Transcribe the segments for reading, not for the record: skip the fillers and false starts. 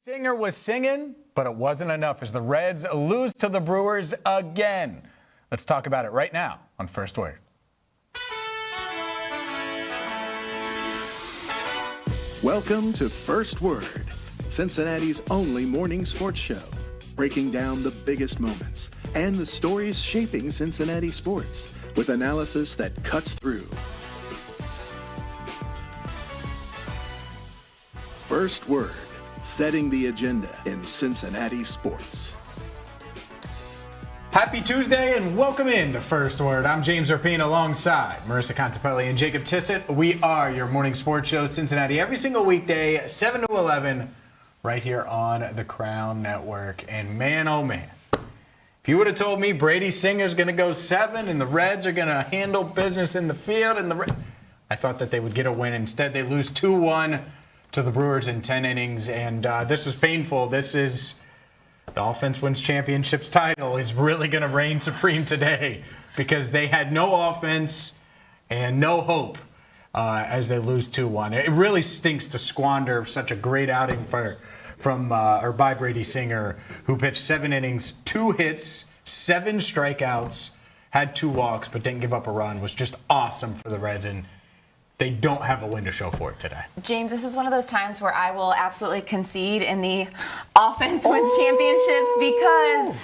Singer was singing, but it wasn't enough as the Reds lose to the Brewers again. Let's talk about it right now on First Word. Welcome to First Word, Cincinnati's only morning sports show, breaking down the biggest moments and the stories shaping Cincinnati sports with analysis that cuts through. First Word, setting the agenda in Cincinnati sports. Happy Tuesday and welcome in to First Word. I'm James Rapine alongside Marissa Contepelli and Jacob Tissett. We are your morning sports show, Cincinnati, every single weekday, 7 to 11, right here on the Crown Network. And man, oh man, if you would have told me Brady Singer's going to go 7 and the Reds are going to handle business in the field, I thought that they would get a win. Instead, they lose 2-1 to the Brewers in 10 innings, and this is painful. This is the offense wins championships title is really going to reign supreme today because they had no offense and no hope as they lose 2-1. It really stinks to squander such a great outing by Brady Singer, who pitched 7 innings, 2 hits, 7 strikeouts, had 2 walks, but didn't give up a run. Was just awesome for the Reds, and they don't have a win to show for it today. James, this is one of those times where I will absolutely concede in the offense wins championships because,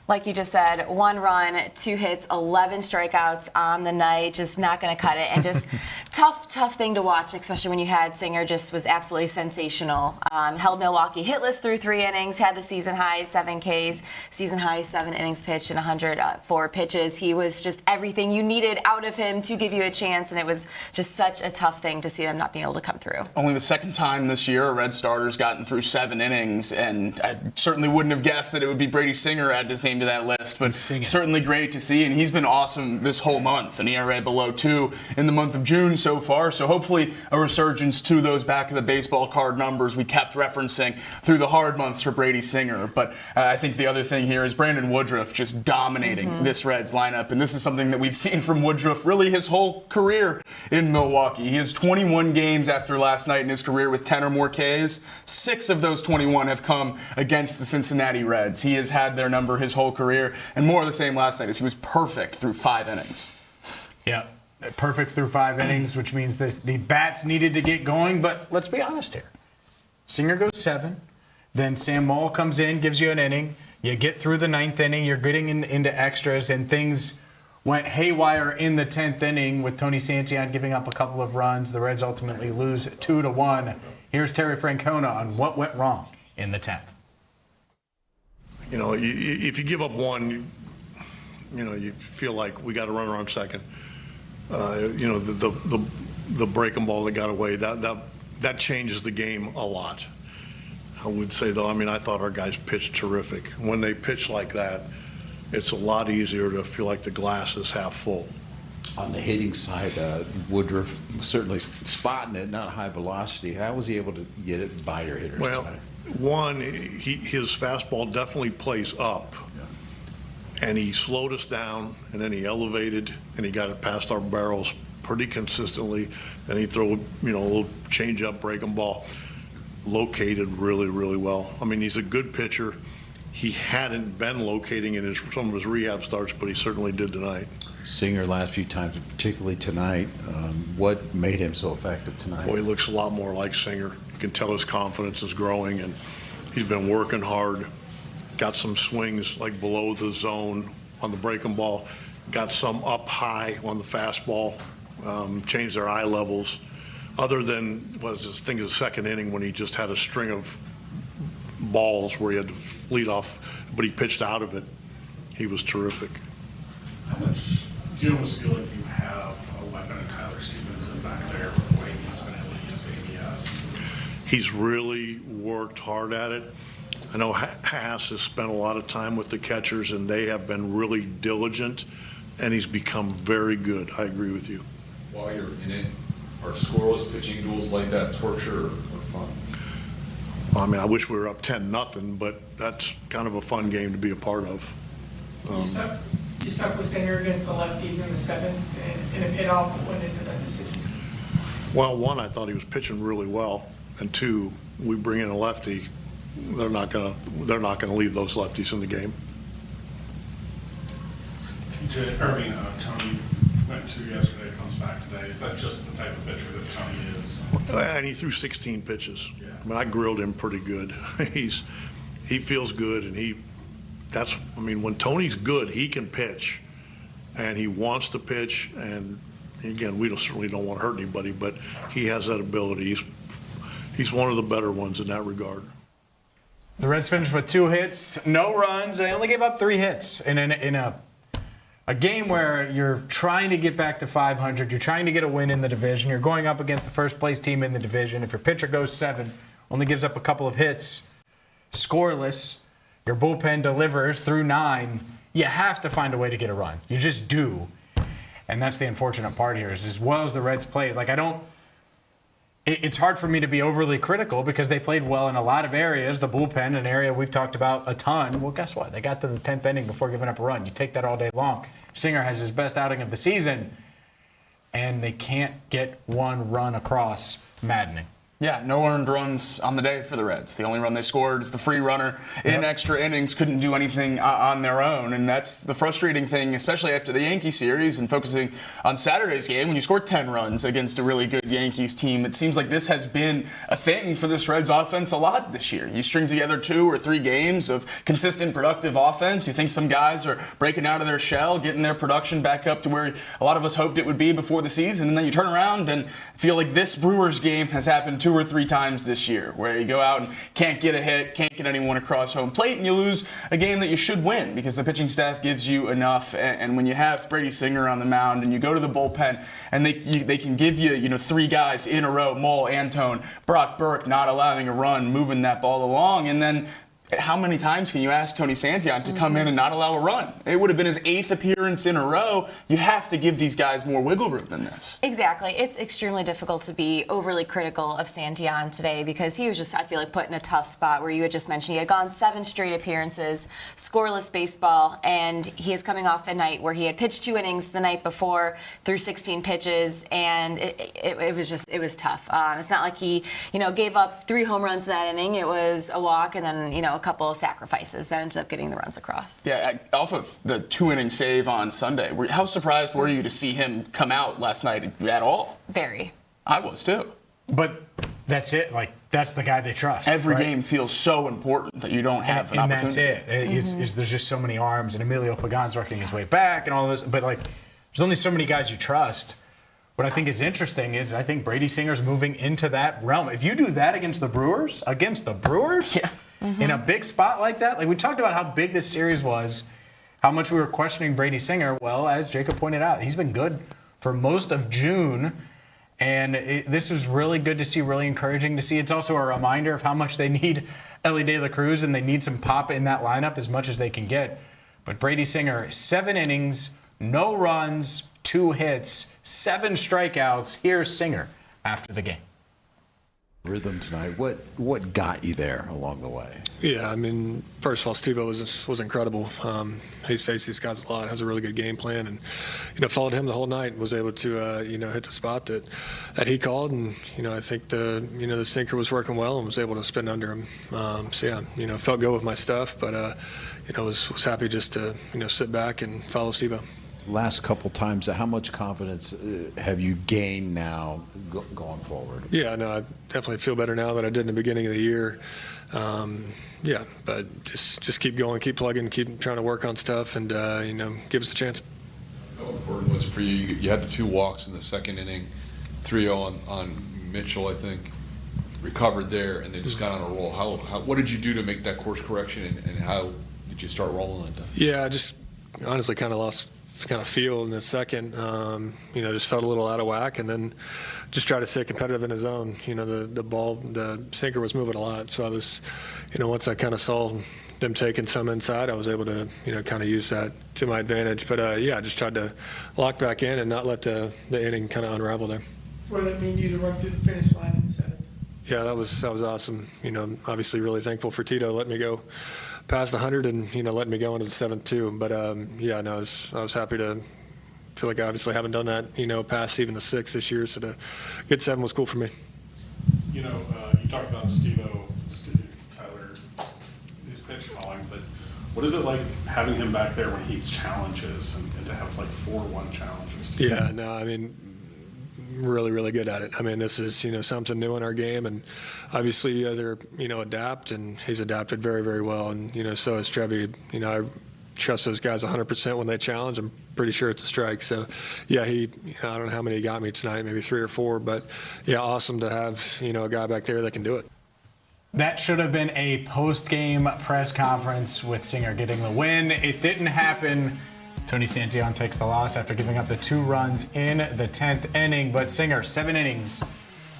like you just said, 1 run, 2 hits, 11 strikeouts on the night, just not going to cut it. And just tough thing to watch, especially when you had Singer just was absolutely sensational. Held Milwaukee hitless through 3 innings, had the season high 7 Ks, season high 7 innings pitched and 104 pitches. He was just everything you needed out of him to give you a chance, and it was just such a tough thing to see them not being able to come through. Only the second time this year a Red starter's gotten through 7 innings, and I certainly wouldn't have guessed that it would be Brady Singer add his name to that list, but certainly great to see, and he's been awesome this whole month. An ERA below 2 in the month of June so far, so hopefully a resurgence to those back of the baseball card numbers we kept referencing through the hard months for Brady Singer. But I think the other thing here is Brandon Woodruff just dominating this Reds lineup, and this is something that we've seen from Woodruff really his whole career in Milwaukee. He has 21 games after last night in his career with 10 or more Ks. 6 of those 21 have come against the Cincinnati Reds. He has had their number his whole career, and more of the same last night as he was perfect through 5 innings. Yeah, perfect through 5 innings, which means the bats needed to get going. But let's be honest here. Singer goes 7. Then Sam Moll comes in, gives you an inning. You get through the 9th inning. You're getting into extras, and things went haywire in the 10th inning with Tony Santillan giving up a couple of runs. The Reds ultimately lose 2-1. Here's Terry Francona on what went wrong in the 10th. You know, if you give up 1, you feel like we got a runner on second. The breaking ball that got away, that changes the game a lot. I would say, though, I thought our guys pitched terrific. When they pitch like that, it's a lot easier to feel like the glass is half full. On the hitting side, Woodruff certainly spotting it, not high velocity. How was he able to get it by your hitters tonight? One, his fastball definitely plays up, and he slowed us down, and then he elevated, and he got it past our barrels pretty consistently, and he throw a little change-up breaking ball, located really, really well. He's a good pitcher. He hadn't been locating in some of his rehab starts, but he certainly did tonight. Singer last few times, particularly tonight. What made him so effective tonight? Well, he looks a lot more like Singer. You can tell his confidence is growing, and he's been working hard. Got some swings like below the zone on the breaking ball. Got some up high on the fastball. Changed their eye levels. Other than the second inning when he just had a string of balls where he had to lead off, but he pitched out of it. He was terrific. How much do you almost feel like you have a weapon in Tyler Stevenson back there with the way he's been able to use ABS? He's really worked hard at it. I know Haas has spent a lot of time with the catchers, and they have been really diligent, and he's become very good. I agree with you. While you're in it, are scoreless pitching duels like that torture or fun? I wish we were up 10-0, but that's kind of a fun game to be a part of. You stuck with Singer against the lefties in the 7th in a pit-off. What went into that decision? Well, 1, I thought he was pitching really well, and 2, we bring in a lefty, they're not gonna leave those lefties in the game. Tony went to yesterday, comes back today. Is that just the type of pitcher that Tony is? And he threw 16 pitches. Yeah. I mean, I grilled him pretty good. He feels good, and when Tony's good, he can pitch, and he wants to pitch. And again, we certainly don't want to hurt anybody, but he has that ability. He's one of the better ones in that regard. The Reds finished with 2 hits, no runs. They only gave up 3 hits in a game where you're trying to get back to 500. You're trying to get a win in the division. You're going up against the first place team in the division. If your pitcher goes 7, only gives up a couple of hits, scoreless, your bullpen delivers through 9, you have to find a way to get a run. You just do. And that's the unfortunate part here is as well as the Reds played. It's hard for me to be overly critical because they played well in a lot of areas. The bullpen, an area we've talked about a ton. Well, guess what? They got to the 10th inning before giving up a run. You take that all day long. Singer has his best outing of the season, and they can't get 1 run across. Maddening. Yeah, no earned runs on the day for the Reds. The only run they scored is the free runner in extra innings, couldn't do anything on their own. And that's the frustrating thing, especially after the Yankee series and focusing on Saturday's game. When you score 10 runs against a really good Yankees team, it seems like this has been a thing for this Reds offense a lot this year. You string together 2 or 3 games of consistent, productive offense. You think some guys are breaking out of their shell, getting their production back up to where a lot of us hoped it would be before the season. And then you turn around and feel like this Brewers game has happened 2 or 3 times this year, where you go out and can't get a hit, can't get anyone across home plate, and you lose a game that you should win because the pitching staff gives you enough. And when you have Brady Singer on the mound and you go to the bullpen and they can give you 3 guys in a row, Mole, Antone, Brock Burke, not allowing a run, moving that ball along, and then how many times can you ask Tony Santillan to come in and not allow a run? It would have been his 8th appearance in a row. You have to give these guys more wiggle room than this. Exactly. It's extremely difficult to be overly critical of Santillan today because he was just, I feel like, put in a tough spot where you had just mentioned he had gone 7 straight appearances, scoreless baseball, and he is coming off a night where he had pitched 2 innings the night before, threw 16 pitches, and it was tough. It's not like he, gave up 3 home runs that inning. It was a walk and then, a couple of sacrifices that ended up getting the runs across. Yeah, off of the 2-inning save on Sunday, how surprised were you to see him come out last night at all? Very. I was too. But that's it. That's the guy they trust. Every game feels so important that you don't have an opportunity. And that's it. There's just so many arms, and Emilio Pagan's working his way back and all of this. But, there's only so many guys you trust. What I think is interesting is I think Brady Singer's moving into that realm. If you do that against the Brewers, yeah. In a big spot like that, we talked about how big this series was, how much we were questioning Brady Singer. Well, as Jacob pointed out, he's been good for most of June, and this is really good to see, really encouraging to see. It's also a reminder of how much they need ELLY De La Cruz, and they need some pop in that lineup as much as they can get. But Brady Singer, 7 innings, no runs, 2 hits, 7 strikeouts. Here's Singer after the game. Rhythm tonight. What got you there along the way? Yeah, first of all, Steve-O was incredible. He's faced these guys a lot, has a really good game plan, and followed him the whole night. Was able to hit the spot that he called, and I think the sinker was working well and was able to spin under him. Felt good with my stuff, but was happy just to sit back and follow Steve-O. Last couple times, how much confidence have you gained now going forward? Yeah, no, I definitely feel better now than I did in the beginning of the year. But just keep going, keep plugging, keep trying to work on stuff, and give us a chance. How important was it for you? You had the 2 walks in the 2nd inning, 3-0 on Mitchell, I think. Recovered there, and they just got on a roll. What did you do to make that course correction, and how did you start rolling like that? Yeah, I just honestly kind of lost feel in the second, just felt a little out of whack, and then just try to stay competitive in the zone. The sinker was moving a lot, so I was, once I kind of saw them taking some inside, I was able to, kind of use that to my advantage. But I just tried to lock back in and not let the inning kind of unravel there. What did it mean to you to run through the finish line in the 7th? Yeah, that was awesome. Obviously really thankful for Tito letting me go past 100 and letting me go into the 7th too. But I was happy to feel like I obviously haven't done that past even the 6th this year. So to get 7 was cool for me. You talked about Steve-O, Tyler pitch calling, but what is it like having him back there when he challenges and to have like 4-1 challenges? Yeah, no, I mean, really, really good at it. I mean, this is, something new in our game, and obviously you either, adapt, and he's adapted very, very well, and, so has Trevi. I trust those guys 100% when they challenge. I'm pretty sure it's a strike. So, yeah, I don't know how many he got me tonight, maybe 3 or 4, but, yeah, awesome to have, a guy back there that can do it. That should have been a post-game press conference with Singer getting the win. It didn't happen. Tony Santillan takes the loss after giving up the 2 runs in the 10th inning. But Singer, 7 innings,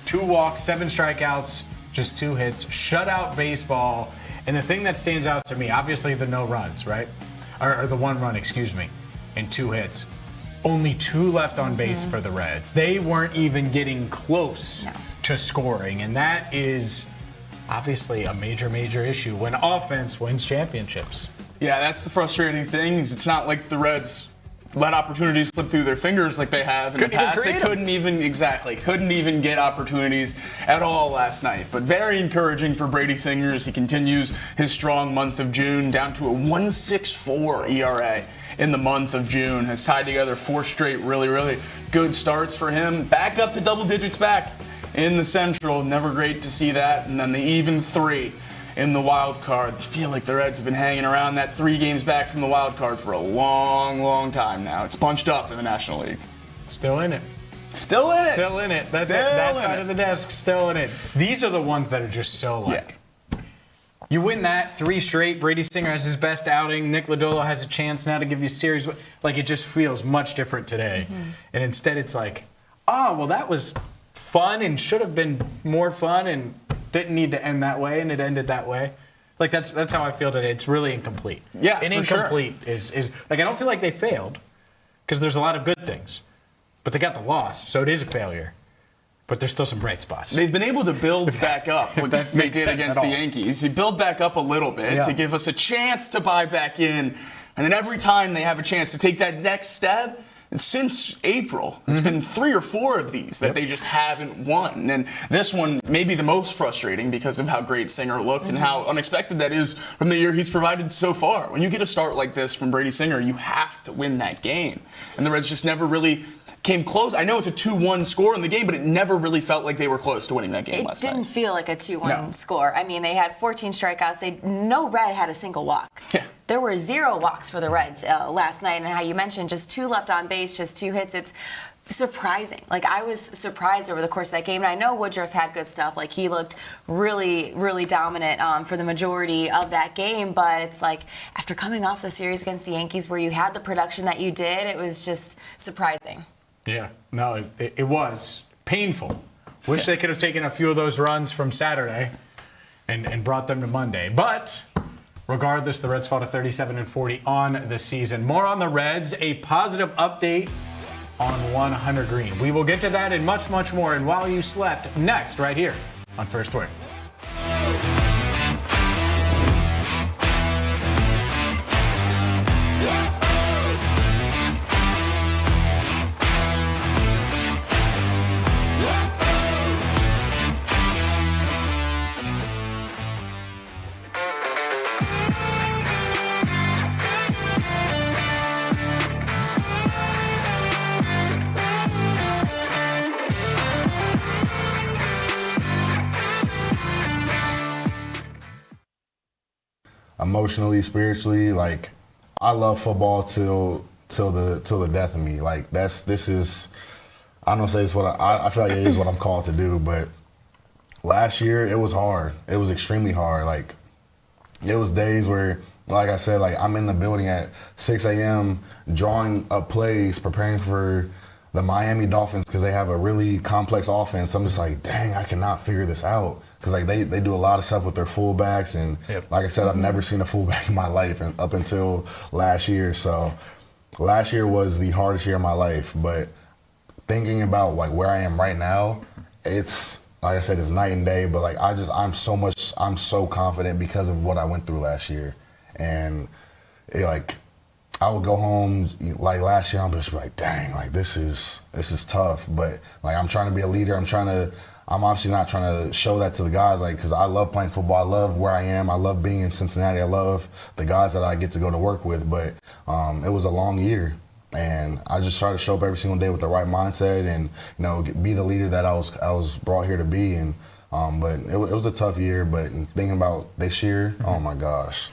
2 walks, 7 strikeouts, just 2 hits, shutout baseball. And the thing that stands out to me, obviously the no runs, right? Or the 1 run, and 2 hits. Only 2 left on base for the Reds. They weren't even getting close to scoring. And that is obviously a major, major issue when offense wins championships. Yeah, that's the frustrating thing. Is it's not like the Reds let opportunities slip through their fingers like they have in the past. They couldn't even get opportunities at all last night. But very encouraging for Brady Singer as he continues his strong month of June, down to a 1.64 ERA in the month of June. Has tied together 4 straight really, really good starts for him. Back up to double digits back in the Central. Never great to see that. And then the even 3 in the wild card. I feel like the Reds have been hanging around that 3 games back from the wild card for a long, long time now. It's bunched up in the National League. Still in it. Still in it. Still in it. That's still it. That side of the desk, still in it. These are the ones that are just so like. Yeah. You win that 3 straight. Brady Singer has his best outing. Nick Lodolo has a chance now to give you a series. Like, it just feels much different today. And instead it's like, oh, well, that was fun and should have been more fun and didn't need to end that way, and it ended that way. Like, that's how I feel today. It's really incomplete. Yeah, and incomplete is like, I don't feel like they failed because there's a lot of good things, but they got the loss, so it is a failure. But there's still some bright spots. They've been able to build back up what they did against the Yankees. You build back up a little bit to give us a chance to buy back in, and then every time they have a chance to take that next step. And since April, it's been 3 or 4 of these that they just haven't won. And this one may be the most frustrating because of how great Singer looked and how unexpected that is from the year he's provided so far. When you get a start like this from Brady Singer, you have to win that game. And the Reds just never really came close. I know it's a 2-1 score in the game, but it never really felt like they were close to winning that game last night. It didn't feel like a 2-1 score. I mean, they had 14 strikeouts. No Red had a single walk. Yeah. There were 0 walks for the Reds last night, and how you mentioned just 2 left on base, just 2 hits. It's surprising. Like, I was surprised over the course of that game, and I know Woodruff had good stuff. Like, he looked really, really dominant for the majority of that game, but it's like, after coming off the series against the Yankees where you had the production that you did, it was just surprising. Yeah, no, it was painful. Wish they could have taken a few of those runs from Saturday and brought them to Monday. But regardless, the Reds fall to 37-40 on the season. More on the Reds, a positive update on one Hunter Greene. We will get to that and much, much more. And While You Slept, next, right here on First Word. Emotionally, spiritually, like, I love football till the death of me. Like, this is I don't say it's what I feel like it is what I'm called to do. But last year it was hard. It was extremely hard. Like, it was days where, like I said, like, I'm in the building at 6 a.m. drawing up plays, preparing for the Miami Dolphins because they have a really complex offense. I'm just like, dang, I cannot figure this out. Because, like, they do a lot of stuff with their fullbacks. And, like I said, I've never seen a fullback in my life up until last year. So last year was the hardest year of my life. But thinking about, like, where I am right now, it's, like I said, it's night and day. But, like, I'm so confident because of what I went through last year. And, like, I would go home, like, last year, I'm just like, dang, like, this is tough. But, like, I'm trying to be a leader. I'm trying I'm obviously not trying to show that to the guys, like, because I love playing football. I love where I am. I love being in Cincinnati. I love the guys that I get to go to work with. But it was a long year, and I just try to show up every single day with the right mindset and, you know, be the leader that I was brought here to be. And but it was a tough year. But thinking about this year, oh my gosh,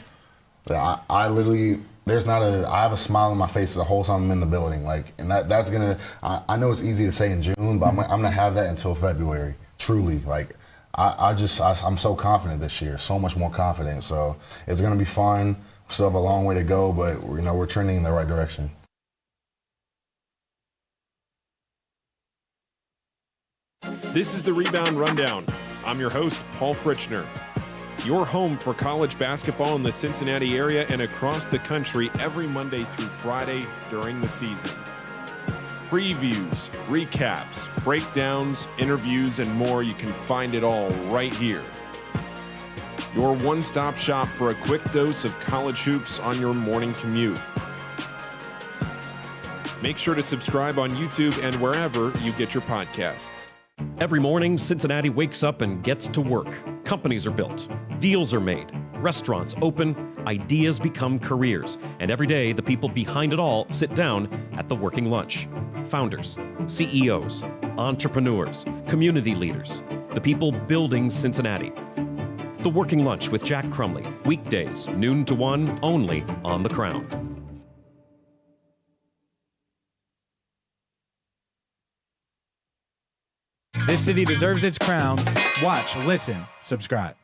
I literally. I have a smile on my face the whole time I'm in the building. Like, and that's gonna, I know it's easy to say in June, but I'm gonna have that until February. Truly. Like, I'm so confident this year, so much more confident. So it's gonna be fun. Still have a long way to go, but you know, we're trending in the right direction. This is the Rebound Rundown. I'm your host, Paul Fritschner. Your home for college basketball in the Cincinnati area and across the country every Monday through Friday during the season. Previews, recaps, breakdowns, interviews, and more. You can find it all right here. Your one-stop shop for a quick dose of college hoops on your morning commute. Make sure to subscribe on YouTube and wherever you get your podcasts. Every morning, Cincinnati wakes up and gets to work. Companies are built, deals are made, restaurants open, ideas become careers, and every day the people behind it all sit down at the working lunch. Founders, CEOs, entrepreneurs, community leaders, the people building Cincinnati. The Working Lunch with Jack Crumley, weekdays, noon to 1, only on The Crown. This city deserves its crown. Watch, listen, subscribe.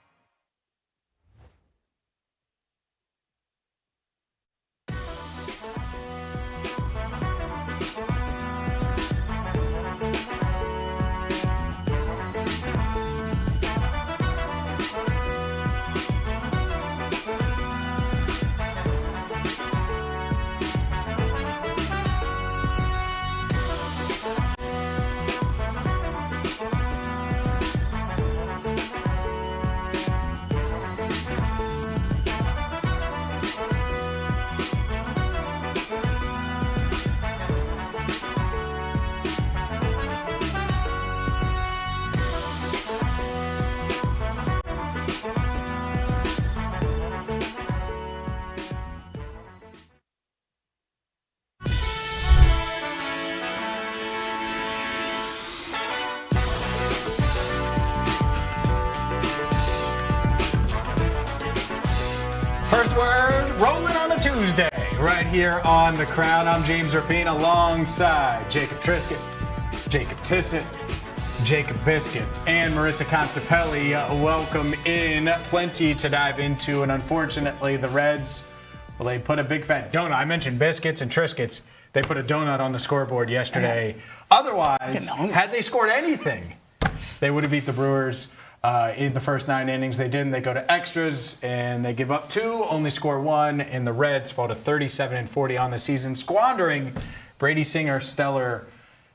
First word, rolling on a Tuesday, right here on The Crown. I'm James Rapine alongside Jacob Trisket, Jacob Tissett, Jacob Biscuit, and Marissa Contepelli. Welcome in. Plenty to dive into, and unfortunately, the Reds, well, they put a big fat donut. I mentioned biscuits and Triscuits. They put a donut on the scoreboard yesterday. Otherwise, had they scored anything, they would have beat the Brewers. In the first 9 innings, they didn't. They go to extras, and they give up 2, only score 1, and the Reds fall to 37-40 on the season, squandering Brady Singer's stellar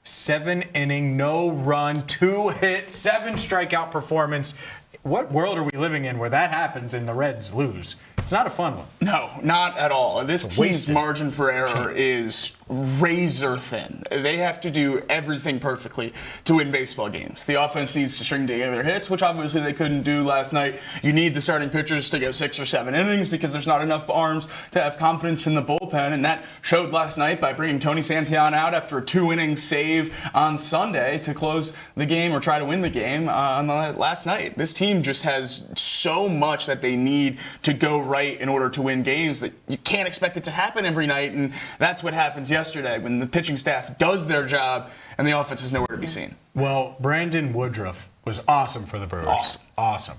7-inning, no-run, 2-hit, 7-strikeout performance. What world are we living in where that happens and the Reds lose? It's not a fun one. No, not at all. This team's margin for error is razor thin. They have to do everything perfectly to win baseball games. The offense needs to string together hits, which obviously they couldn't do last night. You need the starting pitchers to go 6 or 7 innings because there's not enough arms to have confidence in the bullpen, and that showed last night by bringing Tony Santillan out after a 2-inning save on Sunday to close the game or try to win the game on last night. This team just has so much that they need to go right in order to win games that you can't expect it to happen every night, and that's what happens yesterday when the pitching staff does their job and the offense is nowhere to be seen. Well, Brandon Woodruff was awesome for the Brewers. Awesome.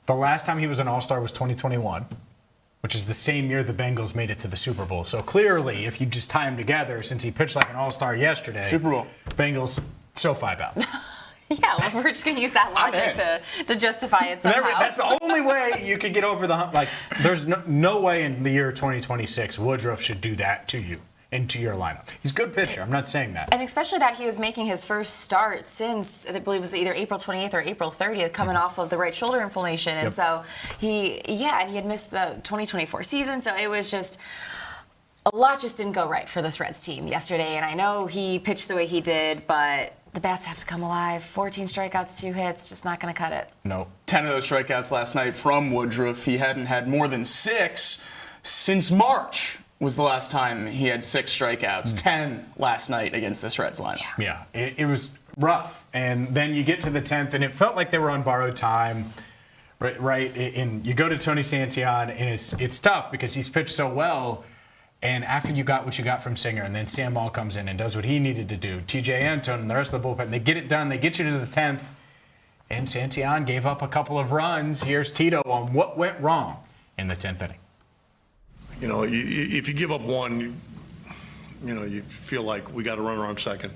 The last time he was an All-Star was 2021, which is the same year the Bengals made it to the Super Bowl. So clearly, if you just tie them together, since he pitched like an All-Star yesterday, Super Bowl, Bengals SoFi bout. Yeah, well, we're just going to use that logic to justify it somehow. That's the only way you could get over the hump. Like, there's no way in the year 2026 Woodruff should do that to you, into your lineup. He's a good pitcher. I'm not saying that. And especially that he was making his first start since, I believe it was either April 28th or April 30th, coming off of the right shoulder inflammation. And so he had missed the 2024 season. So it was just... a lot just didn't go right for this Reds team yesterday. And I know he pitched the way he did, but... the bats have to come alive. 14 strikeouts, 2 hits, just not going to cut it. No. 10 of those strikeouts last night from Woodruff. He hadn't had more than 6 since March. Was the last time he had 6 strikeouts. 10 last night against this Reds lineup. Yeah, it was rough. And then you get to the 10th, and it felt like they were on borrowed time. Right, and you go to Tony Santillan, and it's tough because he's pitched so well. And after you got what you got from Singer, and then Sam Moll comes in and does what he needed to do, TJ Antone and the rest of the bullpen, they get it done. They get you to the 10th, and Santillan gave up a couple of runs. Here's Tito on what went wrong in the 10th inning. You know, if you give up one, you feel like we got a runner on second.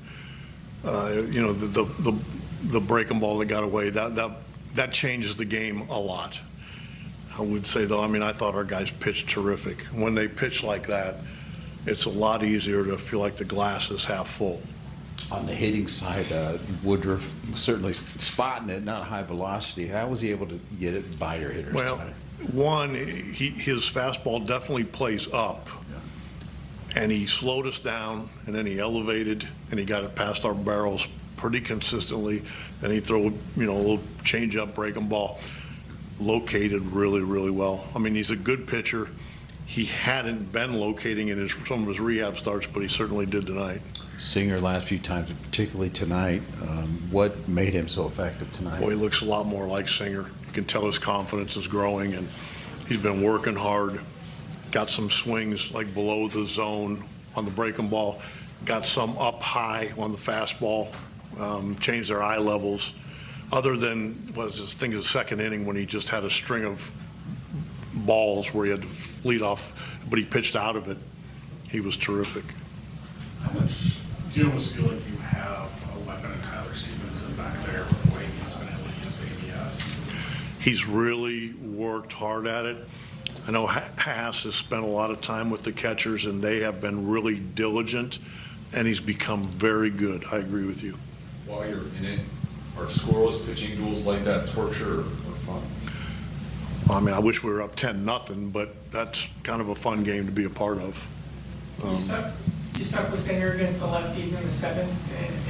You know, the breaking ball that got away, that changes the game a lot. I would say, though, I mean, I thought our guys pitched terrific. When they pitch like that, it's a lot easier to feel like the glass is half full. On the hitting side, Woodruff certainly spotting it, not high velocity. How was he able to get it by your hitters tonight? One, his fastball definitely plays up, and he slowed us down, and then he elevated, and he got it past our barrels pretty consistently, and he throw, a little change-up breaking ball. Located really, really well. I mean, he's a good pitcher. He hadn't been locating in some of his rehab starts, but he certainly did tonight. Singer last few times, particularly tonight. What made him so effective tonight? Boy, he looks a lot more like Singer. You can tell his confidence is growing, and he's been working hard. Got some swings like below the zone on the breaking ball. Got some up high on the fastball. Changed their eye levels. Other than, the second inning when he just had a string of balls where he had to lead off, but he pitched out of it. He was terrific. How much do you almost feel like you have a weapon in Tyler Stevenson back there with the way he's been able to use ABS? He's really worked hard at it. I know Haas has spent a lot of time with the catchers, and they have been really diligent, and he's become very good. I agree with you. While you're in it, are scoreless pitching duels like that torture or fun? I mean, I wish we were up 10-0, but that's kind of a fun game to be a part of. You stuck with Singer against the lefties in the 7th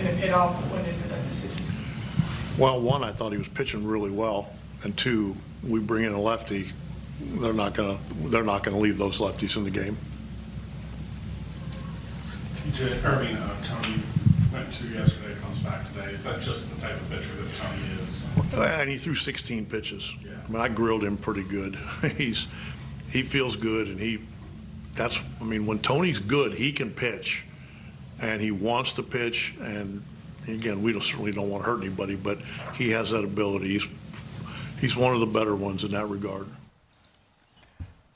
in a pit-off. What went into that decision? Well, one, I thought he was pitching really well, and 2, we bring in a lefty. They're not gonna leave those lefties in the game. Tony went to yesterday, comes back today. Is that just the type of pitcher that Tony is? And he threw 16 pitches. Yeah. I mean, I grilled him pretty good. He feels good, and when Tony's good, he can pitch, and he wants to pitch. And again, we certainly don't want to hurt anybody, but he has that ability. He's one of the better ones in that regard.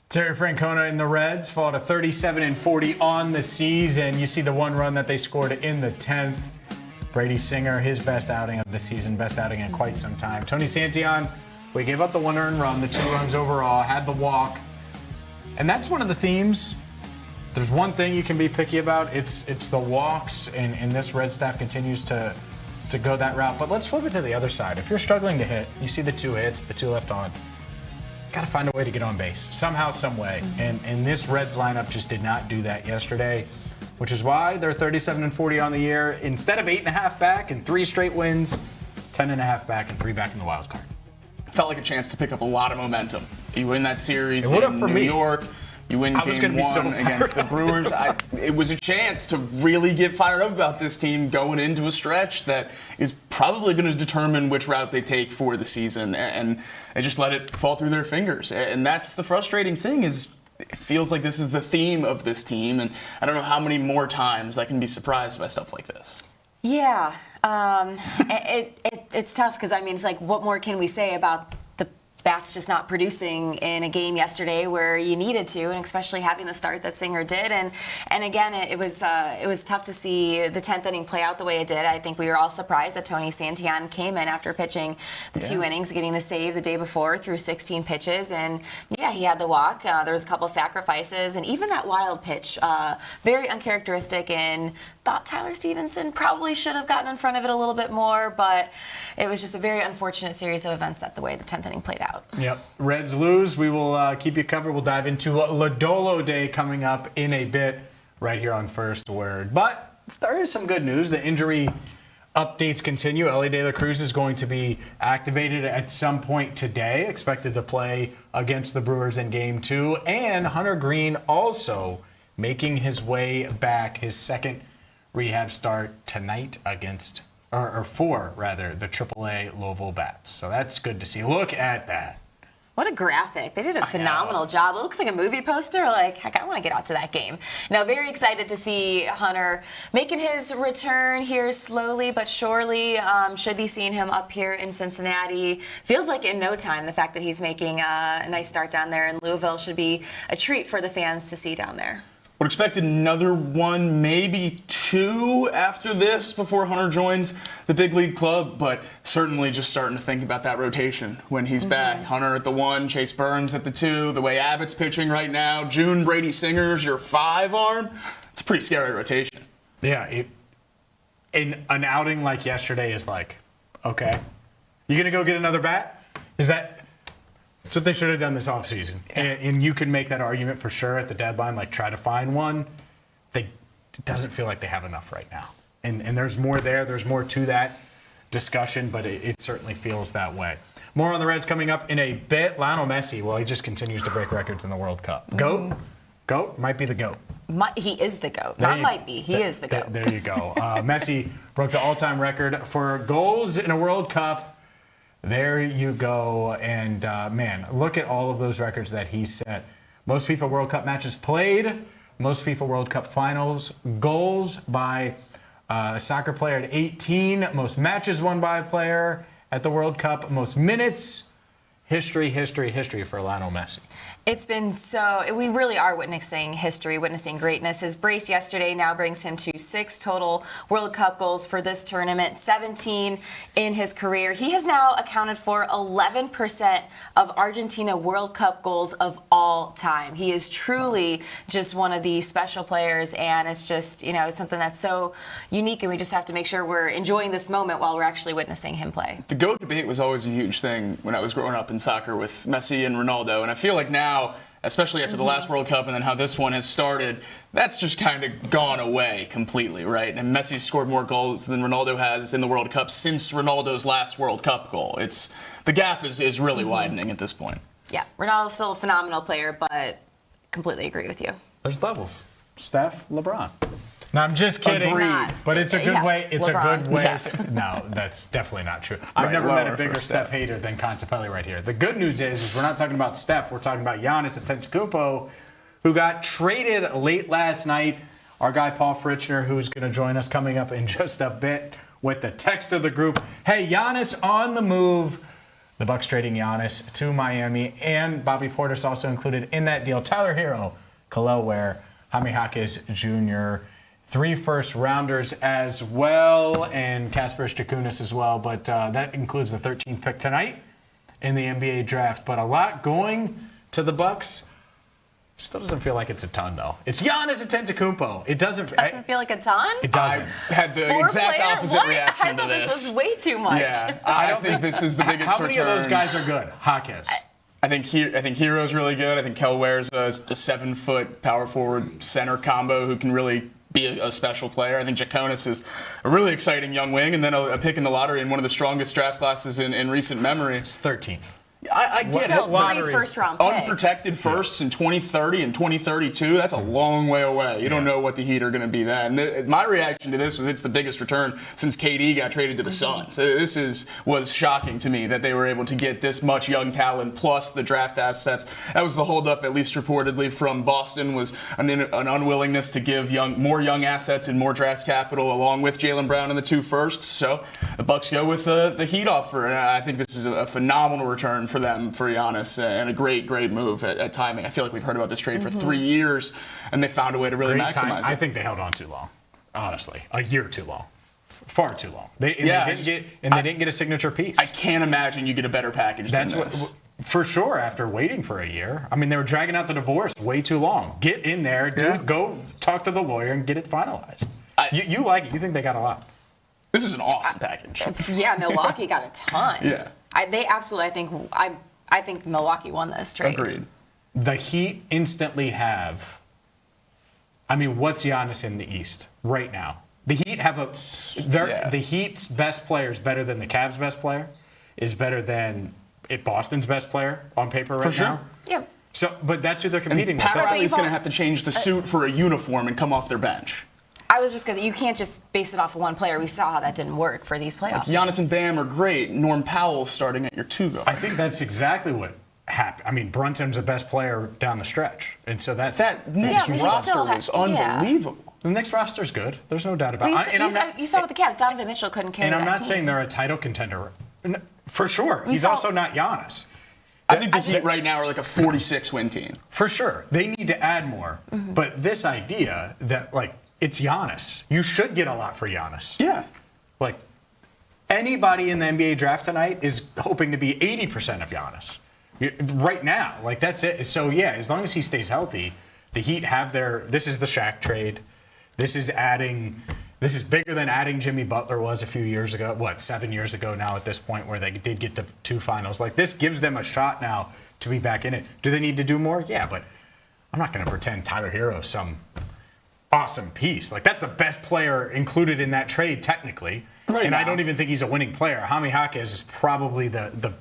Terry Francona and the Reds fall to 37-40 on the season. You see the one run that they scored in the 10th. Brady Singer, his best outing of the season, best outing in quite some time. Tony Santillan, we gave up the 1 earned run, the 2 runs overall, had the walk. And that's one of the themes. There's one thing you can be picky about. It's the walks, and this Red staff continues to go that route. But let's flip it to the other side. If you're struggling to hit, you see the 2 hits, the 2 left on. Got to find a way to get on base somehow, some way. And this Reds lineup just did not do that yesterday, which is why they're 37-40 on the year. Instead of 8.5 back and 3 straight wins, 10.5 back and 3 back in the wild card. Felt like a chance to pick up a lot of momentum. You win that series in New York. You win game 1 against the Brewers. It was a chance to really get fired up about this team going into a stretch that is probably going to determine which route they take for the season, and they just let it fall through their fingers. And that's the frustrating thing, is it feels like this is the theme of this team, and I don't know how many more times I can be surprised by stuff like this. Yeah, it's tough because, I mean, it's like, what more can we say about the bats just not producing in a game yesterday where you needed to, and especially having the start that Singer did. And again, it was tough to see the 10th inning play out the way it did. I think we were all surprised that Tony Santillan came in after pitching the 2 innings, getting the save the day before through 16 pitches. And yeah, he had the walk. There was a couple sacrifices, and even that wild pitch, very uncharacteristic, and thought Tyler Stevenson probably should have gotten in front of it a little bit more, but it was just a very unfortunate series of events that the way the 10th inning played out. Yep. Reds lose. We will keep you covered. We'll dive into Lodolo Day coming up in a bit right here on First Word. But there is some good news. The injury updates continue. Elly De La Cruz is going to be activated at some point today, expected to play against the Brewers in Game 2. And Hunter Greene also making his way back, his second rehab start tonight against, for the AAA Louisville Bats. So that's good to see. Look at that. What a graphic. They did a phenomenal job. It looks like a movie poster. Like, heck, I want to get out to that game. Now, very excited to see Hunter making his return here slowly but surely. Should be seeing him up here in Cincinnati. Feels like in no time. The fact that he's making a nice start down there in Louisville should be a treat for the fans to see down there. Would expect another one, maybe two after this before Hunter joins the big league club, but certainly just starting to think about that rotation when he's back. Hunter at the 1, Chase Burns at the 2, the way Abbott's pitching right now, June Brady Singer's your 5 arm. It's a pretty scary rotation. Yeah, an outing like yesterday is like, okay, you gonna go get another bat? That's what they should have done this offseason. And you can make that argument for sure at the deadline, like try to find one. It doesn't feel like they have enough right now. And there's more there. There's more to that discussion, but it certainly feels that way. More on the Reds coming up in a bit. Lionel Messi, well, he just continues to break records in the World Cup. GOAT? GOAT? Might be the GOAT. He is the GOAT. Not might be. He is the GOAT. There you go. Messi broke the all-time record for goals in a World Cup. There you go. And, man, look at all of those records that he set. Most FIFA World Cup matches played, most FIFA World Cup finals, goals by a soccer player at 18, most matches won by a player at the World Cup, most minutes. History for Lionel Messi. It's been we really are witnessing history, witnessing greatness. His brace yesterday now brings him to 6 total World Cup goals for this tournament, 17 in his career. He has now accounted for 11% of Argentina World Cup goals of all time. He is truly just one of the special players, and it's just, it's something that's so unique, and we just have to make sure we're enjoying this moment while we're actually witnessing him play. The GOAT debate was always a huge thing when I was growing up in soccer with Messi and Ronaldo, and I feel like now, especially after the last World Cup and then how this one has started, that's just kind of gone away completely, right? And Messi scored more goals than Ronaldo has in the World Cup since Ronaldo's last World Cup goal. The gap is really widening at this point. Yeah, Ronaldo's still a phenomenal player, but completely agree with you. There's levels. Steph, LeBron. No, I'm just kidding. Agreed. But it's a good way. It's LeBron. a good way. No, that's definitely not true. I've never met a bigger Steph hater than Contepelli right here. The good news is we're not talking about Steph. We're talking about Giannis Antetokounmpo, who got traded late last night. Our guy Paul Fritschner, who's going to join us coming up in just a bit with the text of the group. Hey, Giannis on the move. The Bucks trading Giannis to Miami, and Bobby Portis also included in that deal. Tyler Hero, Khalil Ware, Jaime Jaquez Jr., 3 first-rounders as well, and Kasper Stekunis as well. But that includes the 13th pick tonight in the NBA draft. But a lot going to the Bucks. Still doesn't feel like it's a ton, though. It's Giannis Antetokounmpo. It doesn't feel like a ton? It doesn't. I had the exact opposite reaction to this. This was way too much. Yeah, I think this is the biggest How many of those guys are good? Jaquez. I think Hero's really good. I think Kel Ware's a 7-foot power forward center combo who can really be a special player. I think Jaconis is a really exciting young wing, and then a pick in the lottery in one of the strongest draft classes in recent memory. It's 13th. I get it. 3 first-round picks. Unprotected firsts in 2030 and 2032, that's a long way away. You don't know what the Heat are going to be then. My reaction to this was it's the biggest return since KD got traded to the Suns. This was shocking to me that they were able to get this much young talent plus the draft assets. That was the holdup, at least reportedly, from Boston, was an unwillingness to give more young assets and more draft capital along with Jaylen Brown in the 2 firsts. So the Bucks go with the Heat offer, and I think this is a phenomenal return for them, for Giannis, and a great move at timing. I feel like we've heard about this trade for 3 years, and they found a way to really maximize it. I think they held on too long, honestly. A year too long. Far too long. They didn't get a signature piece. I can't imagine you get a better package than this. For sure, after waiting for a year. I mean, they were dragging out the divorce way too long. Get in there, go talk to the lawyer and get it finalized. You like it. You think they got a lot. This is an awesome package. Yeah, Milwaukee got a ton. Yeah. They absolutely, I think Milwaukee won this trade. Agreed. The Heat instantly have, what's Giannis in the East right now? The Heat have the Heat's best player is better than the Cavs' best player, is better than Boston's best player on paper right now. Yep. So, but that's who they're competing with. Pat Riley's going to have to change the suit for a uniform and come off their bench. I was just going to, you can't just base it off of one player. We saw how that didn't work for these playoffs. Giannis and Bam are great. Norm Powell starting at your 2 guard. I think that's exactly what happened. I mean, Brunson's the best player down the stretch. And so that Knicks roster was unbelievable. The Knicks roster's good. There's no doubt about it. You saw with the Cavs, Donovan Mitchell couldn't carry that team. And I'm not team. saying they're a title contender. For sure. He's also not Giannis. I think the Heat right now are like a 46-win team. For sure. They need to add more. Mm-hmm. But this idea that, like, it's Giannis. You should get a lot for Giannis. Yeah. Like, anybody in the NBA draft tonight is hoping to be 80% of Giannis. Right now. Like, that's it. So, yeah, as long as he stays healthy, the Heat have this is the Shaq trade. This is bigger than adding Jimmy Butler was a few years ago. 7 years ago now at this point where they did get to 2 finals. Like, this gives them a shot now to be back in it. Do they need to do more? Yeah, but I'm not going to pretend Tyler Hero's some awesome piece. Like, that's the best player included in that trade technically. Right and now. I don't even think he's a winning player. Jaime Jaquez is probably the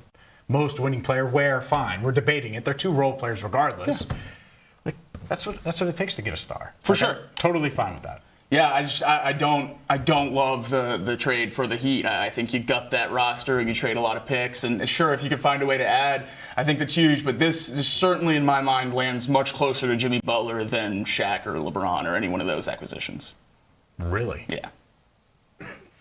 most winning player. Fine, we're debating it. They're 2 role players regardless. Yeah. Like, that's what it takes to get a star. For sure. Totally fine with that. Yeah, I don't love the trade for the Heat. I think you gut that roster and you trade a lot of picks. And sure, if you could find a way to add, I think that's huge. But this certainly, in my mind, lands much closer to Jimmy Butler than Shaq or LeBron or any one of those acquisitions. Really? Yeah.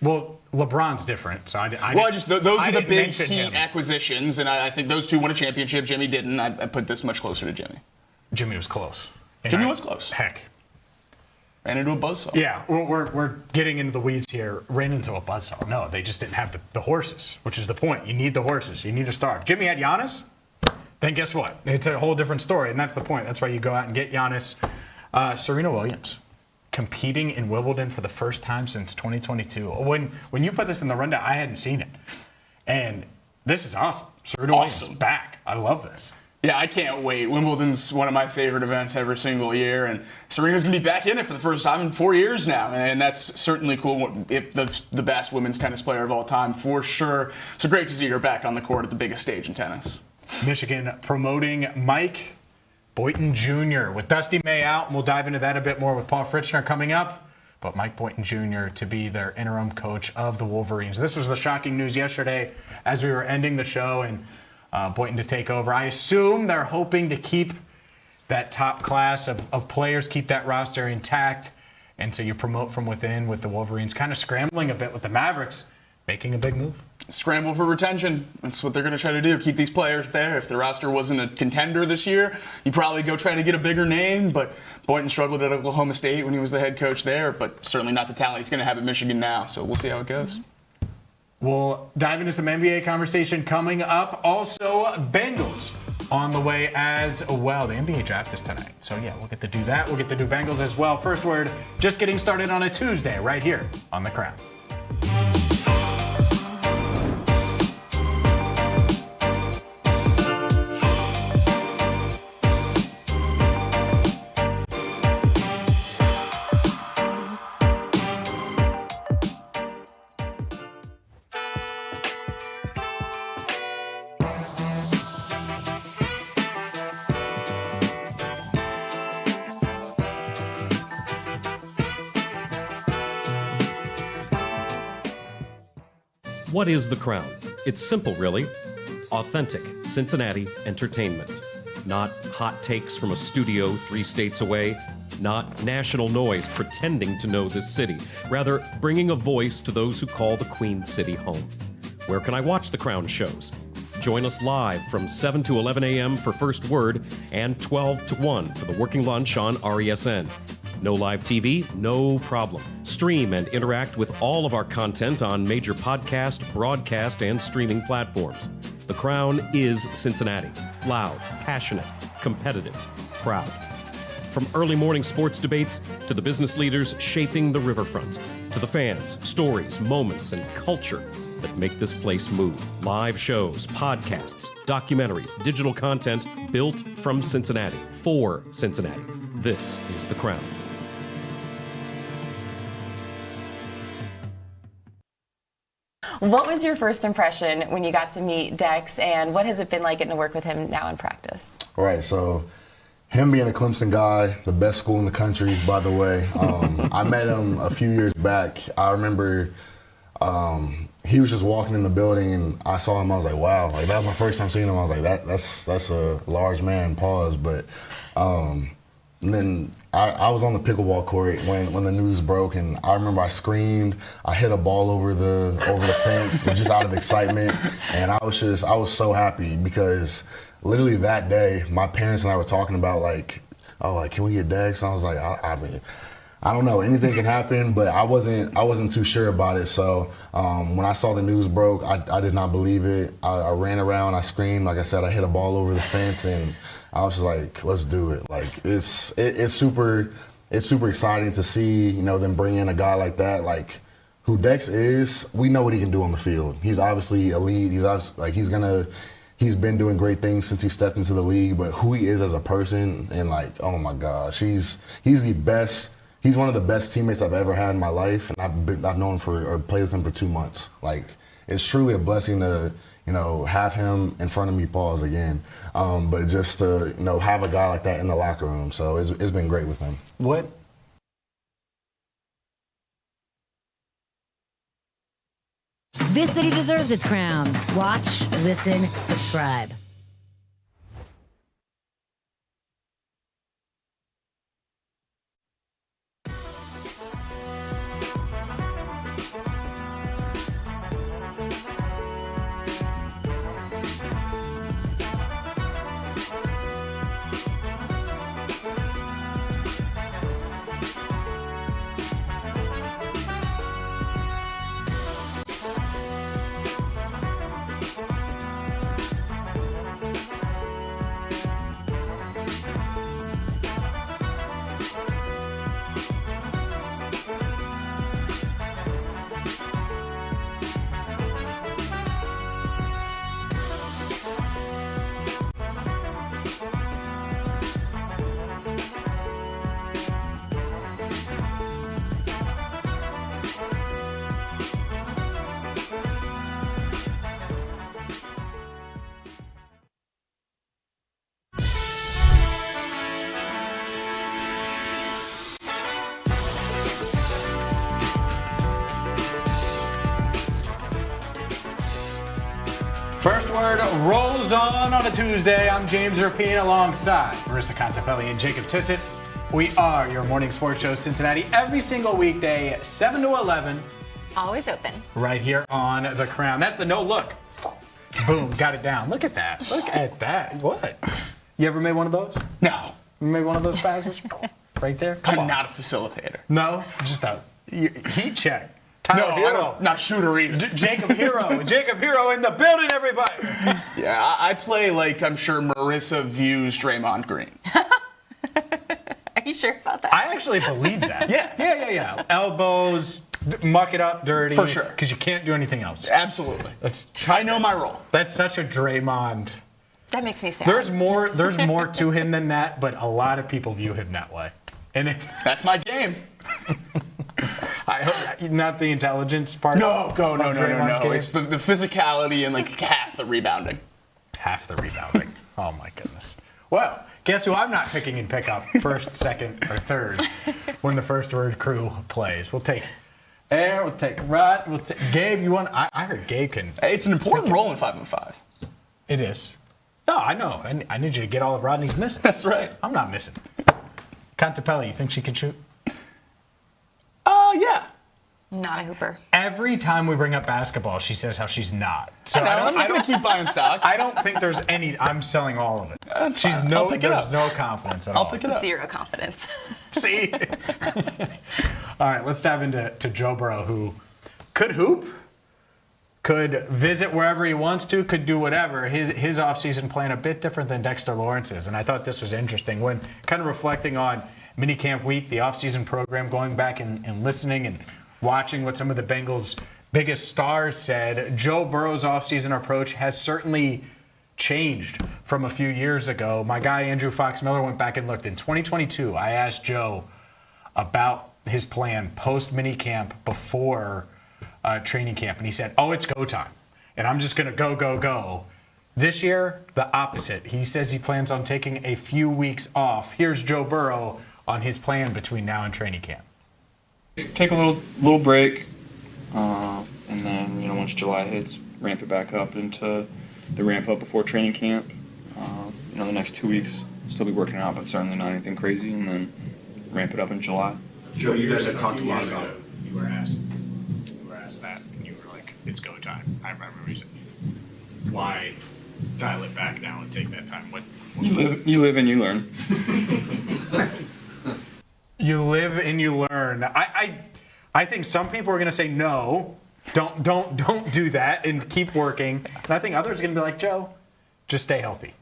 Well, LeBron's different. So those are the big Heat acquisitions, and I think those 2 won a championship. Jimmy didn't. I put this much closer to Jimmy. Jimmy was close. Jimmy was close. Heck. Ran into a buzzsaw. Yeah, we're getting into the weeds here. Ran into a buzzsaw. No, they just didn't have the horses, which is the point. You need the horses. You need a star. If Jimmy had Giannis, then guess what? It's a whole different story, and that's the point. That's why you go out and get Giannis. Serena Williams competing in Wimbledon for the first time since 2022. When you put this in the rundown, I hadn't seen it. And this is awesome. Serena Williams is back. I love this. Yeah, I can't wait. Wimbledon's one of my favorite events every single year, and Serena's going to be back in it for the first time in 4 years now, and that's certainly cool. If the best women's tennis player of all time, for sure. So great to see her back on the court at the biggest stage in tennis. Michigan promoting Mike Boynton Jr. with Dusty May out, and we'll dive into that a bit more with Paul Fritschner coming up. But Mike Boynton Jr. to be their interim coach of the Wolverines. This was the shocking news yesterday as we were ending the show, and Boynton to take over. I assume they're hoping to keep that top class of players, keep that roster intact. And so you promote from within with the Wolverines kind of scrambling a bit with the Mavericks, making a big move. Scramble for retention. That's what they're going to try to do, keep these players there. If the roster wasn't a contender this year, you'd probably go try to get a bigger name. But Boynton struggled at Oklahoma State when he was the head coach there, but certainly not the talent he's going to have at Michigan now. So we'll see how it goes. We'll dive into some NBA conversation coming up. Also, Bengals on the way as well. The NBA draft is tonight. So, yeah, we'll get to do that. We'll get to do Bengals as well. First word, just getting started on a Tuesday right here on The Crown. What is The Crown? It's simple, really. Authentic Cincinnati entertainment. Not hot takes from a studio 3 states away. Not national noise pretending to know this city. Rather, bringing a voice to those who call the Queen City home. Where can I watch The Crown shows? Join us live from 7 to 11 a.m. for First Word and 12 to 1 for the Working Lunch on RESN. No live TV? No problem. Stream and interact with all of our content on major podcast, broadcast, and streaming platforms. The Crown is Cincinnati. Loud, passionate, competitive, proud. From early morning sports debates to the business leaders shaping the riverfront, to the fans, stories, moments, and culture that make this place move. Live shows, podcasts, documentaries, digital content built from Cincinnati, for Cincinnati. This is The Crown. What was your first impression when you got to meet Dex, and what has it been like getting to work with him now in practice? Right, so him being a Clemson guy, the best school in the country, by the way. I met him a few years back. I remember he was just walking in the building, and I saw him. I was like, wow. Like, that was my first time seeing him. I was like, that's a large man, pause. But and then I was on the pickleball court when the news broke, and I remember I screamed. I hit a ball over the fence just out of excitement, and I was so happy because literally that day, my parents and I were talking about can we get Dex? And I was like, I mean, I don't know, anything can happen, but I wasn't too sure about it. So when I saw the news broke, I did not believe it. I ran around, I screamed, like I said, I hit a ball over the fence, and I was just like, let's do it. Like it's super exciting to see, them bring in a guy like that, like who Dex is. We know what he can do on the field. He's obviously elite. He's been doing great things since he stepped into the league, but who he is as a person, and like, oh my gosh, he's the best. He's one of the best teammates I've ever had in my life, and I've known him or played with him for 2 months. Like, it's truly a blessing to have him in front of me, pause again, but just to have a guy like that in the locker room. So it's been great with him. What? This city deserves its crown. Watch, listen, subscribe. First Word rolls on a Tuesday. I'm James Rapine alongside Marissa Contepelli and Jacob Tissett. We are your morning sports show, Cincinnati, every single weekday, 7 to 11. Always open. Right here on The Crown. That's the no look. Boom, got it down. Look at that. Look at that. What? You ever made one of those? No. You made one of those passes? Right there? Come on. I'm not a facilitator. No? Just a heat check. Tyler Hero. Not shooter either. Jacob Hero. Jacob Hero in the building, everybody. Yeah, I play like I'm sure Marissa views Draymond Green. Are you sure about that? I actually believe that. Yeah. Elbows, muck it up dirty. For sure. Because you can't do anything else. Absolutely. I know my role. That's such a Draymond. That makes me sad. There's more to him than that, but a lot of people view him that way. And that's my game. I hope not the intelligence part. No. It's the physicality and like half the rebounding. Half the rebounding. Oh my goodness. Well, guess who I'm not picking in pickup first, second, or third when the First Word crew plays. We'll take Air. We'll take Rod. We'll take Gabe. You want? I heard Gabe can. It's an important role in 5-on-5. It is. No, I know. I need you to get all of Rodney's misses. That's right. I'm not missing. Contepelli, you think she can shoot? Yeah. Not a hooper. Every time we bring up basketball, she says how she's not. So I'm just going to keep buying stock. I don't think there's any. I'm selling all of it. That's there's fine. no confidence at all. I'll pick it up. Zero confidence. See? All right, let's dive into Joe Burrow, who could hoop, could visit wherever he wants to, could do whatever. His offseason plan a bit different than Dexter Lawrence's, and I thought this was interesting when kind of reflecting on minicamp week, the offseason program, going back and listening and watching what some of the Bengals' biggest stars said. Joe Burrow's offseason approach has certainly changed from a few years ago. My guy, Andrew Fox Miller, went back and looked. In 2022, I asked Joe about his plan post-minicamp before training camp, and he said, "Oh, it's go time, and I'm just going to go." This year, the opposite. He says he plans on taking a few weeks off. Here's Joe Burrow on his plan between now and training camp. Take a little break, and then once July hits, ramp it back up into the ramp up before training camp. The next 2 weeks, still be working out, but certainly not anything crazy, and then ramp it up in July. Joe, you guys have talked a lot about. You were asked that, and you were like, "It's go time." I remember you saying, "Why dial it back now and take that time?" What You live and you learn. You live and you learn. I think some people are going to say no, don't do that and keep working. And I think others are going to be like, Joe, just stay healthy,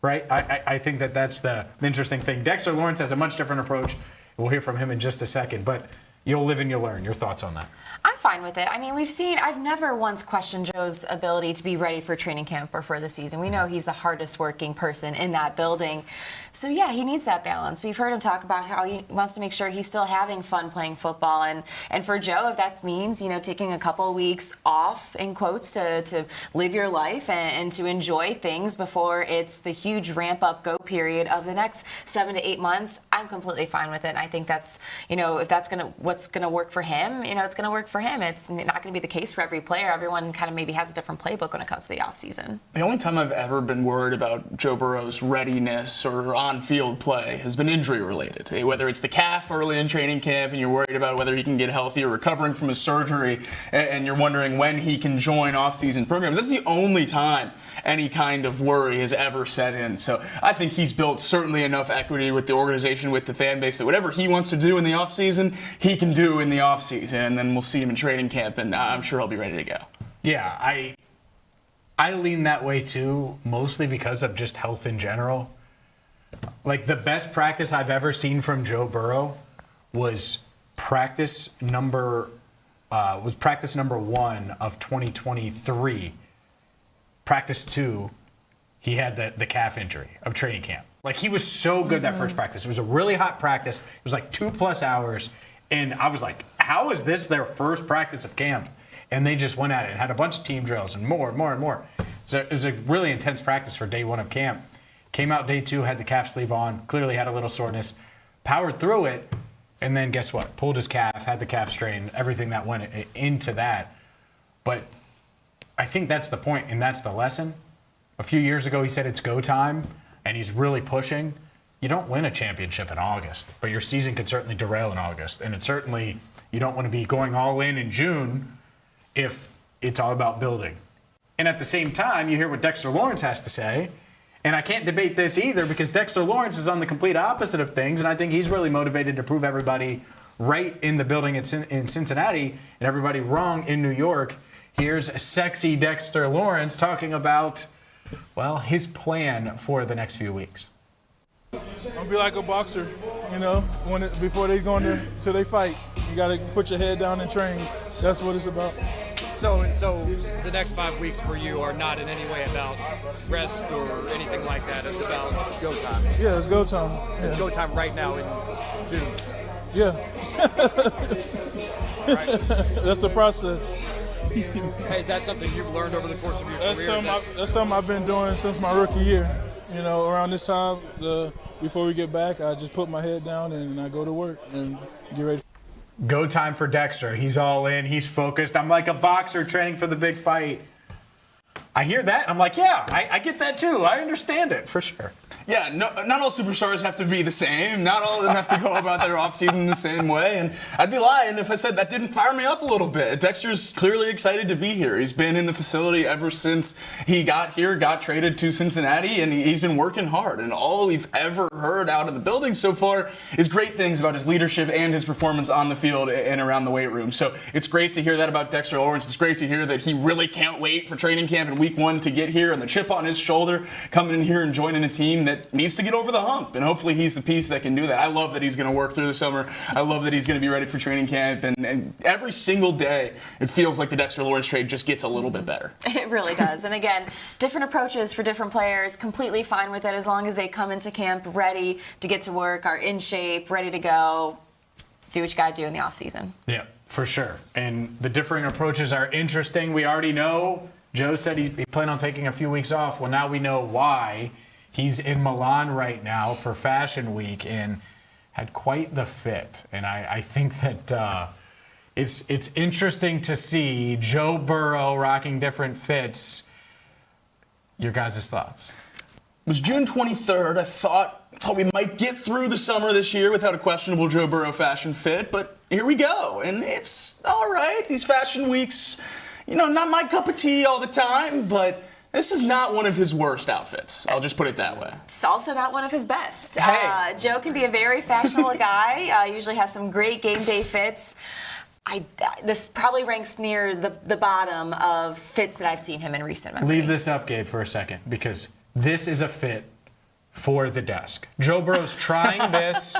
right? I think that's the interesting thing. Dexter Lawrence has a much different approach. We'll hear from him in just a second, but you'll live and you'll learn. Your thoughts on that? I'm fine with it. I mean, I've never once questioned Joe's ability to be ready for training camp or for the season. We know he's the hardest working person in that building. So yeah, he needs that balance. We've heard him talk about how he wants to make sure he's still having fun playing football. And for Joe, if that means, taking a couple of weeks off, in quotes, to live your life and to enjoy things before it's the huge ramp up go period of the next 7 to 8 months, I'm completely fine with it. And I think that's, if that's what's going to work for him, it's going to work for him. It's not going to be the case for every player. Everyone kind of maybe has a different playbook when it comes to the offseason. The only time I've ever been worried about Joe Burrow's readiness or on-field play has been injury-related. Whether it's the calf early in training camp and you're worried about whether he can get healthy or recovering from his surgery and you're wondering when he can join off-season programs. That's the only time any kind of worry has ever set in. So I think he's built certainly enough equity with the organization, with the fan base, that whatever he wants to do in the offseason, he can do in the offseason. And then we'll see him in training camp, and I'm sure he'll be ready to go. Yeah, I lean that way too, mostly because of just health in general. Like, the best practice I've ever seen from Joe Burrow was practice number 1 of 2023. Practice 2, he had the calf injury of training camp. Like, he was so good that first practice. It was a really hot practice. It was like 2+ hours. And I was like, how is this their first practice of camp? And they just went at it and had a bunch of team drills and more and more and more. So it was a really intense practice for day 1 of camp. Came out day 2, had the calf sleeve on, clearly had a little soreness, powered through it, and then guess what? Pulled his calf, had the calf strain, everything that went into that. But I think that's the point, and that's the lesson. A few years ago, he said it's go time, and he's really pushing. You don't win a championship in August, but your season could certainly derail in August. And it's certainly, you don't want to be going all in June if it's all about building. And at the same time, you hear what Dexter Lawrence has to say. And I can't debate this either, because Dexter Lawrence is on the complete opposite of things. And I think he's really motivated to prove everybody right in the building in Cincinnati and everybody wrong in New York. Here's sexy Dexter Lawrence talking about, well, his plan for the next few weeks. Don't be like a boxer, before they go in there till they fight. You got to put your head down and train. That's what it's about. So the next 5 weeks for you are not in any way about rest or anything like that. It's about go time. Yeah, it's go time. Yeah. It's go time right now in June. Yeah. Right. That's the process. Hey, is that something you've learned over the course of your career? That's something I've been doing since my rookie year. Around this time, before we get back, I just put my head down and I go to work and get ready. Go time for Dexter. He's all in. He's focused. I'm like a boxer training for the big fight. I hear that. I'm like, yeah, I get that too. I understand it for sure. Yeah, not all superstars have to be the same. Not all of them have to go about their offseason the same way. And I'd be lying if I said that didn't fire me up a little bit. Dexter's clearly excited to be here. He's been in the facility ever since he got here, got traded to Cincinnati, and he's been working hard. And all we've ever heard out of the building so far is great things about his leadership and his performance on the field and around the weight room. So it's great to hear that about Dexter Lawrence. It's great to hear that he really can't wait for training camp in week 1 to get here, and the chip on his shoulder coming in here and joining a team that needs to get over the hump, and hopefully he's the piece that can do that. I love that he's going to work through the summer. I love that he's going to be ready for training camp, and every single day it feels like the Dexter Lawrence trade just gets a little bit better. It really does. And again, different approaches for different players, completely fine with it as long as they come into camp ready to get to work, are in shape, ready to go. do what you got to do in the offseason. Yeah, for sure. And the differing approaches are interesting. We already know Joe said he planned on taking a few weeks off. Well, now we know why. He's in Milan right now for Fashion Week and had quite the fit. And I think that it's interesting to see Joe Burrow rocking different fits. Your guys' thoughts? It was June 23rd. I thought we might get through the summer this year without a questionable Joe Burrow fashion fit, but here we go. And it's all right. These fashion weeks, not my cup of tea all the time, but this is not one of his worst outfits. I'll just put it that way. It's also not one of his best. Hey. Joe can be a very fashionable guy. Usually has some great game day fits. This probably ranks near the bottom of fits that I've seen him in recent memory. Leave this up, Gabe, for a second, because this is a fit for the desk. Joe Burrow's trying this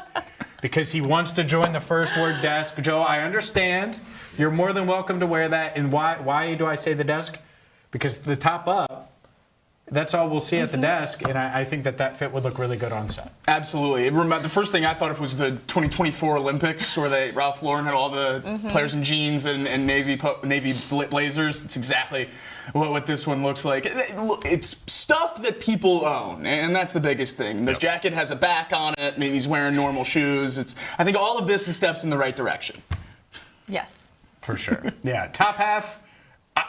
because he wants to join the First Word desk. Joe, I understand. You're more than welcome to wear that. And why do I say the desk? Because the top up, that's all we'll see at the desk, and I think that fit would look really good on set. Absolutely. The first thing I thought of was the 2024 Olympics, where Ralph Lauren had all the players in jeans and navy blazers. It's exactly what this one looks like. It's stuff that people own, and that's the biggest thing. This jacket has a back on it. Maybe he's wearing normal shoes. I think all of this is steps in the right direction. Yes. For sure. Yeah. Top half,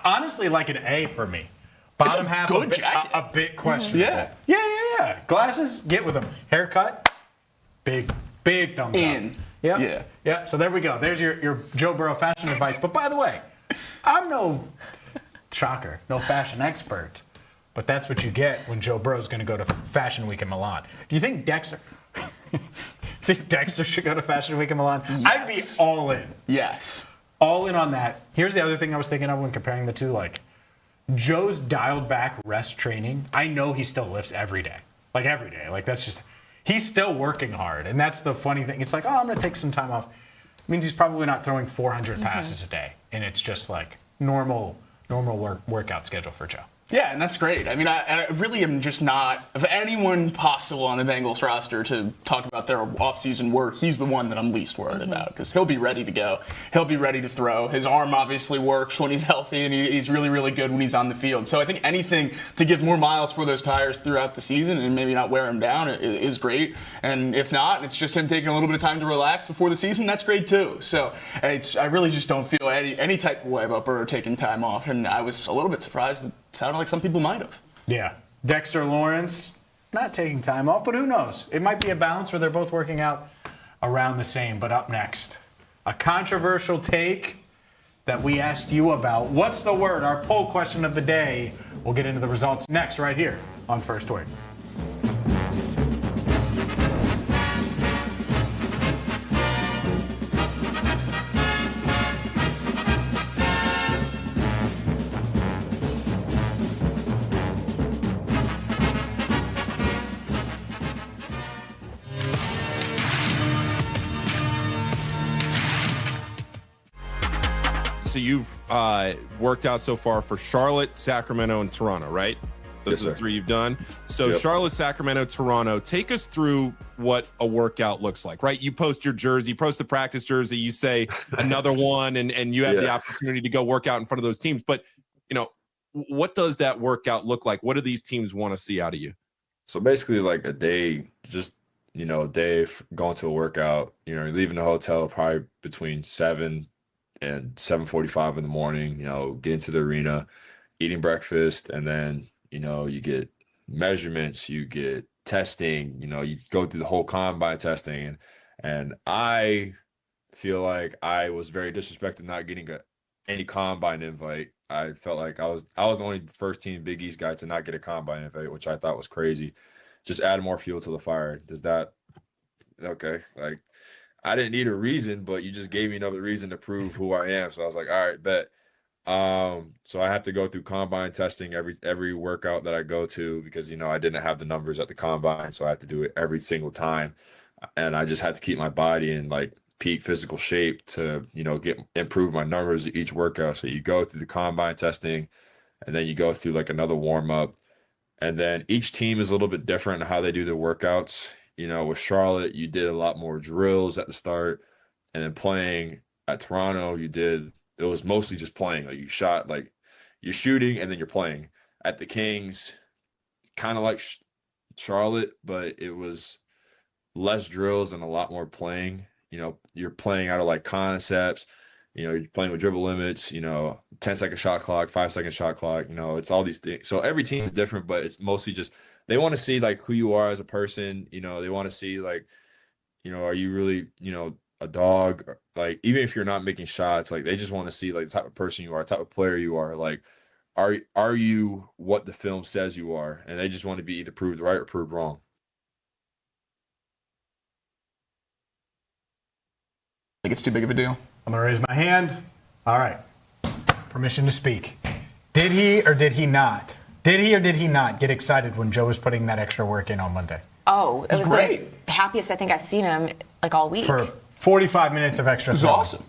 honestly, like an A for me. Bottom half, a bit questionable. Yeah. Glasses, get with them. Haircut, big thumbs up. Yeah. So there we go. There's your Joe Burrow fashion advice. But by the way, I'm no fashion expert. But that's what you get when Joe Burrow's going to go to Fashion Week in Milan. Do you think Dexter should go to Fashion Week in Milan? Yes. I'd be all in. Yes. All in on that. Here's the other thing I was thinking of when comparing the two, Joe's dialed back rest training. I know he still lifts every day. That's just, he's still working hard. And that's the funny thing. It's I'm going to take some time off. It means he's probably not throwing 400 passes a day. And it's just normal workout schedule for Joe. Yeah, and that's great. I really am just not, of anyone possible on the Bengals roster to talk about their offseason work, he's the one that I'm least worried about, because he'll be ready to go. He'll be ready to throw. His arm obviously works when he's healthy, and he's really, really good when he's on the field. So I think anything to give more miles for those tires throughout the season and maybe not wear him down is great. And if not, it's just him taking a little bit of time to relax before the season, that's great too. So I really just don't feel any type of way about Burrow taking time off, and I was a little bit surprised. Sounded like some people might have. Yeah. Dexter Lawrence, not taking time off, but who knows? It might be a balance where they're both working out around the same. But up next, a controversial take that we asked you about. What's the word? Our poll question of the day. We'll get into the results next right here on First Word. So you've worked out so far for Charlotte, Sacramento, and Toronto, right? Those are the three you've done. So Charlotte, Sacramento, Toronto, take us through what a workout looks like, right? You post your jersey, post the practice jersey, you say another one, and you have the opportunity to go work out in front of those teams. But, what does that workout look like? What do these teams want to see out of you? So basically a day, just, a day going to a workout, leaving the hotel probably between 7 and 7:45 in the morning, get into the arena, eating breakfast, and then, you get measurements, you get testing, you go through the whole combine testing. And I feel like I was very disrespected not getting any combine invite. I felt like I was the only first team Big East guy to not get a combine invite, which I thought was crazy. Just add more fuel to the fire. Does that, okay, I didn't need a reason, but you just gave me another reason to prove who I am. So I was like, all right, bet. So I have to go through combine testing every workout that I go to because, I didn't have the numbers at the combine. So I had to do it every single time. And I just had to keep my body in peak physical shape to, improve my numbers each workout. So you go through the combine testing and then you go through another warm up. And then each team is a little bit different in how they do their workouts. With Charlotte, you did a lot more drills at the start. and then playing at Toronto, it was mostly just playing. Like you shot, like you're shooting and then you're playing. At the Kings, kind of like Charlotte, but it was less drills and a lot more playing. You're playing out of like concepts. You're playing with dribble limits, 10-second shot clock, 5-second shot clock, it's all these things. So every team is different, but it's mostly just they want to see like who you are as a person. They want to see like, are you really, a dog? Like even if you're not making shots, like they just want to see like the type of person you are, the type of player you are. Like, are you what the film says you are? And they just want to be either proved right or proved wrong. Think it's too big of a deal? I'm going to raise my hand. All right. Permission to speak. Did he or did he not get excited when Joe was putting that extra work in on Monday? Oh, it was great. The happiest I think I've seen him like all week. For 45 minutes of extra. It was awesome.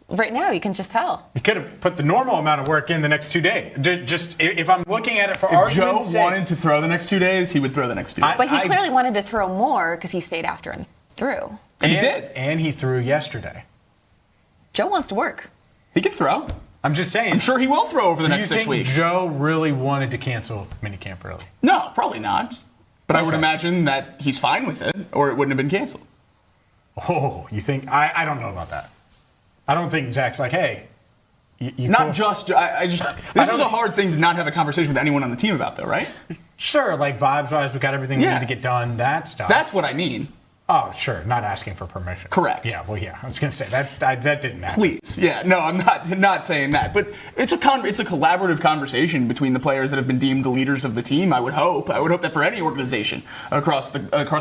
Right now, you can just tell. He could have put the normal amount of work in the next 2 days. Just if I'm looking at it for if argument's Joe sake, wanted to throw the next 2 days, he would throw the next 2 days. But he clearly wanted to throw more because he stayed after and threw. And he did. And he threw yesterday. Joe wants to work. He can throw. I'm just saying. I'm sure he will throw over the next 6 Do you weeks. think Joe really wanted to cancel minicamp early? No, probably not. But I would imagine that he's fine with it, or it wouldn't have been canceled. Oh, you think? I don't know about that. I don't think Zach's like, hey. Not just. This is a hard thing to not have a conversation with anyone on the team about, though, right? Sure, like vibes-wise, we got everything we need to get done. That stuff. That's what I mean. Oh, sure. Not asking for permission. Correct. Yeah. Well, yeah. I was going to say that didn't happen. Please. Yeah. No, I'm not saying that. But it's a collaborative conversation between the players that have been deemed the leaders of the team. I would hope that for any organization across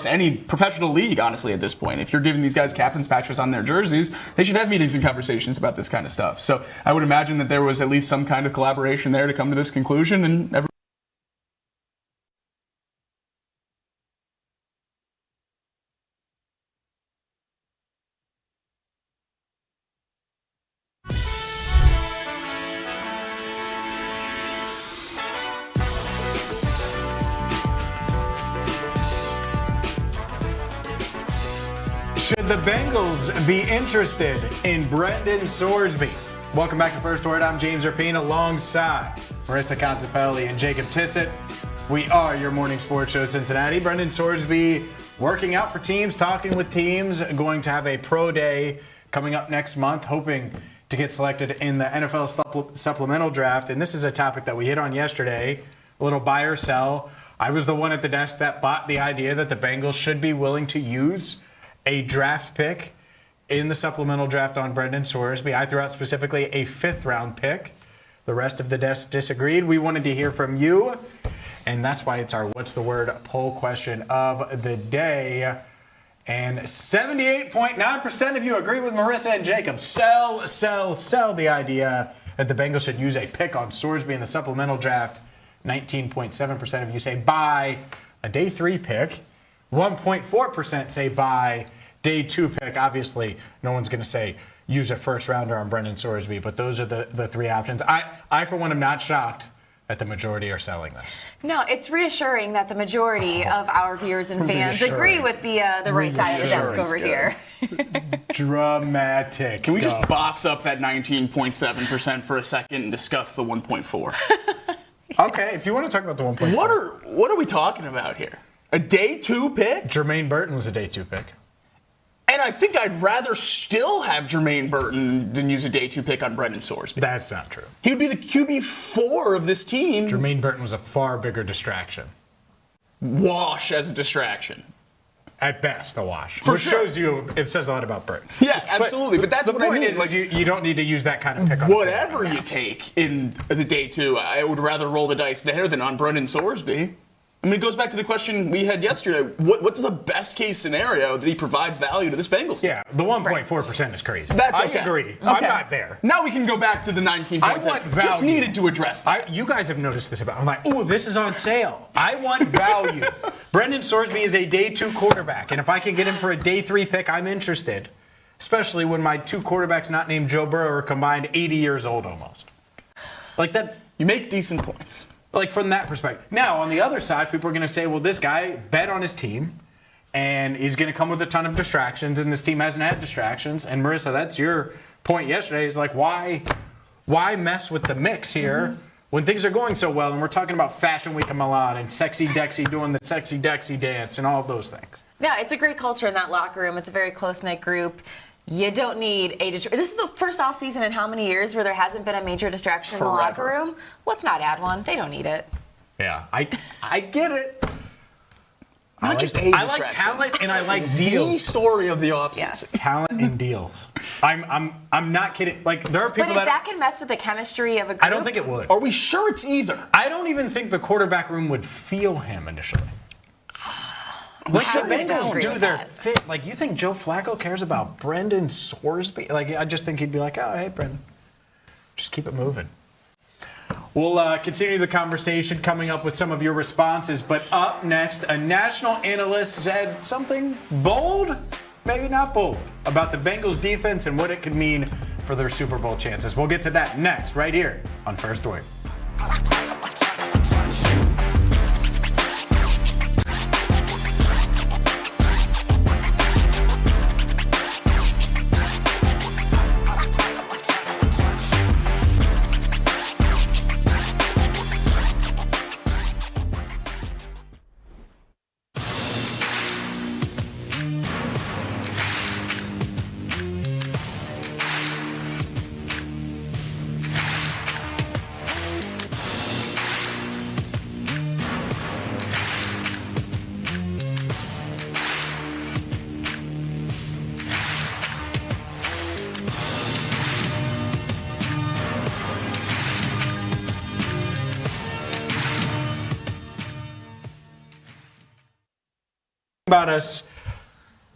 any professional league, honestly, at this point, if you're giving these guys captain's patches on their jerseys, they should have meetings and conversations about this kind of stuff. So I would imagine that there was at least some kind of collaboration there to come to this conclusion, and Should the Bengals be interested in Brendan Sorsby? Welcome back to First Word. I'm James Rapine alongside Marissa Contepelli and Jacob Tissett. We are your morning sports show, Cincinnati. Brendan Sorsby working out for teams, talking with teams, going to have a pro day coming up next month, hoping to get selected in the NFL supplemental draft. And this is a topic that we hit on yesterday, a little buy or sell. I was the one at the desk that bought the idea that the Bengals should be willing to use a draft pick in the supplemental draft on Brendan Sorsby. I threw out specifically a 5th-round pick. The rest of the desk disagreed. We wanted to hear from you, and that's why it's our What's the Word poll question of the day. And 78.9% of you agree with Marissa and Jacob. Sell the idea that the Bengals should use a pick on Sorsby in the supplemental draft. 19.7% of you say buy a day 3 pick. 1.4% say buy day 2 pick. Obviously, no one's going to say use a first rounder on Brendan Sorsby, but those are the 3 options. I, for one, am not shocked that the majority are selling this. No, it's reassuring that the majority of our viewers and fans agree with the right side of the desk over here. Dramatic. Can we just box up that 19.7% for a second and discuss the 1.4? Okay, if you want to talk about the 1.4. What are we talking about here? A day 2 pick? Jermaine Burton was a day 2 pick. And I think I'd rather still have Jermaine Burton than use a day 2 pick on Brendan Sorsby. That's not true. He would be the QB4 of this team. Jermaine Burton was a far bigger distraction. Wash as a distraction. At best, a wash. For Which sure. shows you, it says a lot about Burton. Yeah, absolutely. But that's the what I point mean. is, Like, you don't need to use that kind of pick on whatever you take in the day 2, I would rather roll the dice there than on Brendan Sorsby. I mean, it goes back to the question we had yesterday. What's the best case scenario that he provides value to this Bengals team? Yeah, the 1.4% is crazy. That's I okay. agree. Okay. I'm not there. Now we can go back to the 19.7. I want value. Just needed to address that. You guys have noticed this about. I'm like, oh, this is on sale. I want value. Brendan Sorsby is a day 2 quarterback, and if I can get him for a day 3 pick, I'm interested. Especially when my 2 quarterbacks not named Joe Burrow are combined 80 years old almost. Like that. You make decent points. Like from that perspective. Now, on the other side, people are going to say, well, this guy bet on his team and he's going to come with a ton of distractions, and this team hasn't had distractions. And Marissa, that's your point yesterday, is like, why mess with the mix here when things are going so well? And we're talking about Fashion Week in Milan and Sexy Dexy doing the Sexy Dexy dance and all of those things. Yeah, it's a great culture in that locker room. It's a very close-knit group. You don't need a distraction. This is the first offseason in how many years where there hasn't been a major distraction in the locker room? Let's not add one. They don't need it. Yeah, I get it. I like talent and I like deals. The story of the offseason. Yes. Talent and deals. I'm not kidding. Like, there are people but if that can mess with the chemistry of a group, I don't think it would. Are we sure it's either? I don't even think the quarterback room would feel him initially. Like, the Bengals do their fit. Like, you think Joe Flacco cares about Brendan Sorsby? Like, I just think he'd be like, oh, hey, Brendan, just keep it moving. We'll continue the conversation coming up with some of your responses. But up next, a national analyst said something bold, maybe not bold, about the Bengals defense and what it could mean for their Super Bowl chances. We'll get to that next, right here on First Word. About us,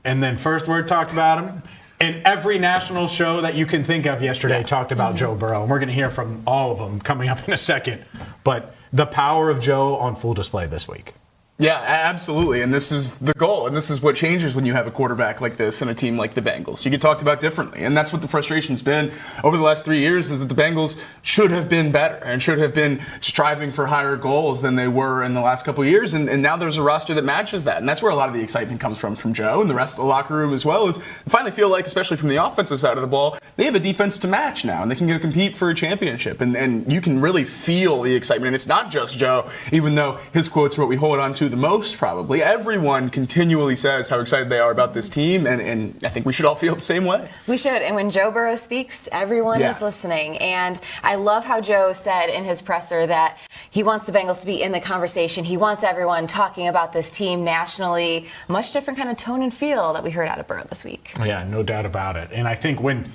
and then First Word talked about him, and every national show that you can think of yesterday talked about Joe Burrow, and we're going to hear from all of them coming up in a second. But the power of Joe on full display this week. Yeah, absolutely. And this is the goal. And this is what changes when you have a quarterback like this and a team like the Bengals. You get talked about differently. And that's what the frustration's been over the last 3 years, is that the Bengals should have been better and should have been striving for higher goals than they were in the last couple of years. And now there's a roster that matches that. And that's where a lot of the excitement comes from Joe and the rest of the locker room as well, is I finally feel like, especially from the offensive side of the ball, they have a defense to match now. And they can go compete for a championship. And you can really feel the excitement. And it's not just Joe, even though his quotes are what we hold on to the most, probably. Everyone continually says how excited they are about this team, and I think we should all feel the same way. We should. And when Joe Burrow speaks, everyone is listening. And I love how Joe said in his presser that he wants the Bengals to be in the conversation. He wants everyone talking about this team nationally. Much different kind of tone and feel that we heard out of Burrow this week. Yeah, no doubt about it. And I think when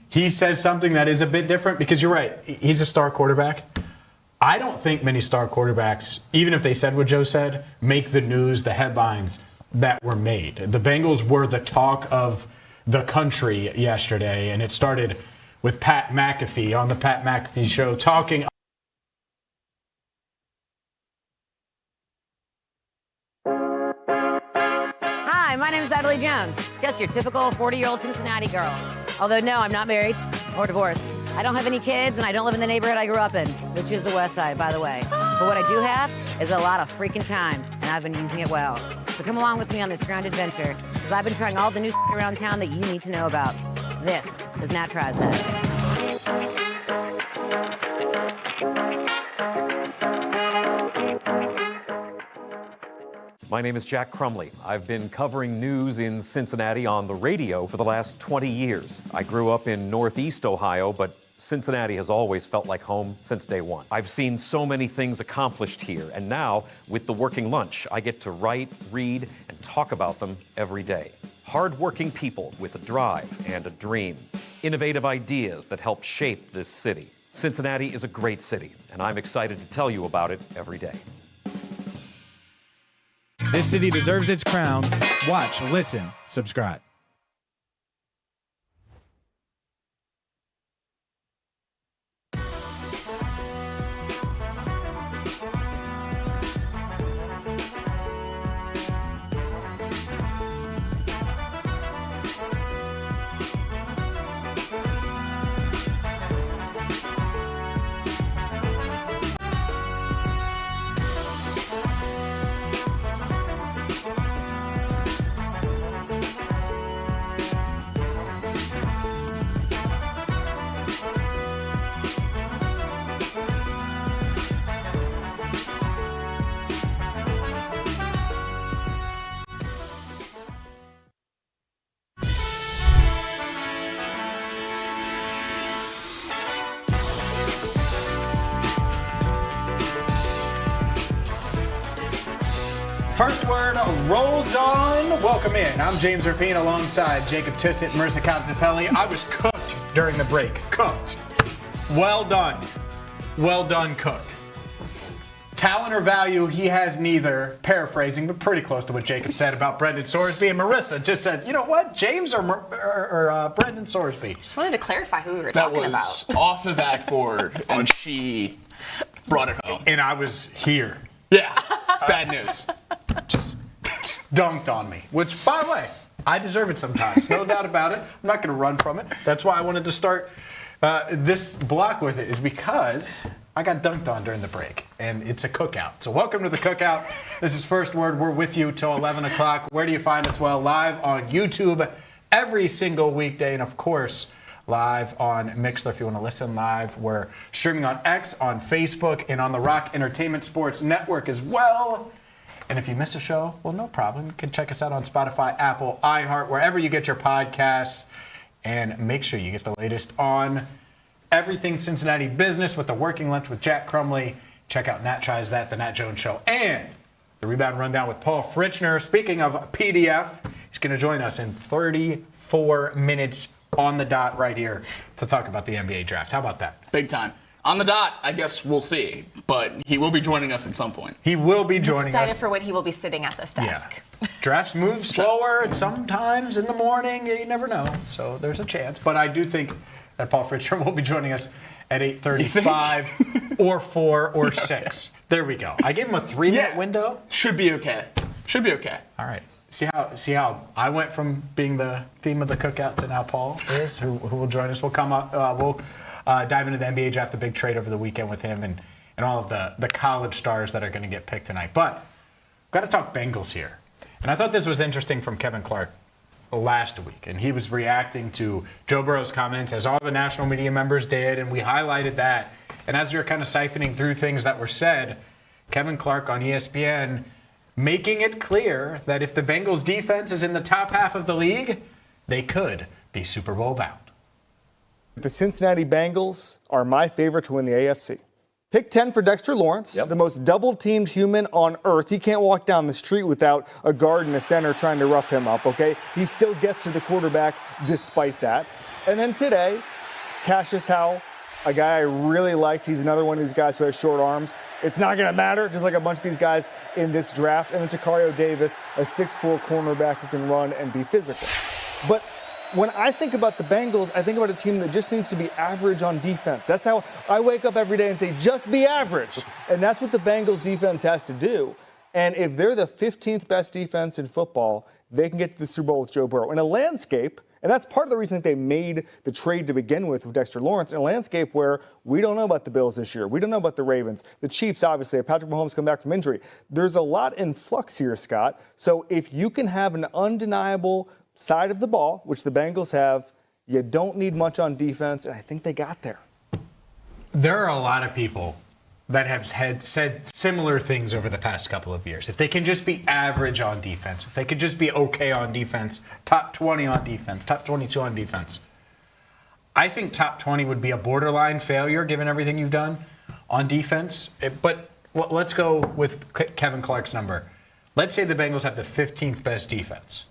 he says something that is a bit different, because you're right, he's a star quarterback. I don't think many star quarterbacks, even if they said what Joe said, make the news, the headlines that were made. The Bengals were the talk of the country yesterday, and it started with Pat McAfee on the Pat McAfee Show talking. Hi, my name is Adley Jones, just your typical 40-year-old Cincinnati girl. Although, no, I'm not married or divorced. I don't have any kids, and I don't live in the neighborhood I grew up in, which is the West Side, by the way. But what I do have is a lot of freaking time, and I've been using it well. So come along with me on this grand adventure, because I've been trying all the new around town that you need to know about. This is Nat Tries That. My name is Jack Crumley. I've been covering news in Cincinnati on the radio for the last 20 years. I grew up in Northeast Ohio, but Cincinnati has always felt like home since day one. I've seen so many things accomplished here, and now, with the Working Lunch, I get to write, read, and talk about them every day. Hard-working people with a drive and a dream. Innovative ideas that help shape this city. Cincinnati is a great city, and I'm excited to tell you about it every day. This city deserves its crown. Watch, listen, subscribe. rolls on. Welcome in. I'm James Rapine alongside Jacob Tissett, Marissa Contepelli. I was cooked during the break. Cooked. Well done. Well done, cooked. Talent or value, he has neither. Paraphrasing, but pretty close to what Jacob said about Brendan Sorsby. And Marissa just said, you know what, James or Brendan Sorsby? Just wanted to clarify who we were That talking was about. off the backboard, and she brought it home. And I was here. Yeah, it's bad news. Just dunked on me. Which, by the way, I deserve it sometimes. No doubt about it. I'm not going to run from it. That's why I wanted to start this block with it, is because I got dunked on during the break, and it's a cookout. So welcome to the cookout. This is First Word. We're with you till 11 o'clock. Where do you find us? Well, live on YouTube every single weekday, and of course, live on Mixler. If you want to listen live, we're streaming on X, on Facebook, and on the Rock Entertainment Sports Network as well. And if you miss a show, well, no problem. You can check us out on Spotify, Apple, iHeart, wherever you get your podcasts. And make sure you get the latest on everything Cincinnati business with the Working Lunch with Jack Crumley. Check out Nat Tries That, The Nat Jones Show, and the Rebound Rundown with Paul Fritschner. Speaking of PDF, he's going to join us in 34 minutes on the dot right here to talk about the NBA draft. How about that? Big time. On the dot, I guess we'll see, but he will be joining us at some point. He will be joining us. Excited for when he will be sitting at this desk. Yeah. Drafts move slower, and sometimes in the morning, you never know. So there's a chance. But I do think that Paul Fritschner will be joining us at 8:35 or 4 or 6. There we go. I gave him a 3-minute window. Should be okay. Should be okay. All right. See how I went from being the theme of the cookout to now Paul is, who will join us. We'll come up. We'll dive into the NBA draft, the big trade over the weekend with him, and all of the college stars that are going to get picked tonight. But got to talk Bengals here. And I thought this was interesting from Kevin Clark last week. And he was reacting to Joe Burrow's comments, as all the national media members did, and we highlighted that. And as we were kind of siphoning through things that were said, Kevin Clark on ESPN making it clear that if the Bengals defense is in the top half of the league, they could be Super Bowl bound. The Cincinnati Bengals are my favorite to win the AFC. Pick 10 for Dexter Lawrence, the most double-teamed human on earth. He can't walk down the street without a guard and a center trying to rough him up, okay? He still gets to the quarterback despite that. And then today, Cassius Howell, a guy I really liked. He's another one of these guys who has short arms. It's not going to matter, just like a bunch of these guys in this draft. And then Takario Davis, a 6'4" cornerback who can run and be physical. But when I think about the Bengals, I think about a team that just needs to be average on defense. That's how I wake up every day and say, just be average. And that's what the Bengals defense has to do. And if they're the 15th best defense in football, they can get to the Super Bowl with Joe Burrow. In a landscape, and that's part of the reason that they made the trade to begin with Dexter Lawrence, in a landscape where we don't know about the Bills this year. We don't know about the Ravens. The Chiefs, obviously, if Patrick Mahomes come back from injury. There's a lot in flux here, Scott. So if you can have an undeniable side of the ball, which the Bengals have, you don't need much on defense, and I think they got there. There are a lot of people that have said similar things over the past couple of years. If they can just be average on defense, if they could just be okay on defense, top 20 on defense, top 22 on defense, I think top 20 would be a borderline failure given everything you've done on defense. But let's go with Kevin Clark's number. Let's say the Bengals have the 15th best defense.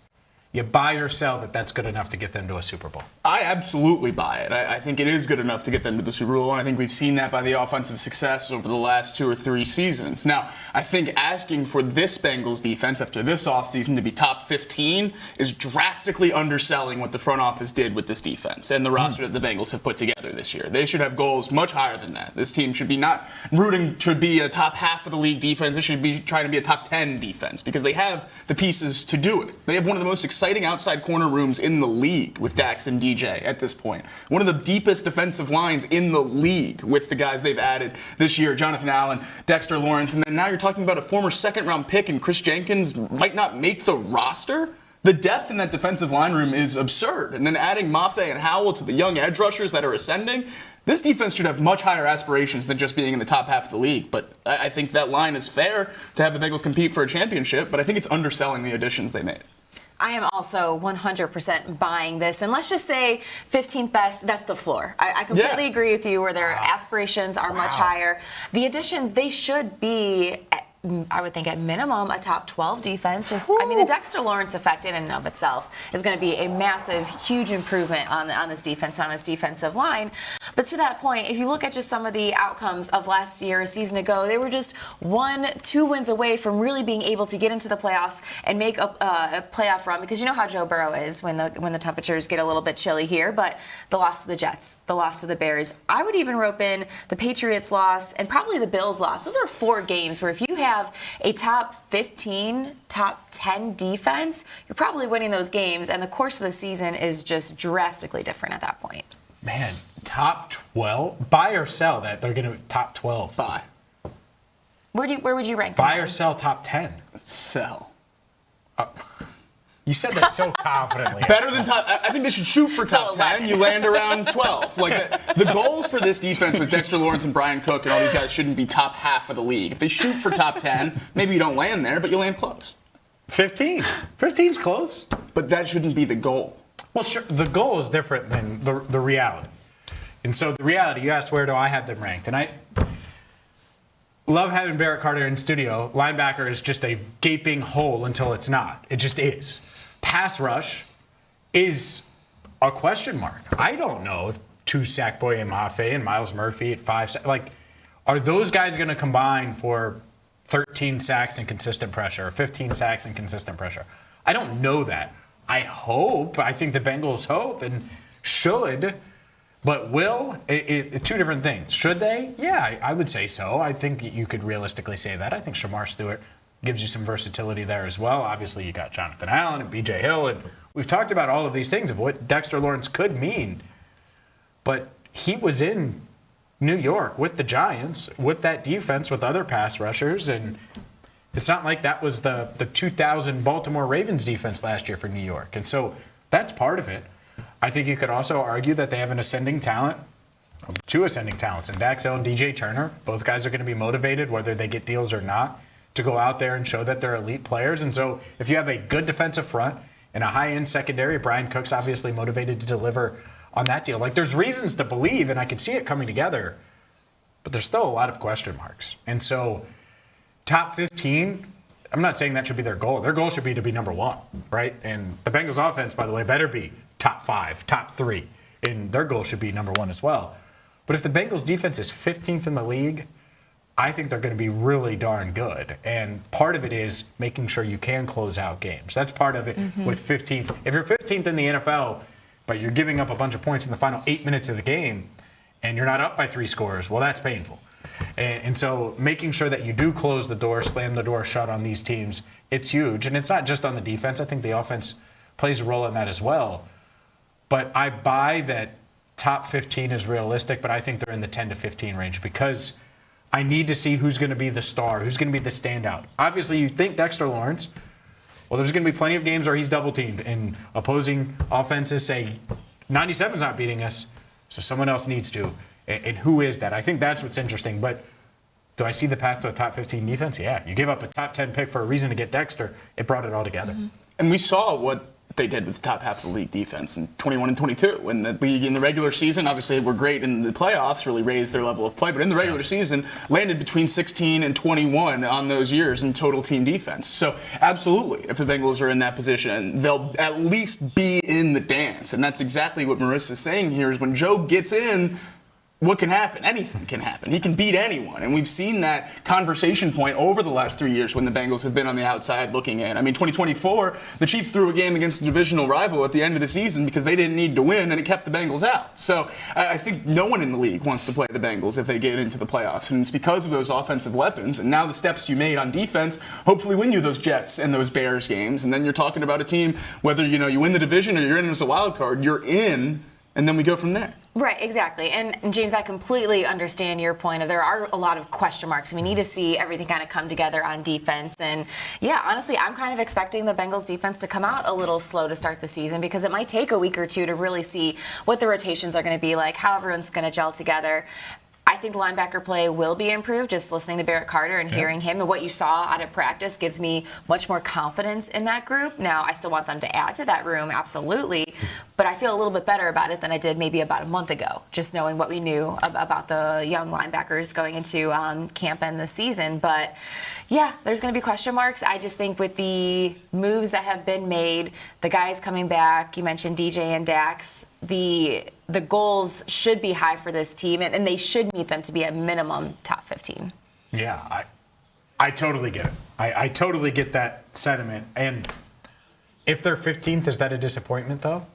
You buy or sell that that's good enough to get them to a Super Bowl? I absolutely buy it. I think it is good enough to get them to the Super Bowl, and I think we've seen that by the offensive success over the last 2 or 3 seasons. Now, I think asking for this Bengals defense after this offseason to be top 15 is drastically underselling what the front office did with this defense and the roster that the Bengals have put together this year. They should have goals much higher than that. This team should be not rooting to be a top half of the league defense. They should be trying to be a top 10 defense because they have the pieces to do it. They have one of the most exciting outside corner rooms in the league with Dax and DJ at this point. One of the deepest defensive lines in the league with the guys they've added this year, Jonathan Allen, Dexter Lawrence, and then now you're talking about a former second-round pick and Chris Jenkins might not make the roster. The depth in that defensive line room is absurd. And then adding Mafe and Howell to the young edge rushers that are ascending, this defense should have much higher aspirations than just being in the top half of the league. But I think that line is fair to have the Bengals compete for a championship, but I think it's underselling the additions they made. I am also 100% buying this. And let's just say 15th best, that's the floor. I completely agree with you where their aspirations are much higher. The additions, they should be I would think at minimum a top 12 defense. The Dexter Lawrence effect in and of itself is going to be a massive, huge improvement on this defense, on this defensive line. But to that point, if you look at just some of the outcomes of last year, a season ago, they were just 1-2 wins away from really being able to get into the playoffs and make a playoff run, because you know how Joe Burrow is when the temperatures get a little bit chilly here. But the loss to the Jets, the loss to the Bears, I would even rope in the Patriots loss and probably the Bills loss. Those are 4 games where if you have a top 15, top 10 defense, you're probably winning those games, and the course of the season is just drastically different at that point. Man, top 12? Buy or sell that they're going to top 12? Buy. Where would you rank Buy them? or sell top 10? Sell. You said that so confidently. Better than top. I think they should shoot for top 10. You land around 12. Like the goals for this defense with Dexter Lawrence and Brian Cook and all these guys shouldn't be top half of the league. If they shoot for top 10, maybe you don't land there, but you land close. 15. 15's close. But that shouldn't be the goal. Well, sure. The goal is different than the reality. And so the reality, you asked where do I have them ranked, and I love having Barrett Carter in studio. Linebacker is just a gaping hole until it's not. It just is. Pass rush is a question mark. I don't know if 2 Sackboy and Mafe and Miles Murphy at 5, are those guys going to combine for 13 sacks and consistent pressure, or 15 sacks and consistent pressure? I don't know that. I think the Bengals hope and should, but will? 2 different things. Should they? Yeah, I would say so. I think you could realistically say that. I think Shamar Stewart gives you some versatility there as well. Obviously, you got Jonathan Allen and B.J. Hill, and we've talked about all of these things of what Dexter Lawrence could mean. But he was in New York with the Giants, with that defense, with other pass rushers, and it's not like that was the 2000 Baltimore Ravens defense last year for New York. And so that's part of it. I think you could also argue that they have an ascending talent, 2 ascending talents, in Dax Hill and DJ Turner. Both guys are going to be motivated, whether they get deals or not, to go out there and show that they're elite players. And so if you have a good defensive front and a high-end secondary, Brian Cook's obviously motivated to deliver on that deal. There's reasons to believe, and I could see it coming together, but there's still a lot of question marks. And so top 15, I'm not saying that should be their goal. Their goal should be to be number 1, right? And the Bengals offense, by the way, better be top 5, top 3. And their goal should be number 1 as well. But if the Bengals defense is 15th in the league, I think they're going to be really darn good. And part of it is making sure you can close out games. That's part of it with 15th. If you're 15th in the NFL, but you're giving up a bunch of points in the final 8 minutes of the game, and you're not up by 3 scores, well, that's painful. And so making sure that you do close the door, slam the door shut on these teams, it's huge. And it's not just on the defense. I think the offense plays a role in that as well. But I buy that top 15 is realistic, but I think they're in the 10 to 15 range because I need to see who's going to be the star, who's going to be the standout. Obviously, you think Dexter Lawrence. Well, there's going to be plenty of games where he's double-teamed, and opposing offenses say, 97's not beating us, so someone else needs to. And who is that? I think that's what's interesting. But do I see the path to a top 15 defense? Yeah. You give up a top 10 pick for a reason to get Dexter. It brought it all together. And we saw what they did with the top half of the league defense in 21 and 22. When the league in the regular season, obviously, were great in the playoffs, really raised their level of play. But in the regular season, landed between 16 and 21 on those years in total team defense. So absolutely, if the Bengals are in that position, they'll at least be in the dance. And that's exactly what Marissa's saying here is when Joe gets in, what can happen? Anything can happen. He can beat anyone. And we've seen that conversation point over the last 3 years when the Bengals have been on the outside looking in. I mean, 2024, the Chiefs threw a game against a divisional rival at the end of the season because they didn't need to win, and it kept the Bengals out. So I think no one in the league wants to play the Bengals if they get into the playoffs. And it's because of those offensive weapons. And now the steps you made on defense hopefully win you those Jets and those Bears games. And then you're talking about a team, whether you win the division or you're in as a wild card, you're in, and then we go from there. Right, exactly. And James, I completely understand your point of there are a lot of question marks, and we need to see everything kind of come together on defense. And yeah, honestly, I'm kind of expecting the Bengals defense to come out a little slow to start the season because it might take a week or two to really see what the rotations are going to be like, how everyone's going to gel together. I think the linebacker play will be improved. Just listening to Barrett Carter and hearing him and what you saw out of practice gives me much more confidence in that group. Now, I still want them to add to that room, absolutely, but I feel a little bit better about it than I did maybe about a month ago, just knowing what we knew about the young linebackers going into camp and the season. But yeah, there's going to be question marks. I just think with the moves that have been made, the guys coming back, you mentioned DJ and Dax, the goals should be high for this team, and they should meet them to be a minimum top 15. Yeah, I totally get it. I totally get that sentiment. And if they're 15th, is that a disappointment, though?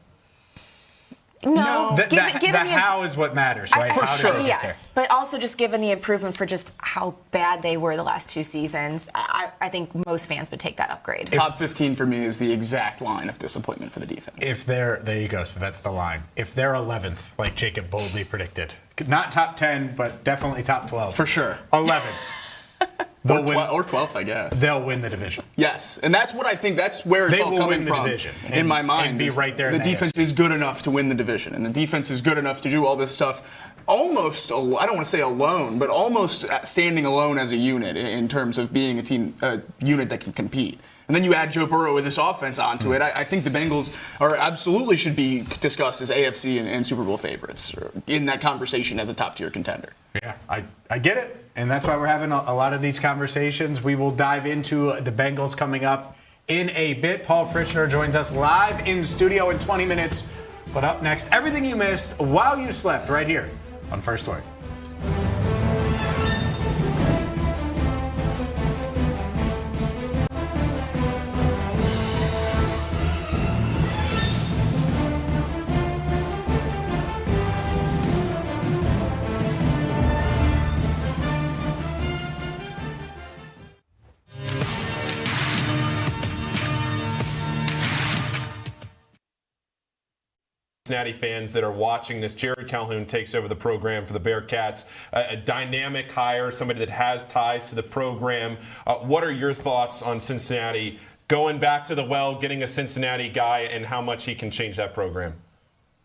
No, the how is what matters, right? For how sure. Yes, but also just given the improvement for just how bad they were the last 2 seasons, I think most fans would take that upgrade. Top 15 for me is the exact line of disappointment for the defense. If there you go. So that's the line. If they're 11th, like Jacob boldly predicted, not top 10, but definitely top 12 for sure. 11. Or 12th, I guess. They'll win the division. Yes, and that's what I think. That's where it's all coming from. They will win the division in my mind. And be right there. The defense is good enough to win the division, and the defense is good enough to do all this stuff. Almost, I don't want to say alone, but almost standing alone as a unit in terms of being a unit that can compete. And then you add Joe Burrow with this offense onto it. I think the Bengals absolutely should be discussed as AFC and Super Bowl favorites in that conversation as a top-tier contender. Yeah, I get it. And that's why we're having a lot of these conversations. We will dive into the Bengals coming up in a bit. Paul Fritschner joins us live in studio in 20 minutes. But up next, everything you missed while you slept right here on First Word. Cincinnati fans that are watching this, Jared Calhoun takes over the program for the Bearcats. A dynamic hire, somebody that has ties to the program. What are your thoughts on Cincinnati going back to the well, getting a Cincinnati guy, and how much he can change that program?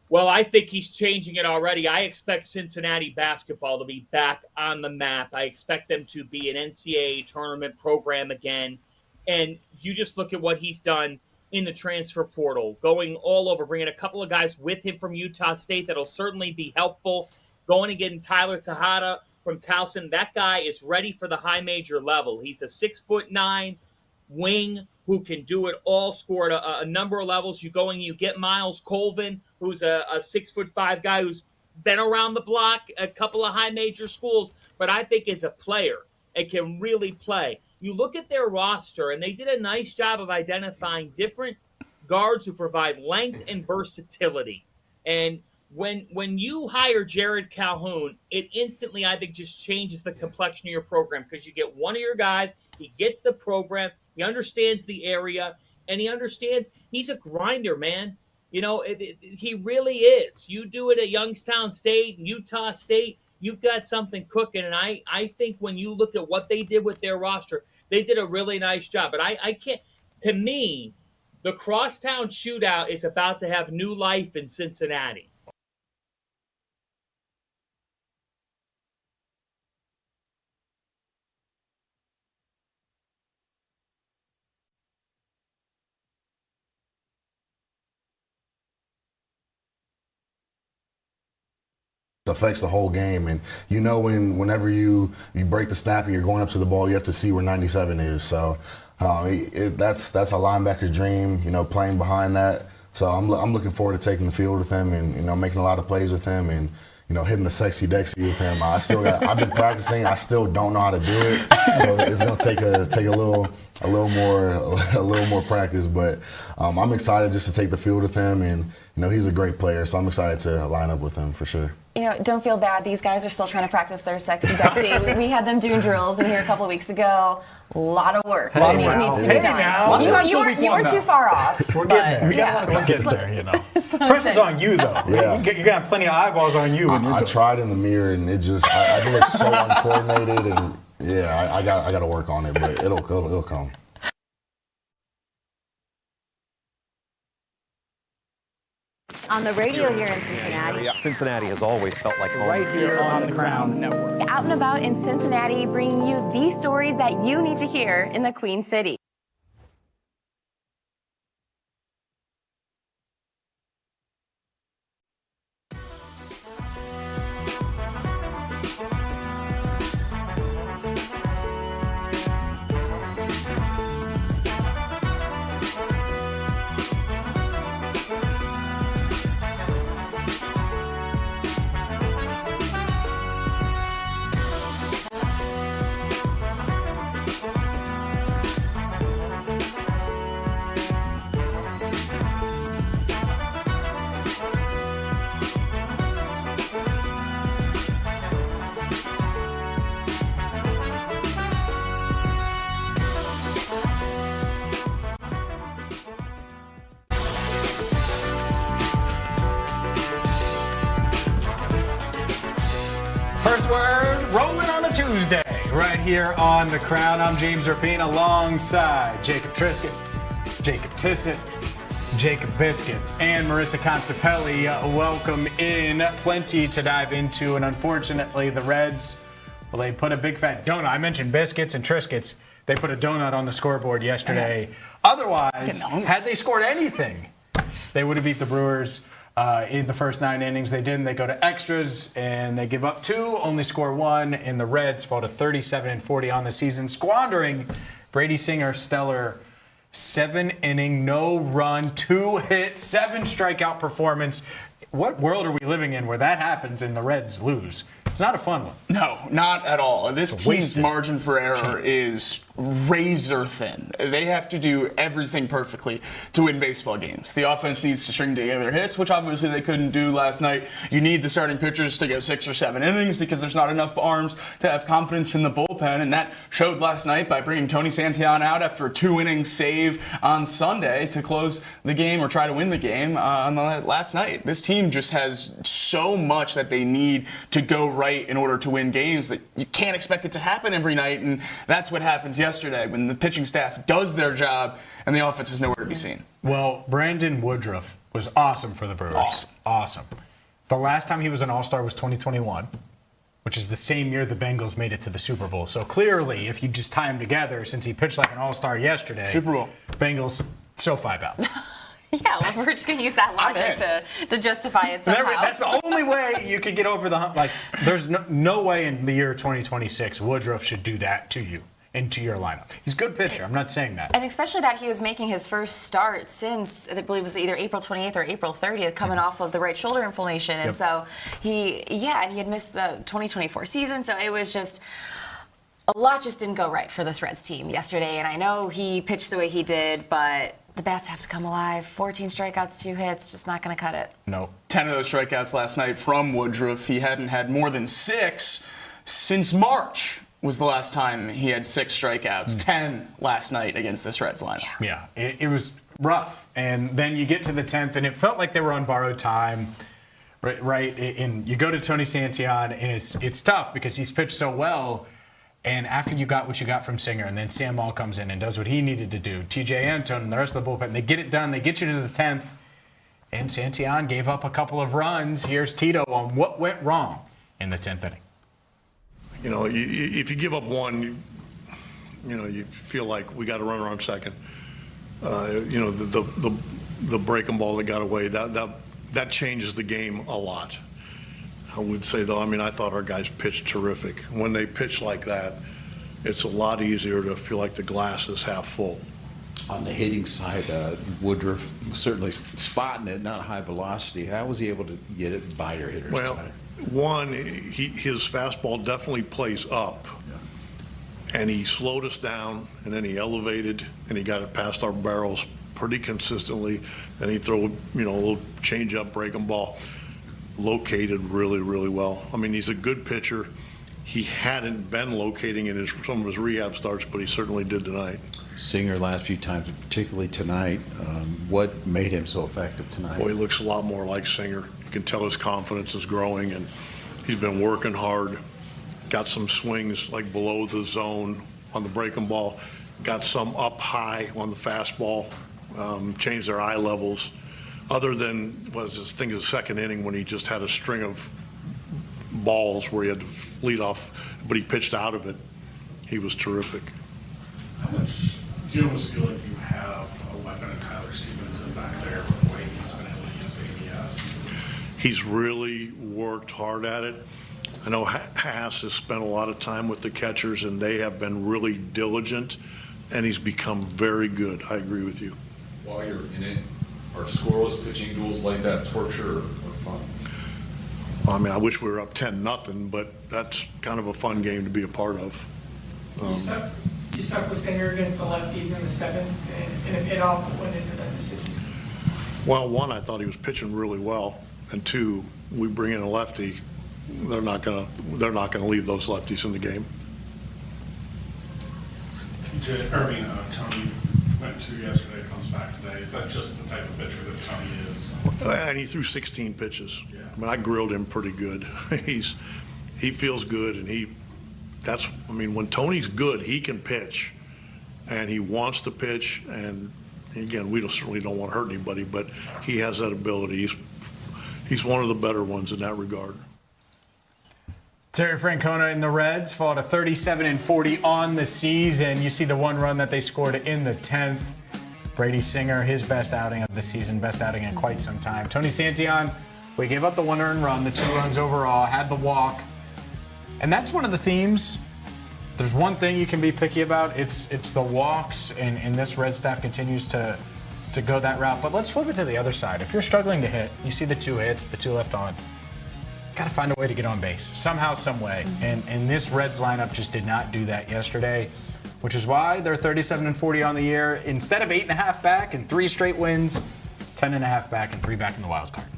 Well, I think he's changing it already. I expect Cincinnati basketball to be back on the map. I expect them to be an NCAA tournament program again. And you just look at what he's done in the transfer portal, going all over, bringing a couple of guys with him from Utah State that'll certainly be helpful. Going and getting Tyler Tejada from Towson. That guy is ready for the high major level. He's a 6'9" wing who can do it all, scored a number of levels. You go and you get Miles Colvin, who's a 6'5" guy who's been around the block, a couple of high major schools, but I think is a player and can really play. You look at their roster, and they did a nice job of identifying different guards who provide length and versatility. And when you hire Jared Calhoun, it instantly, I think, just changes the complexion of your program because you get one of your guys, he gets the program, he understands the area, and he understands he's a grinder, man. You know, he really is. You do it at Youngstown State, Utah State, you've got something cooking. And I think when you look at what they did with their roster, they did a really nice job. But I can't, to me, the Crosstown Shootout is about to have new life in Cincinnati. Affects the whole game, and you know whenever you break the snap and you're going up to the ball, you have to see where 97 is. So that's a linebacker's dream, you know, playing behind that. So I'm looking forward to taking the field with him and, you know, making a lot of plays with him and, you know, hitting the sexy Dexy with him. I've been practicing. I still don't know how to do it, so it's gonna take a little more practice. But I'm excited just to take the field with him, and you know, he's a great player, so I'm excited to line up with him for sure. You know, don't feel bad. These guys are still trying to practice their sexy Dexy. We had them doing drills in here a couple of weeks ago. A lot of work needs to be done. You weren't too far off. We're getting there. We're getting there, you know. Pressure's on you, though. Yeah. You got plenty of eyeballs on you. I tried in the mirror, and it just, I do it so uncoordinated, and yeah, I got to work on it, but it'll come. On the radio here in Cincinnati. Cincinnati has always felt like home. Right here on the Crown Network. Out and about in Cincinnati, bringing you these stories that you need to hear in the Queen City. First word, rolling on a Tuesday, right here on The Crown. I'm James Rapine alongside Jacob Trisket, Jacob Tissett, Jacob Biscuit, and Marissa Contepelli. Welcome in. Plenty to dive into, and unfortunately, the Reds, well, they put a big fat donut. I mentioned biscuits and Triscuits. They put a donut on the scoreboard yesterday. Otherwise, had they scored anything, they would have beat the Brewers. In the first 9 innings, they didn't. They go to extras, and they give up 2, only score 1, and the Reds fall to 37-40 on the season, squandering Brady Singer's stellar 7-inning, no-run, 2-hit, 7-strikeout performance. What world are we living in where that happens and the Reds lose? It's not a fun one. No, not at all. This team's margin for error is razor thin. They have to do everything perfectly to win baseball games. The offense needs to string together hits, which obviously they couldn't do last night. You need the starting pitchers to go 6 or 7 innings because there's not enough arms to have confidence in the bullpen, and that showed last night by bringing Tony Santillan out after a 2-inning save on Sunday to close the game or try to win the game on the last night. This team just has so much that they need to go right in order to win games that you can't expect it to happen every night, and that's what happens yesterday when the pitching staff does their job and the offense is nowhere to be seen. Well, Brandon Woodruff was awesome for the Brewers. Awesome. The last time he was an All-Star was 2021, which is the same year the Bengals made it to the Super Bowl. So clearly, if you just tie them together, since he pitched like an All-Star yesterday, Super Bowl, Bengals SoFi bout. Yeah, well, we're just going to use that logic to justify it somehow. That's the only way you could get over the hump. Like, there's no way in the year 2026 Woodruff should do that to you into your lineup. He's a good pitcher. I'm not saying that. And especially that he was making his first start since, I believe it was either April 28th or April 30th, coming off of the right shoulder inflammation. And so he had missed the 2024 season. So it was just, a lot just didn't go right for this Reds team yesterday. And I know he pitched the way he did, but the bats have to come alive. 14 strikeouts, 2 hits, just not going to cut it. No. 10 of those strikeouts last night from Woodruff. He hadn't had more than 6 since March was the last time he had 6 strikeouts. 10 last night against this Reds lineup. Yeah, it was rough. And then you get to the 10th, and it felt like they were on borrowed time. Right? And you go to Tony Santillan, and it's tough because he's pitched so well. And after you got what you got from Singer, and then Sam Ball comes in and does what he needed to do, TJ Antone and the rest of the bullpen, they get it done. They get you to the 10th, and Santillan gave up a couple of runs. Here's Tito on what went wrong in the 10th inning. You know, if you give up one, you feel like we got a runner on second. The breaking ball that got away, that changes the game a lot. I would say, though, I thought our guys pitched terrific. When they pitch like that, it's a lot easier to feel like the glass is half full. On the hitting side, Woodruff certainly spotting it, not high velocity. How was he able to get it by your hitters? Well, one, his fastball definitely plays up, and he slowed us down, and then he elevated, and he got it past our barrels pretty consistently, and he throw a little change-up breaking ball. Located really, really well. He's a good pitcher. He hadn't been locating in some of his rehab starts, but he certainly did tonight. Singer last few times, particularly tonight. What made him so effective tonight? Boy, he looks a lot more like Singer. You can tell his confidence is growing, and he's been working hard. Got some swings like below the zone on the breaking ball. Got some up high on the fastball. Changed their eye levels. other than was this thing the second inning when he just had a string of balls where he had to lead off, but he pitched out of it. He was terrific. How much do you almost feel like you have a weapon in Tyler Stevenson back there with the way he's been able to use ABS? He's really worked hard at it. I know Haas has spent a lot of time with the catchers, and they have been really diligent, and he's become very good. I agree with you. While you're in it, are scoreless pitching duels like that torture or fun? I mean, I wish we were up 10-0, but that's kind of a fun game to be a part of. You stuck with Singer against the lefties in the seventh in a pit-off. What went into that decision? Well, one, I thought he was pitching really well, and two, we bring in a lefty. They're not gonna leave those lefties in the game. Tony went to yesterday, comes back today. Is that just the type of pitcher that Tony is? And he threw 16 pitches. Yeah. I mean, I grilled him pretty good. He feels good, and when Tony's good, he can pitch, and he wants to pitch. And again, we certainly don't want to hurt anybody, but he has that ability. He's one of the better ones in that regard. Terry Francona and the Reds fall to 37-40 on the season. You see the one run that they scored in the 10th. Brady Singer, his best outing of the season, best outing in quite some time. Tony Santillan, we gave up the one earned run, the 2 runs overall, had the walk. And that's one of the themes. There's one thing you can be picky about. It's the walks, and this Red staff continues to go that route. But let's flip it to the other side. If you're struggling to hit, you see the 2 hits, the 2 left on. Got to find a way to get on base somehow, some way. And this Reds lineup just did not do that yesterday, which is why they're 37-40 on the year. Instead of 8.5 back and 3 straight wins, 10.5 back and 3 back in the wild card.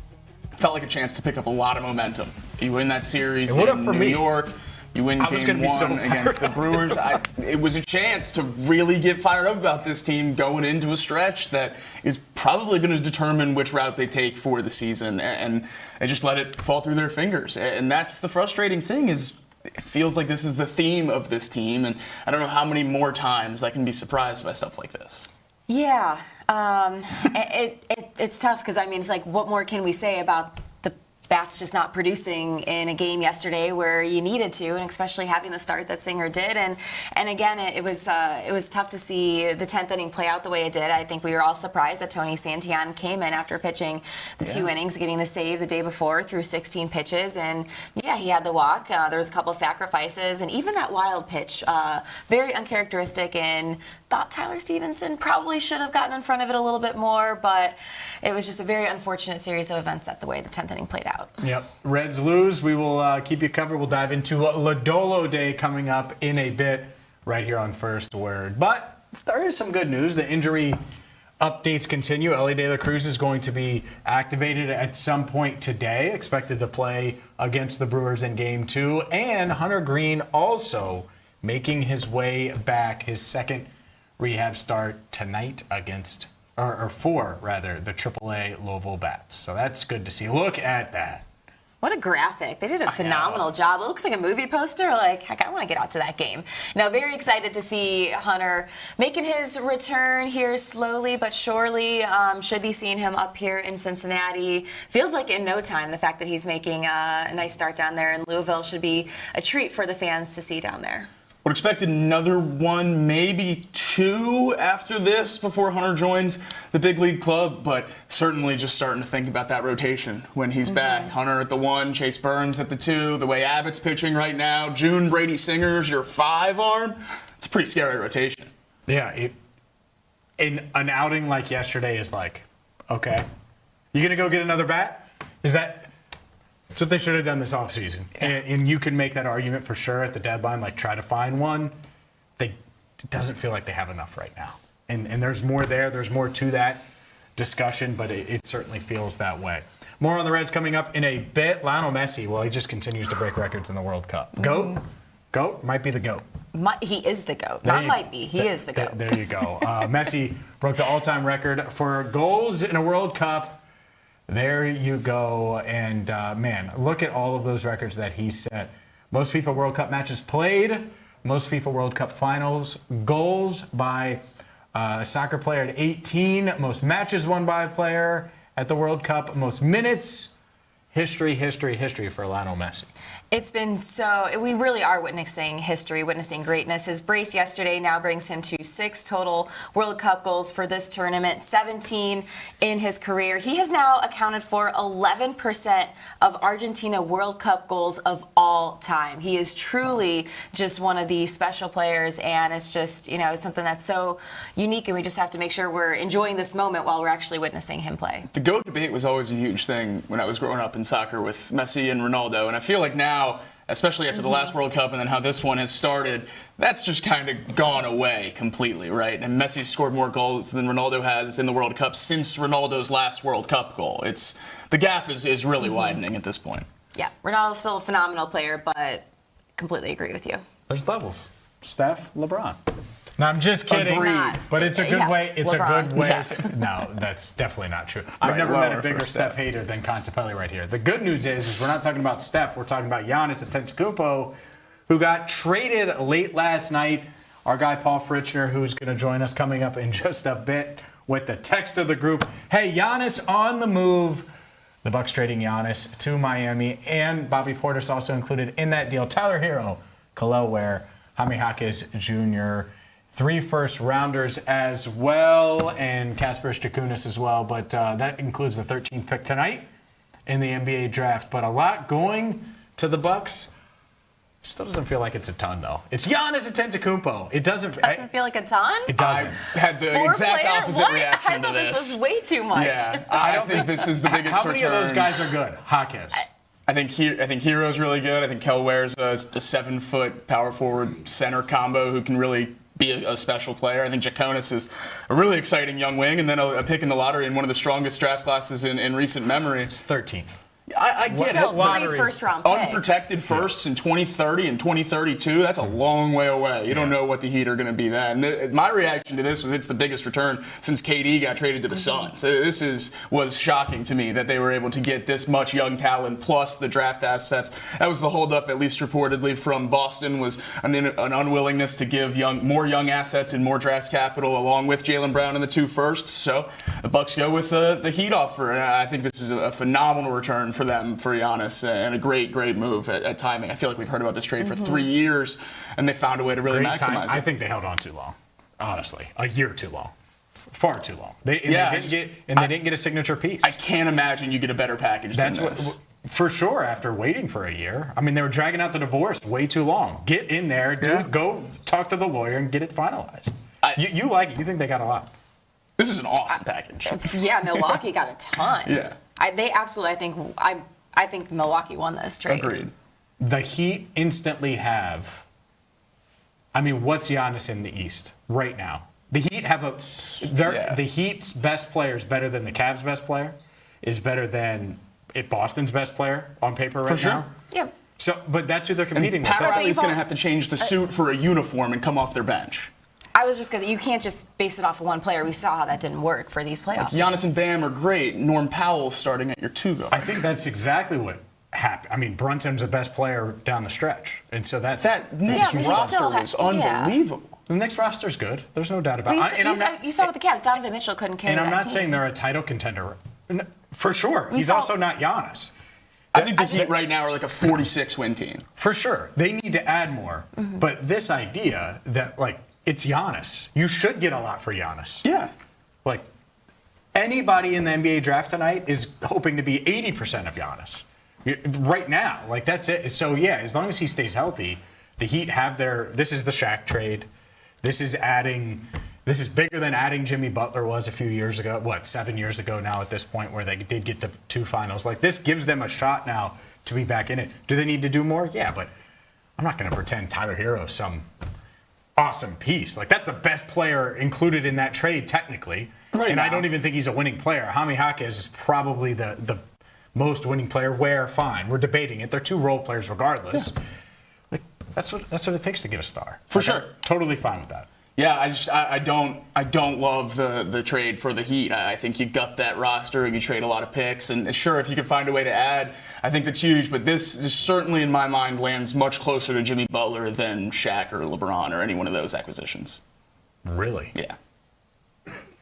Felt like a chance to pick up a lot of momentum. You win that series It would in have for New me. York. You win game 1 against the Brewers. It was a chance to really get fired up about this team going into a stretch that is probably going to determine which route they take for the season, and they just let it fall through their fingers. And that's the frustrating thing, is it feels like this is the theme of this team, and I don't know how many more times I can be surprised by stuff like this. Yeah, it's tough because, I mean, it's like, what more can we say about the bats just not producing in a game yesterday where you needed to, and especially having the start that Singer did. And again, it was tough to see the 10th inning play out the way it did. I think we were all surprised that Tony Santillan came in after pitching the 2 innings, getting the save the day before through 16 pitches. And yeah, he had the walk. There was a couple sacrifices, and even that wild pitch, very uncharacteristic, and thought Tyler Stevenson probably should have gotten in front of it a little bit more, but it was just a very unfortunate series of events that the way the 10th inning played out. Yep. Reds lose. We will keep you covered. We'll dive into Lodolo Day coming up in a bit right here on First Word. But there is some good news. The injury updates continue. Elly De La Cruz is going to be activated at some point today, expected to play against the Brewers in Game 2. And Hunter Greene also making his way back, his second rehab start tonight against, for the AAA Louisville Bats. So that's good to see. Look at that. What a graphic. They did a phenomenal job. It looks like a movie poster. Like, heck, I want to get out to that game. Now, very excited to see Hunter making his return here slowly but surely. Should be seeing him up here in Cincinnati. Feels like in no time. The fact that he's making a nice start down there in Louisville should be a treat for the fans to see down there. Would expect another 1, maybe 2 after this before Hunter joins the big league club, but certainly just starting to think about that rotation when he's back. Hunter at the 1, Chase Burns at the 2, the way Abbott's pitching right now, June Brady Singer's your 5 arm. It's a pretty scary rotation. Yeah, in an outing like yesterday is like, okay, you gonna go get another bat? That's what they should have done this offseason. And you can make that argument for sure at the deadline, like try to find one. It doesn't feel like they have enough right now. And there's more there. There's more to that discussion, but it certainly feels that way. More on the Reds coming up in a bit. Lionel Messi, well, he just continues to break records in the World Cup. GOAT? GOAT? Might be the GOAT. He is the GOAT. Not might be. He is the GOAT. There you go. Messi broke the all-time record for goals in a World Cup. There you go. And, man, look at all of those records that he set. Most FIFA World Cup matches played, most FIFA World Cup finals, goals by a soccer player at 18, most matches won by a player at the World Cup, most minutes. History for Lionel Messi. It's been we really are witnessing history, witnessing greatness. His brace yesterday now brings him to 6 total World Cup goals for this tournament, 17 in his career. He has now accounted for 11% of Argentina World Cup goals of all time. He is truly just one of the special players, and it's just, something that's so unique, and we just have to make sure we're enjoying this moment while we're actually witnessing him play. The GOAT debate was always a huge thing when I was growing up in soccer with Messi and Ronaldo, and I feel like now, especially after the last World Cup and then how this one has started, that's just kind of gone away completely, right? And Messi scored more goals than Ronaldo has in the World Cup since Ronaldo's last World Cup goal. The gap is really widening at this point. Yeah, Ronaldo's still a phenomenal player, but completely agree with you. There's levels. Steph, LeBron. No, I'm just kidding. Agreed. But it's a good way. It's LeBron, a good way. Steph. No, that's definitely not true. I've never met a bigger Steph hater than Contepelli right here. The good news is we're not talking about Steph. We're talking about Giannis Antetokounmpo, who got traded late last night. Our guy Paul Fritschner, who's going to join us coming up in just a bit with the text of the group. Hey, Giannis on the move. The Bucks trading Giannis to Miami, and Bobby Portis also included in that deal. Tyler Hero, Khalil Ware, Jaime Jaquez Jr., 3 first-rounders as well, and Kasperish Jakunis as well. But that includes the 13th pick tonight in the NBA draft. But a lot going to the Bucks. Still doesn't feel like it's a ton, though. It's Giannis Antetokounmpo. It doesn't feel like a ton? It doesn't. I had the exact opposite reaction to this. This was way too much. Yeah, I don't think this is the biggest How many of those guys are good? Jaquez. I think Hero's really good. I think Kel Ware's a 7-foot power forward center combo who can really be a special player. I think Jakonis is a really exciting young wing, and then a pick in the lottery in one of the strongest draft classes in recent memory. It's 13th. I get it. 3 first-round picks. Unprotected firsts in 2030 and 2032, that's a long way away. You don't know what the Heat are going to be then. My reaction to this was it's the biggest return since KD got traded to the Suns. This was shocking to me that they were able to get this much young talent plus the draft assets. That was the holdup, at least reportedly, from Boston, was an unwillingness to give more young assets and more draft capital along with Jaylen Brown in the 2 firsts. So the Bucks go with the Heat offer, and I think this is a phenomenal return for them, for Giannis, and a great move at timing. I feel like we've heard about this trade for 3 years, and they found a way to really maximize it. I think they held on too long, honestly. A year too long. Far too long. They didn't get a signature piece. I can't imagine you get a better package than this. For sure, after waiting for a year. I mean, they were dragging out the divorce way too long. Get in there, go talk to the lawyer, and get it finalized. You like it. You think they got a lot. This is an awesome package. Yeah, Milwaukee got a ton. Yeah. They absolutely, I think Milwaukee won this trade. Agreed. The Heat instantly have, what's Giannis in the East right now? The Heat have the Heat's best player is better than the Cavs' best player, is better than Boston's best player on paper right now. Yeah. So, but that's who they're competing with. Pat Riley's going to have to change the suit for a uniform and come off their bench. I was just because you can't just base it off of one player. We saw how that didn't work for these playoffs. Giannis and Bam are great. Norm Powell starting at your 2 guard. I think that's exactly what happened. Brunson's the best player down the stretch, and so that Knicks roster was unbelievable. The Knicks roster's good. There's no doubt about it. You saw with the Cavs, Donovan Mitchell couldn't carry that team. And I'm not saying they're a title contender. For sure. He's also not Giannis. I think the Heat right now are like a 46-win team. For sure. They need to add more. Mm-hmm. But this idea that, it's Giannis. You should get a lot for Giannis. Yeah. Anybody in the NBA draft tonight is hoping to be 80% of Giannis. Right now. That's it. So, yeah, as long as he stays healthy, the Heat have this is the Shaq trade. This is bigger than adding Jimmy Butler was a few years ago. 7 years ago now at this point where they did get to 2 finals. This gives them a shot now to be back in it. Do they need to do more? Yeah, but I'm not going to pretend Tyler Hero's some awesome piece. That's the best player included in that trade technically. Right and now. I don't even think he's a winning player. Jaime Jaquez is probably the most winning player. Where fine, we're debating it. They're 2 role players regardless. Yeah. That's what it takes to get a star. For sure. I'm totally fine with that. Yeah, I don't love the trade for the Heat. I think you gut that roster and you trade a lot of picks. And sure, if you could find a way to add, I think that's huge. But this certainly, in my mind, lands much closer to Jimmy Butler than Shaq or LeBron or any one of those acquisitions. Really? Yeah.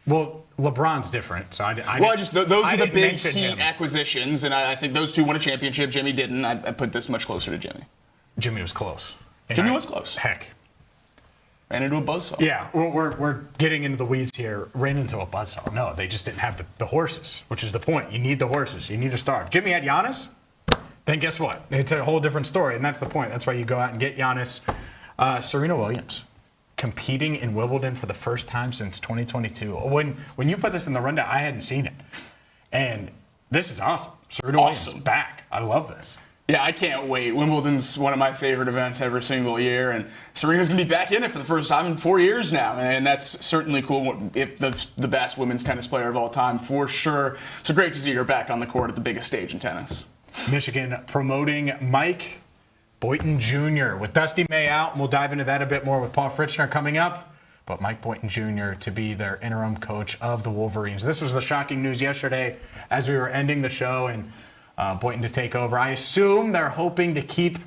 Well, LeBron's different, so those are the big key acquisitions, and I think those two won a championship. Jimmy didn't. I put this much closer to Jimmy. Jimmy was close. Jimmy was close. Heck. Ran into a buzzsaw. Yeah, we're getting into the weeds here. Ran into a buzzsaw. No, they just didn't have the horses, which is the point. You need the horses. You need a star. If Jimmy had Giannis, then guess what? It's a whole different story, and that's the point. That's why you go out and get Giannis. Serena Williams competing in Wimbledon for the first time since 2022. When you put this in the rundown, I hadn't seen it. And this is awesome. Serena Williams is back. I love this. Yeah, I can't wait. Wimbledon's one of my favorite events every single year, and Serena's going to be back in it for the first time in 4 years now, and that's certainly cool. The best women's tennis player of all time, for sure. So great to see her back on the court at the biggest stage in tennis. Michigan promoting Mike Boynton Jr. with Dusty May out, and we'll dive into that a bit more with Paul Fritschner coming up. But Mike Boynton Jr. to be their interim coach of the Wolverines. This was the shocking news yesterday as we were ending the show, and Boynton to take over. I assume they're hoping to keep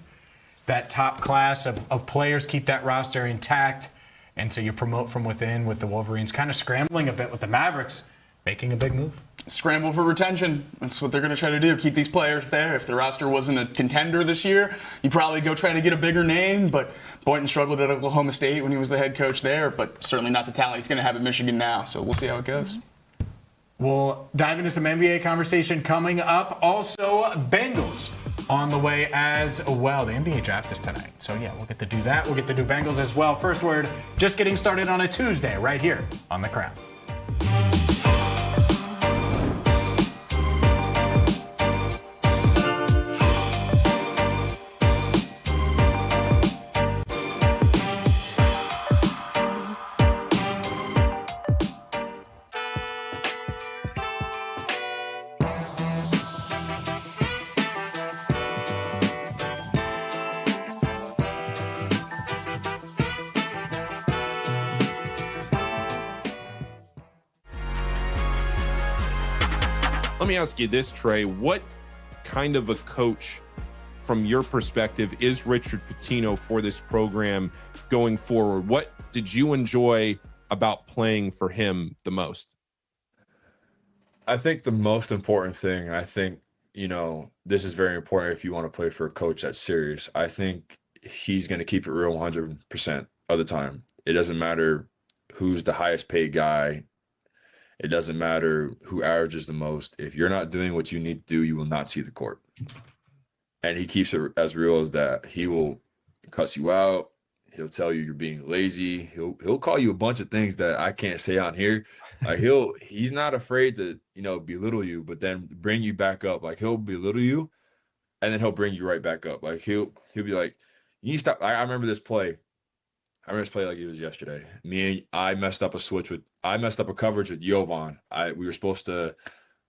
that top class of players, keep that roster intact, and so you promote from within with the Wolverines kind of scrambling a bit with the Mavericks, making a big move. Scramble for retention. That's what they're going to try to do, keep these players there. If the roster wasn't a contender this year, you probably go try to get a bigger name, but Boynton struggled at Oklahoma State when he was the head coach there, but certainly not the talent he's going to have at Michigan now, so we'll see how it goes. We'll dive into some NBA conversation coming up. Also, Bengals on the way as well. The NBA draft is tonight, so yeah, we'll get to do that. We'll get to do Bengals as well. First word, just getting started on a Tuesday right here on The Crown. Let me ask you this, Trey. What kind of a coach, from your perspective, is Richard Pitino for this program going forward? What did you enjoy about playing for him the most? I think the most important thing, this is very important if you want to play for a coach that's serious. I think he's going to keep it real 100% of the time. It doesn't matter who's the highest paid guy. It doesn't matter who averages the most. If you're not doing what you need to do, you will not see the court. And he keeps it as real as that. He will cuss you out. He'll tell you you're being lazy. He'll call you a bunch of things that I can't say on here. Like he's not afraid to, belittle you, but then bring you back up. Like he'll belittle you and then he'll bring you right back up. Like he'll be like, you need to stop. I remember this play. Like it was yesterday. I messed up a coverage with Jovan.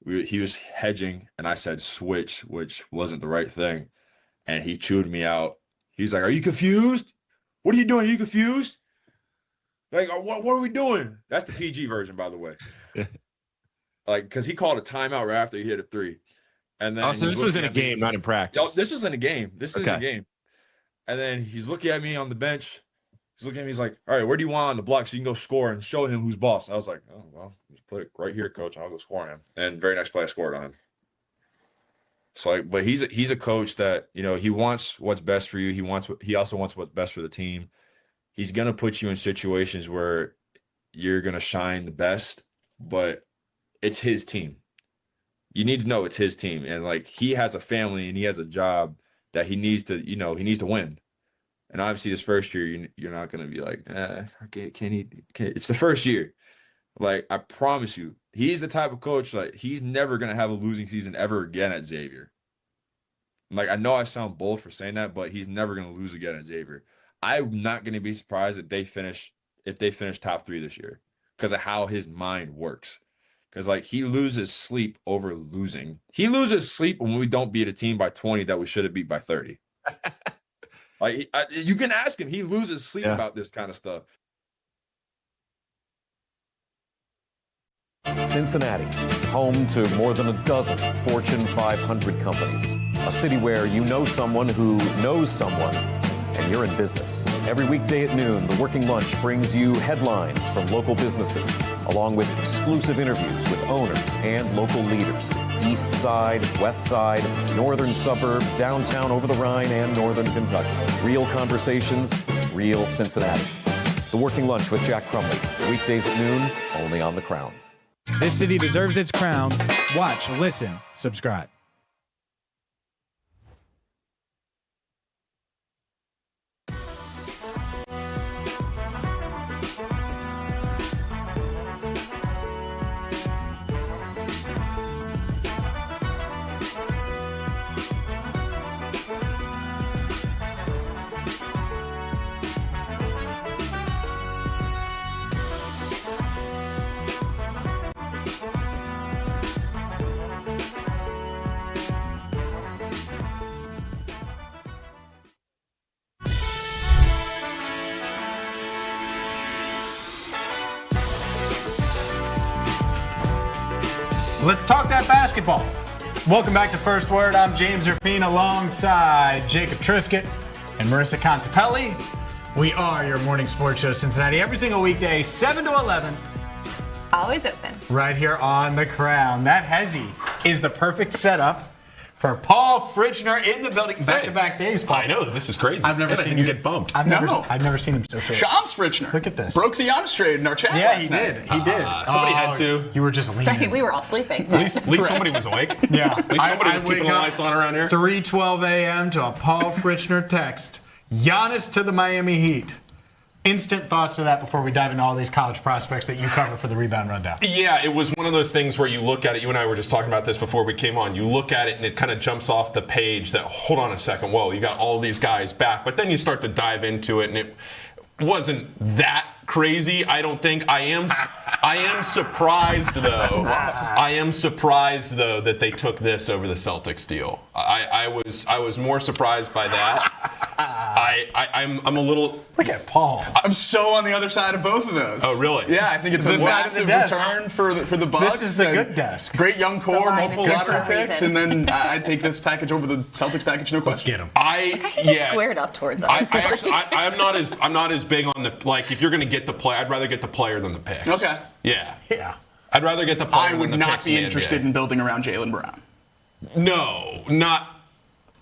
He was hedging and I said switch, which wasn't the right thing. And he chewed me out. He's like, "Are you confused? What are you doing? Are you confused? Like, what are we doing?" That's the PG version, by the way. Because he called a timeout right after he hit a three. And then so this was in a game, not in practice. Oh, this was in a game. And then he's looking at me on the bench. He's looking at me. He's like, "All right, where do you want on the block so you can go score and show him who's boss?" I was like, "Oh, well, just put it right here, coach. I'll go score on him." And very next play, I scored on him. So, but he's a coach that, he wants what's best for you. He also wants what's best for the team. He's going to put you in situations where you're going to shine the best, but it's his team. You need to know it's his team. And he has a family and he has a job that he needs to, he needs to win. And obviously this first year, you're not going to be like, it's the first year. I promise you, he's the type of coach, he's never going to have a losing season ever again at Xavier. I know I sound bold for saying that, but he's never going to lose again at Xavier. I'm not going to be surprised if they finish top 3 this year because of how his mind works. Because he loses sleep over losing. He loses sleep when we don't beat a team by 20 that we should have beat by 30. You can ask him. He loses sleep about this kind of stuff. Cincinnati, home to more than a dozen Fortune 500 companies. A city where you know someone who knows someone, and you're in business. Every weekday at noon, The Working Lunch brings you headlines from local businesses, along with exclusive interviews with owners and local leaders. East Side, West Side, northern suburbs, downtown over the Rhine, and northern Kentucky. Real conversations, real Cincinnati. The Working Lunch with Jack Crumley, weekdays at noon, only on The Crown. This city deserves its crown. Watch, listen, subscribe. Let's talk that basketball. Welcome back to First Word. I'm James Rapine alongside Jacob Triscutt and Marissa Contepelli. We are your morning sports show, Cincinnati, every single weekday, 7 to 11. Always open. Right here on The Crown. That hezzy is the perfect setup for Paul Fritschner in the building. Back-to-back days, Paul. I know, this is crazy. I've never seen you get bumped. I've never seen him so short. Shams Fritschner. Look at this. Broke the Giannis trade in our chat last night. He did. Somebody had to. You were just leaning. We were all sleeping. At least somebody was awake. Yeah. At least somebody was keeping the lights on around here. 3:12 a.m. to a Paul Fritschner text. Giannis to the Miami Heat. Instant thoughts to that before we dive into all these college prospects that you cover for the Rebound Rundown. Yeah, it was one of those things where you look at it. You and I were just talking about this before we came on. You look at it and it kind of jumps off the page that, hold on a second, whoa, you got all these guys back. But then you start to dive into it and it wasn't that crazy, I don't think. I am surprised, though. I am surprised, though, that they took this over the Celtics deal. I was more surprised by that. I'm a little. Look at Paul. I'm so on the other side of both of those. Oh, really? Yeah, I think it's a massive return for the Bucks. This is the good desk. Great young core, multiple lottery picks, reason. and then I take this package over the Celtics package, no question. Let's get him. He just squared up towards us. I'm not as big on the, like, if you're going to get the player, I'd rather get the player than the picks. Okay. Yeah. I'd rather get the player I than would the not picks be in the interested NBA. in building around Jaylen Brown. No, not.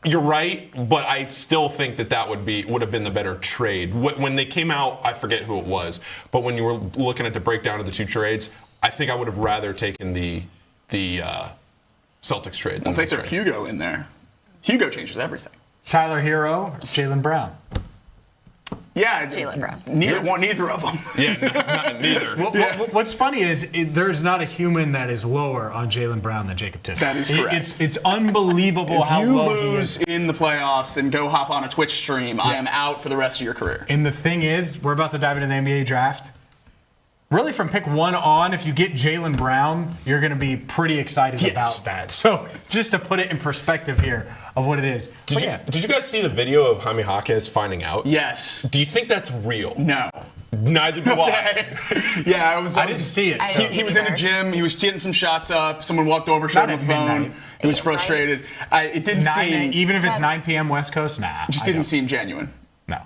You're right, but I still think that would have been the better trade. When they came out, I forget who it was, but when you were looking at the breakdown of the two trades, I think I would have rather taken the Celtics trade. Well, if they throw Hugo in there, Hugo changes everything. Tyler Hero, Jaylen Brown. Yeah, Jaylen Brown. Neither of them. Yeah, neither. What's funny is there's not a human that is lower on Jaylen Brown than Jacob Tissot. That is correct. It's unbelievable If how you low he lose is. in the playoffs and go hop on a Twitch stream, I am out for the rest of your career. And the thing is, we're about to dive into the NBA draft. Really, from pick 1 on, if you get Jaylen Brown, you're going to be pretty excited about that. So, just to put it in perspective here of what it is. Did you guys see the video of Jaime Jaquez finding out? Yes. Do you think that's real? No. Neither do I. Yeah, I didn't see it. He was in the gym. He was getting some shots up. Someone walked over, showed him a phone. He was frustrated. It didn't seem. Even if it's 9 p.m. West Coast, nah. It just didn't seem genuine. No.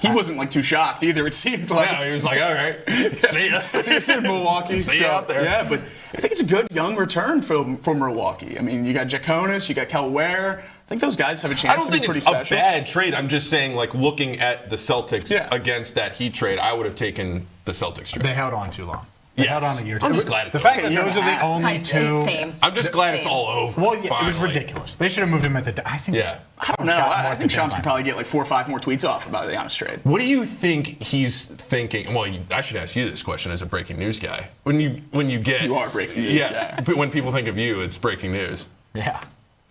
He wasn't like too shocked either. It seemed like. No, he was like, all right, see ya. See you in Milwaukee. See you out there. Yeah, but I think it's a good young return from Milwaukee. I mean, you got Jaconis, you got Kel Ware. I think those guys have a chance to be pretty special. I don't think it's a bad trade. I'm just saying, like, looking at the Celtics against that Heat trade, I would have taken the Celtics trade. They held on too long. They held on a year. I'm just glad it's the over. fact that those are the only two. Same. I'm just glad it's all over. Well, yeah, it was finally. ridiculous. They should have moved him at the. I think. Yeah. I don't know. I think Shams could probably get like 4 or 5 more tweets off about the Giannis trade. What do you think he's thinking? Well, I should ask you this question as a breaking news guy. When you get You are breaking news guy. But when people think of you, it's breaking news. Yeah.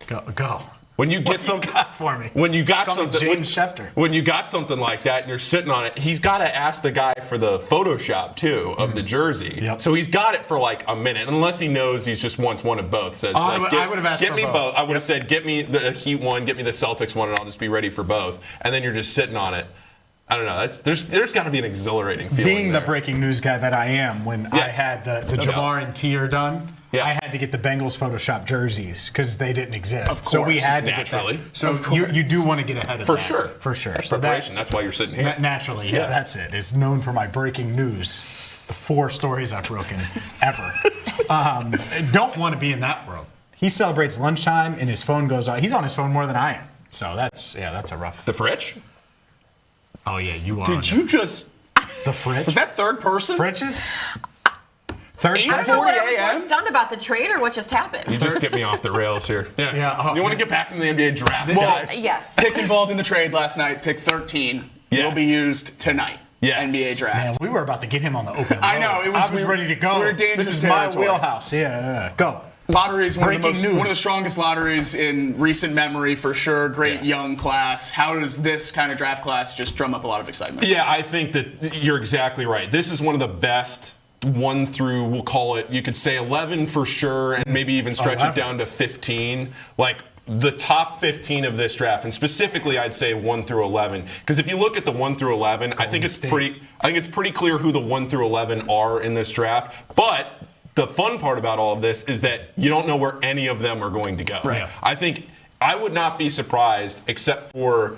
Go. When you get something for me. When you got Call me something, James Schefter. When you got something like that and you're sitting on it, he's got to ask the guy for the Photoshop too of the jersey. Yep. So he's got it for like a minute, unless he knows he's just wants one of both. Says I would have asked get for me both. I would have said, get me the Heat one, get me the Celtics one, and I'll just be ready for both. And then you're just sitting on it. I don't know. There's got to be an exhilarating feeling. Being there. the breaking news guy that I am, when I had the Jamar and Tier done. Yeah. I had to get the Bengals Photoshop jerseys because they didn't exist. Of course, so we had to naturally. Get that. So you do want to get ahead of For that. sure. For sure. That's so preparation. That's why you're sitting here. Naturally, yeah, that's it. It's known for my breaking news. the 4 stories I've broken ever. Don't want to be in that world. He celebrates lunchtime and his phone goes on. He's on his phone more than I am. So that's a rough. The Fritsch? Oh yeah, you are. Did you just? The Fritsch? Was that third person? Fritches? Third I don't know whether I was more a.m.? stunned about the trade or what just happened. You just get me off the rails here. Yeah. You want to get back into the NBA draft, Well, guys? Yes. Pick involved in the trade last night. Pick 13 will be used tonight. Yes. NBA draft. Man, we were about to get him on the open. I know, road. it was- I was we- ready to go. we were dangerous This is territory. my wheelhouse. Yeah. Go. Lottery is one of Breaking news. the strongest lotteries in recent memory for sure. Great young class. How does this kind of draft class just drum up a lot of excitement? Yeah, I think that you're exactly right. This is one of the best 1 through, we'll call it, you could say 11 for sure, and maybe even stretch it 11. down to 15. Like the top 15 of this draft, and specifically I'd say 1 through 11. Because if you look at the 1 through 11, I think it's pretty clear who the 1 through 11 are in this draft. But the fun part about all of this is that you don't know where any of them are going to go. Right. I think I would not be surprised, except for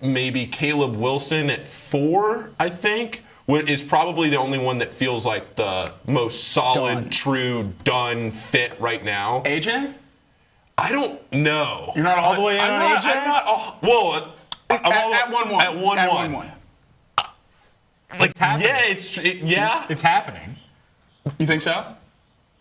maybe Caleb Wilson at 4, I think, is probably the only one that feels like the most solid, true, done fit right now. AJ? I don't know. You're not all the way in on AJ? I'm not. Well, At 1-1. At 1-1. At 1-1. Like, It's happening. yeah, It's happening. You think so?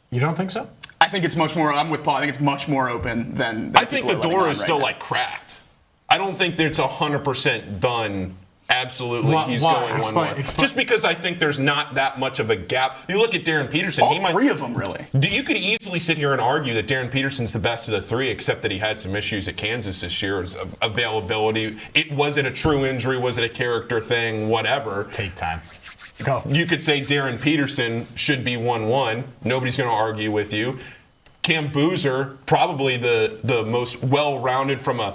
You don't think so? I think it's much more. I'm with Paul. I think it's much more open than I think the people are letting door on is right still now. like cracked. I don't think that it's 100% done. Absolutely, he's Why? going 1-1. Explain. Just because I think there's not that much of a gap. You look at Darren Peterson. All 3 of them, really. You could easily sit here and argue that Darren Peterson's the best of the 3, except that he had some issues at Kansas this year. His availability. Was it a true injury? Was it a character thing? Whatever. Take time. Go. You could say Darren Peterson should be 1-1. Nobody's going to argue with you. Cam Boozer, probably the most well-rounded from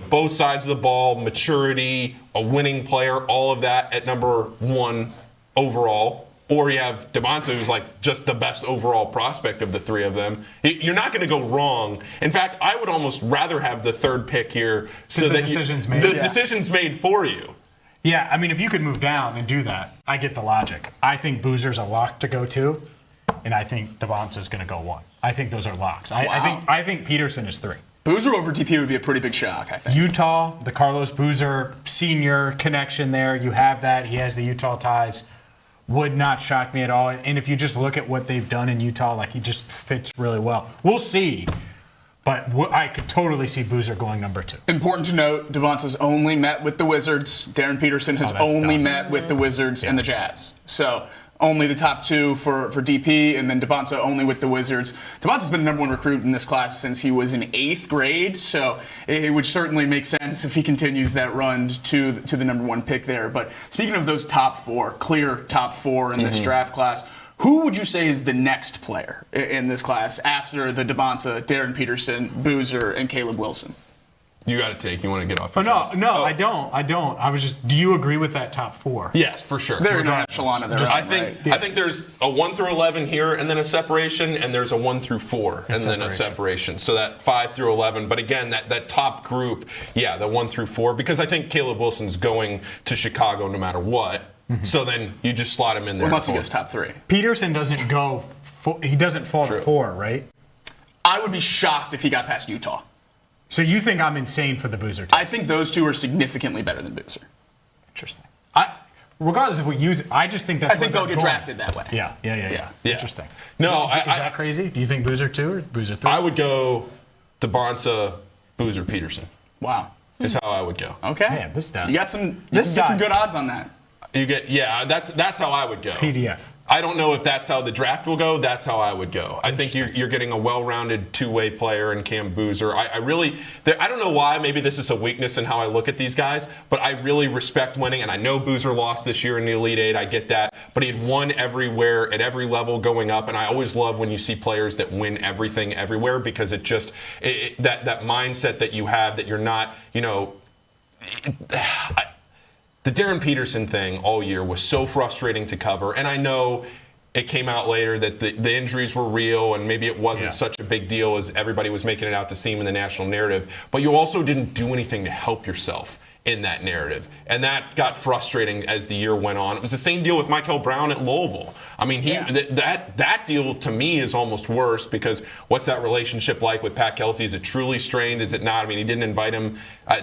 both sides of the ball, maturity, a winning player, all of that at number 1 overall. Or you have DeMonte, who's like just the best overall prospect of the 3 of them. You're not going to go wrong. In fact, I would almost rather have the 3rd pick here so that the decision's made for you. Yeah, I mean, if you could move down and do that, I get the logic. I think Boozer's a lock to go 2, and I think Devonta's going to go 1. I think those are locks. I think Peterson is 3. Boozer over DP would be a pretty big shock, I think. Utah, the Carlos Boozer senior connection there, you have that. He has the Utah ties. Would not shock me at all. And if you just look at what they've done in Utah, like he just fits really well. We'll see. But I could totally see Boozer going number 2. Important to note, Devonta's only met with the Wizards. Darren Peterson has only met with the Wizards and the Jazz. So only the top 2 for DP, and then Devonta only with the Wizards. Devonta's been the number 1 recruit in this class since he was in 8th grade, so it would certainly make sense if he continues that run to the number 1 pick there. But speaking of those top 4, clear top 4 in this draft class, who would you say is the next player in this class after the Devonta, Darren Peterson, Boozer, and Caleb Wilson? You got to take. You want to get off. I don't. I was just. Do you agree with that top 4? Yes, for sure. They're in an echelon of their own, I think there's a 1 through 11 here, and then a separation, and there's a 1 through 4, and then a separation. So that 5 through 11. But again, that top group, the 1 through 4, because I think Caleb Wilson's going to Chicago no matter what. So then you just slot him in there. Unless he goes top 3. Peterson doesn't go. He doesn't fall to 4, right? I would be shocked if he got past Utah. So you think I'm insane for the Boozer team? I think those 2 are significantly better than Boozer. Interesting. Regardless of what I just think that's. I think they'll get drafted that way. Yeah. Interesting. No, is that crazy? Do you think Boozer 2 or Boozer 3? I would go Devonta, Boozer, Peterson. Wow. Is how I would go. Okay. Man, this does. You got some. Get some good odds on that. You get that's how I would go. PDF. I don't know if that's how the draft will go. That's how I would go. I think you're getting a well-rounded 2-way player in Cam Boozer. I don't know why. Maybe this is a weakness in how I look at these guys, but I really respect winning. And I know Boozer lost this year in the Elite Eight. I get that, but he had won everywhere at every level going up. And I always love when you see players that win everything everywhere, because that mindset that you have that you're not, the Darren Peterson thing all year was so frustrating to cover, and I know it came out later that the injuries were real and maybe it wasn't such a big deal as everybody was making it out to seem in the national narrative, but you also didn't do anything to help yourself in that narrative. And that got frustrating as the year went on. It was the same deal with Michael Brown at Louisville. I mean, that deal to me is almost worse because what's that relationship like with Pat Kelsey? Is it truly strained? Is it not? I mean, he didn't invite him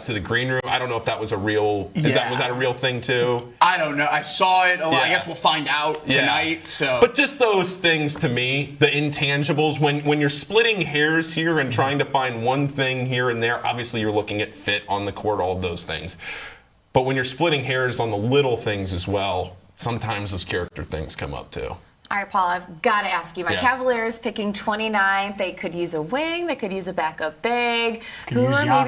to the green room. I don't know if that was a real, was that a real thing too? I don't know. I saw it. I guess we'll find out tonight. So, but just those things to me, the intangibles, when you're splitting hairs here and trying to find one thing here and there, obviously you're looking at fit on the court, all of those things. But when you're splitting hairs on the little things as well, sometimes those character things come up too. All right, Paul, I've got to ask you. My Cavaliers picking 29th. They could use a wing. They could use a backup big. Who are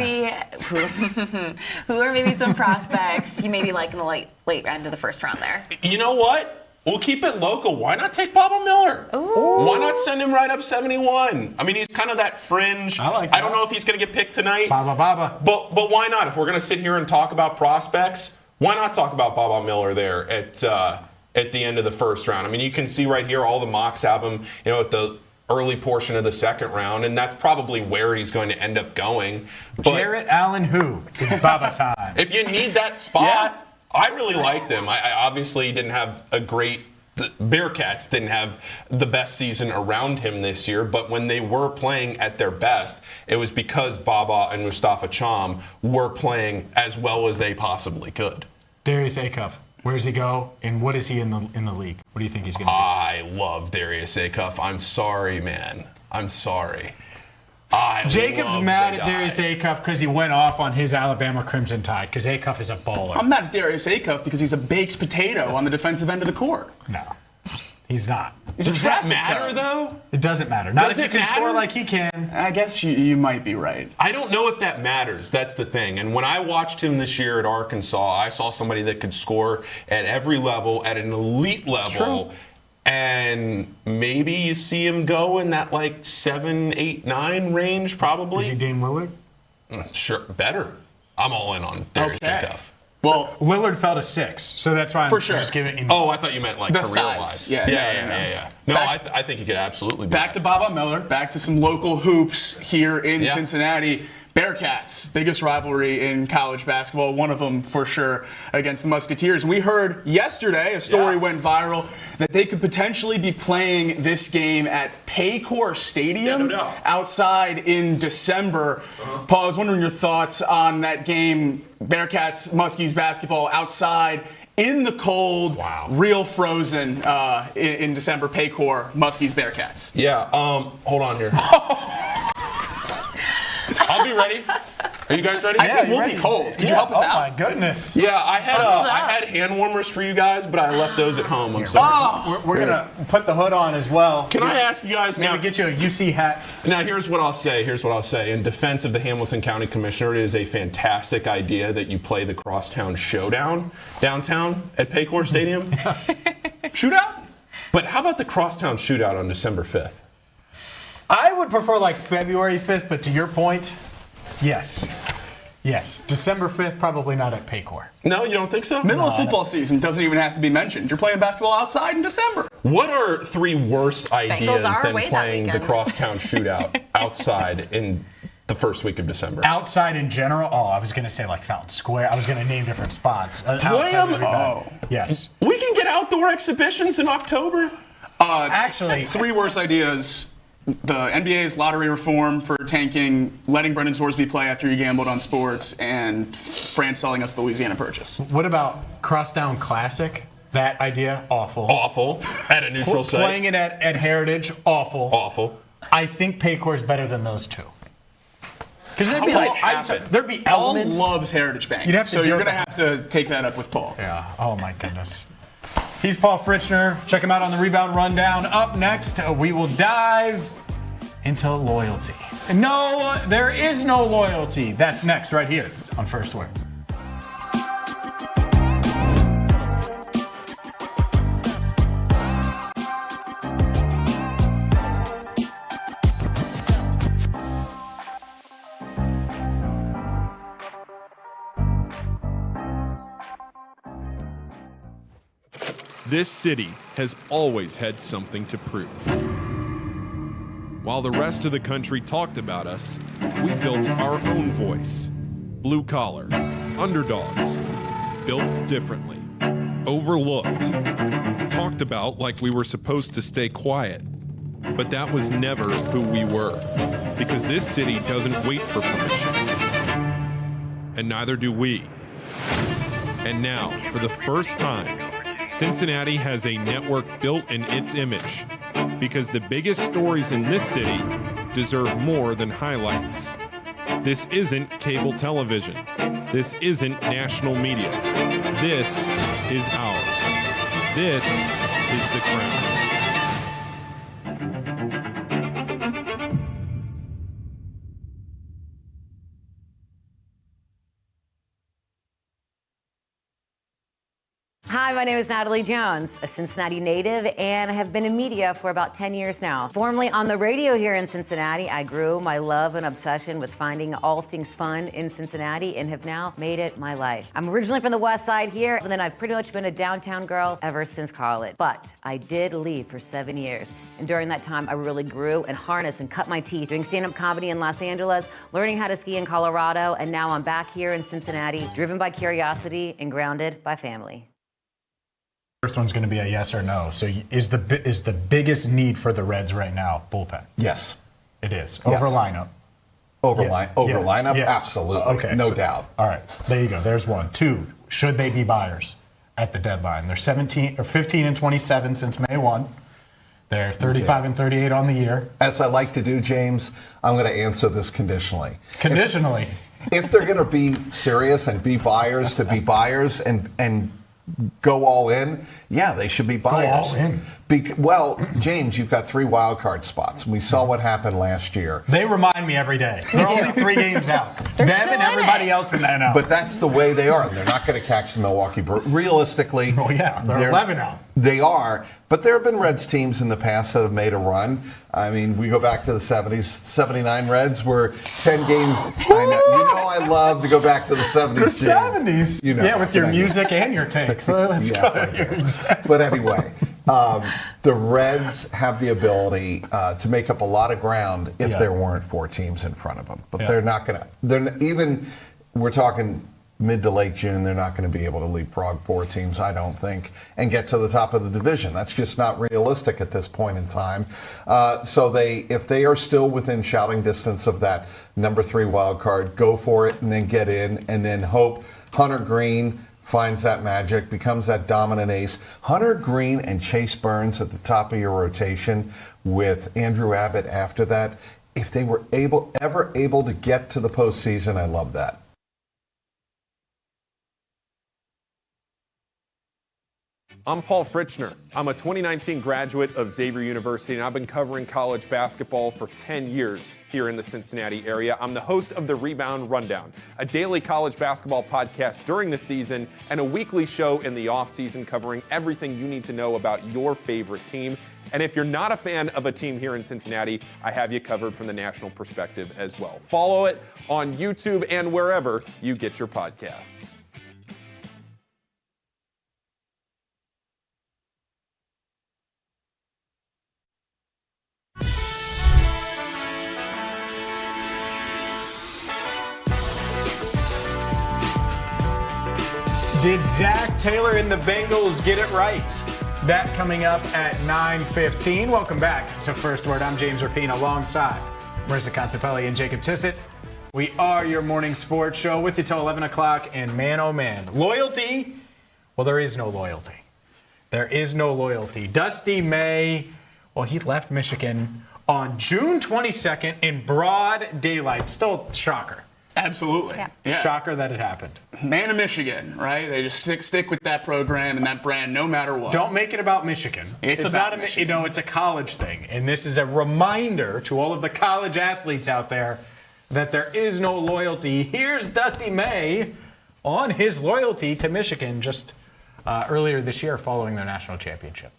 maybe some prospects you maybe like in the late end of the first round there? You know what? We'll keep it local. Why not take Baba Miller? Ooh. Why not send him right up 71? I mean, he's kind of that fringe. I don't know if he's going to get picked tonight. Baba. But why not? If we're going to sit here and talk about prospects, why not talk about Baba Miller there at the end of the first round? I mean, you can see right here all the mocks have him, at the early portion of the second round, and that's probably where he's going to end up going. But Jarrett Allen who? It's Baba time. if you need that spot, I really liked him. I obviously didn't have the Bearcats didn't have the best season around him this year, but when they were playing at their best, it was because Baba and Mustafa Cham were playing as well as they possibly could. Darius Acuff, where does he go, and what is he in the league? What do you think he's going to be? I love Darius Acuff. I'm sorry, man. I'm sorry. Jacob's mad at Darius Acuff because he went off on his Alabama Crimson Tide because Acuff is a baller. I'm mad at Darius Acuff because he's a baked potato on the defensive end of the court. No, he's not. Does that matter, though? It doesn't matter. Not if you can score like he can. I guess you might be right. I don't know if that matters. That's the thing. And when I watched him this year at Arkansas, I saw somebody that could score at every level, at an elite level. And maybe you see him go in that 7, 8, 9 range, probably. Is he Dame Lillard? Sure, better. I'm all in on Darius Acuff. Well, Lillard fell to 6, so that's why I'm just giving him. Oh, I thought you meant the career-wise. size. Yeah. No, I think he could absolutely be back to Baba Miller, back to some local hoops here in Cincinnati. Bearcats, biggest rivalry in college basketball, one of them for sure against the Musketeers. We heard yesterday, a story went viral, that they could potentially be playing this game at Paycor Stadium outside in December. Paul, I was wondering your thoughts on that game, Bearcats, Muskies basketball outside in the cold, real frozen in December, Paycor, Muskies, Bearcats. Yeah, hold on here. I'll be ready. Are you guys ready? I think we'll be cold. Could you help us out? Oh my goodness. Yeah, I had hand warmers for you guys, but I left those at home. I'm sorry. Oh, we're gonna put the hood on as well. Can I ask you guys now? Maybe get you a UC hat. Now, here's what I'll say. In defense of the Hamilton County Commissioner, it is a fantastic idea that you play the Crosstown Showdown downtown at Paycor Stadium. Shootout? But how about the Crosstown Shootout on December 5th? I would prefer February 5th, but to your point, yes. December 5th, probably not at Paycor. No, you don't think so? Middle of football season doesn't even have to be mentioned. You're playing basketball outside in December. What are 3 worse ideas than playing the Crosstown Shootout outside in the first week of December? Outside in general? Oh, I was going to say Fountain Square. I was going to name different spots. Play them? Yes. We can get outdoor exhibitions in October? Actually, 3 worse ideas. The NBA's lottery reform for tanking, letting Brendan Sorsby play after he gambled on sports, and France selling us the Louisiana Purchase. What about Crosstown Classic? That idea, awful. Awful. At a neutral site. Playing it at Heritage, awful. Awful. I think Paycor is better than those two. Because there'd be elements. Paul loves Heritage Bank. So you're going to have to take that up with Paul. Yeah. Oh, my goodness. He's Paul Fritschner. Check him out on the Rebound Rundown. Up next, we will dive into loyalty. No, there is no loyalty. That's next right here on First Word. This city has always had something to prove. While the rest of the country talked about us, we built our own voice. Blue collar, underdogs, built differently, overlooked, talked about like we were supposed to stay quiet. But that was never who we were, because this city doesn't wait for permission. And neither do we. And now, for the first time, Cincinnati has a network built in its image, because the biggest stories in this city deserve more than highlights. This isn't cable television. This isn't national media. This is ours. This is the Crown. Hi, my name is Natalie Jones, a Cincinnati native, and I have been in media for about 10 years now. Formerly on the radio here in Cincinnati, I grew my love and obsession with finding all things fun in Cincinnati and have now made it my life. I'm originally from the West Side here, and then I've pretty much been a downtown girl ever since college. But I did leave for 7 years, and during that time, I really grew and harnessed and cut my teeth doing stand-up comedy in Los Angeles, learning how to ski in Colorado, and now I'm back here in Cincinnati, driven by curiosity and grounded by family. First one's going to be a yes or no. So is the biggest need for the Reds right now bullpen? Yes. It is. Over lineup. Over lineup? Yes. Absolutely. Okay. No doubt. All right. There you go. There's one. Two, should they be buyers at the deadline? They're 15 and 27 since May 1. They're 35 and 38 on the year. As I like to do, James, I'm going to answer this conditionally. Conditionally? If they're going to be serious and be buyers to be buyers and go all in, yeah, they should be buyers. Go all in. Well, James, you've got 3 wild card spots. We saw what happened last year. They remind me every day. They're only 3 games out. Them and everybody else in that out. But that's the way they are. They're not going to catch the Milwaukee Brewers. Realistically, they're 11 out. They are. But there have been Reds teams in the past that have made a run. I mean, we go back to the 70s. 79 Reds were 10 games. I know I love to go back to the 70s. The 70s? You know, yeah, with your music and your takes. Let's go. But anyway, the Reds have the ability to make up a lot of ground if there weren't 4 teams in front of them. But they're not going to. We're talking mid to late June, they're not going to be able to leapfrog 4 teams, I don't think, and get to the top of the division. That's just not realistic at this point in time. So if they are still within shouting distance of that number 3 wild card, go for it and then get in and then hope Hunter Greene finds that magic, becomes that dominant ace. Hunter Greene and Chase Burns at the top of your rotation with Andrew Abbott after that. If they were ever able to get to the postseason, I love that. I'm Paul Fritschner. I'm a 2019 graduate of Xavier University, and I've been covering college basketball for 10 years here in the Cincinnati area. I'm the host of the Rebound Rundown, a daily college basketball podcast during the season and a weekly show in the offseason covering everything you need to know about your favorite team. And if you're not a fan of a team here in Cincinnati, I have you covered from the national perspective as well. Follow it on YouTube and wherever you get your podcasts. Did Zach Taylor and the Bengals get it right? That coming up at 9:15. Welcome back to First Word. I'm James Rapine alongside Marissa Contepelli and Jacob Tissett. We are your morning sports show with you till 11 o'clock. And man, oh man, loyalty? Well, there is no loyalty. There is no loyalty. Dusty May, well, he left Michigan on June 22nd in broad daylight. Still a shocker. Absolutely. Yeah. Shocker that it happened. Man of Michigan, right? They just stick with that program and that brand no matter what. Don't make it about Michigan. It's about Michigan. It's a college thing. And this is a reminder to all of the college athletes out there that there is no loyalty. Here's Dusty May on his loyalty to Michigan just earlier this year following their national championship.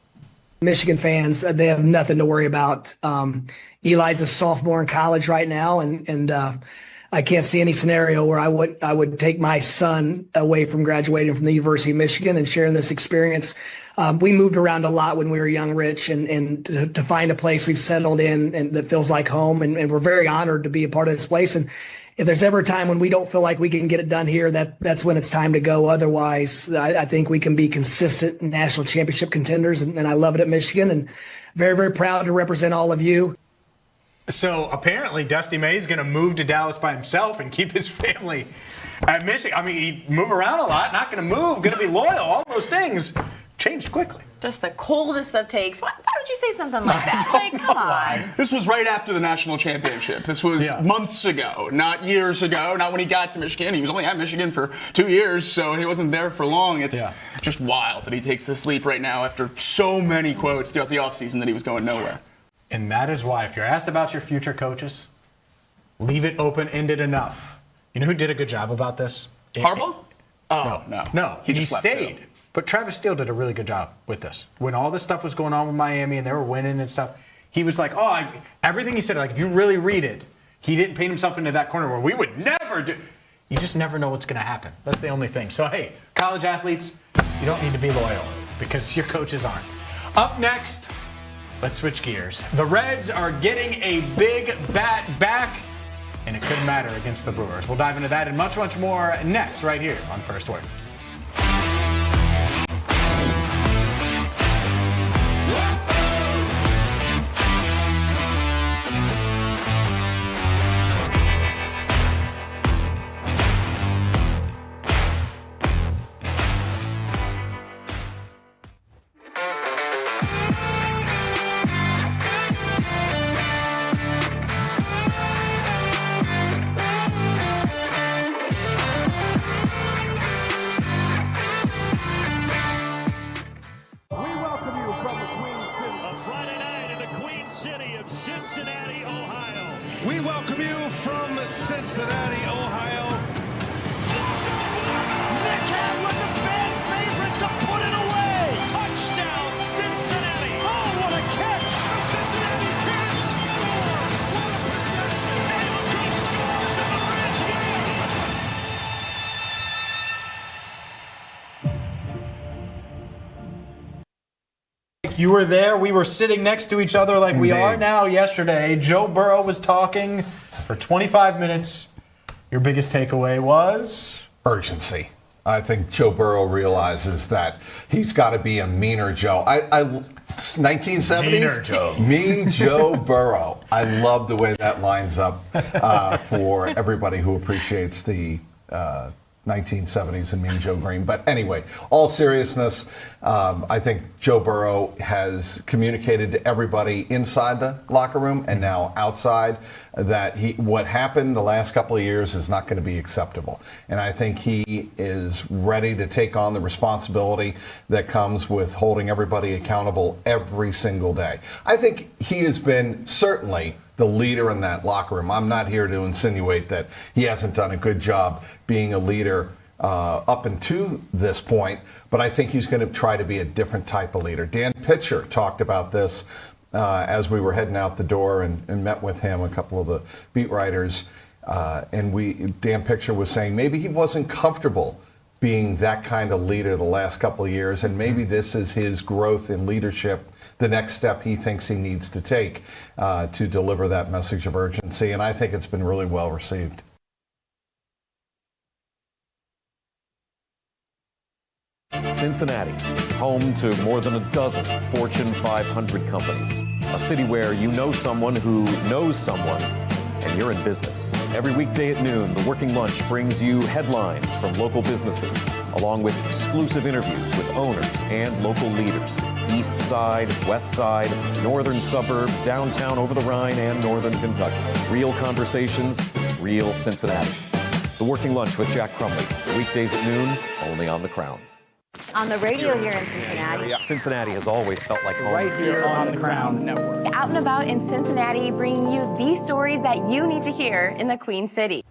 Michigan fans, they have nothing to worry about. Eli's a sophomore in college right now, and I can't see any scenario where I would take my son away from graduating from the University of Michigan and sharing this experience. We moved around a lot when we were young, Rich, and to find a place we've settled in and that feels like home, and we're very honored to be a part of this place. And if there's ever a time when we don't feel like we can get it done here, that's when it's time to go. Otherwise, I think we can be consistent national championship contenders, and I love it at Michigan, and very, very proud to represent all of you. So apparently Dusty May is going to move to Dallas by himself and keep his family at Michigan. I mean, he'd move around a lot, not going to move, going to be loyal. All those things changed quickly. Just the coldest of takes. Why would you say something like that? Like, come on. This was right after the national championship. This was months ago, not years ago, not when he got to Michigan. He was only at Michigan for 2 years, so he wasn't there for long. It's just wild that he takes this leap right now after so many quotes throughout the offseason that he was going nowhere. And that is why, if you're asked about your future coaches, leave it open-ended enough. You know who did a good job about this? Harbaugh? No. He just stayed. But Travis Steele did a really good job with this. When all this stuff was going on with Miami and they were winning and stuff, he was like, everything he said, like, if you really read it, he didn't paint himself into that corner where we would never do. You just never know what's going to happen. That's the only thing. So, hey, college athletes, you don't need to be loyal because your coaches aren't. Up next, let's switch gears. The Reds are getting a big bat back, and it couldn't matter against the Brewers. We'll dive into that and much, much more next right here on First Word. Cincinnati, Ohio. We welcome you from Cincinnati, Ohio. Nick Hadley, the fan favorite, to put it away. Touchdown, Cincinnati. Oh, what a catch. Cincinnati can't score. What a possession. Dallas scores in the Reds game. You were there. We were sitting next to each other like we are now yesterday. Joe Burrow was talking for 25 minutes. Your biggest takeaway was? Urgency. I think Joe Burrow realizes that he's got to be a meaner Joe. 1970s? Meaner Joe. Mean Joe Burrow. I love the way that lines up for everybody who appreciates the 1970s and Mean Joe Green. But anyway, all seriousness, I think Joe Burrow has communicated to everybody inside the locker room and now outside that what happened the last couple of years is not going to be acceptable. And I think he is ready to take on the responsibility that comes with holding everybody accountable every single day. I think he has been certainly the leader in that locker room. I'm not here to insinuate that he hasn't done a good job being a leader up until this point, but I think he's going to try to be a different type of leader. Dan Pitcher talked about this as we were heading out the door and met with him, a couple of the beat writers, and Dan Pitcher was saying maybe he wasn't comfortable being that kind of leader the last couple of years, and maybe this is his growth in leadership, the next step he thinks he needs to take to deliver that message of urgency, and I think it's been really well received. Cincinnati, home to more than a dozen Fortune 500 companies. A city where you know someone who knows someone, and you're in business. Every weekday at noon, The Working Lunch brings you headlines from local businesses, along with exclusive interviews with owners and local leaders. East Side, West Side, northern suburbs, downtown over the Rhine, and northern Kentucky. Real conversations, real Cincinnati. The Working Lunch with Jack Crumley. Weekdays at noon, only on The Crown. On the radio here in Cincinnati. Cincinnati has always felt like home. Right here on the Crown Network. Out and about in Cincinnati, bringing you the stories that you need to hear in the Queen City.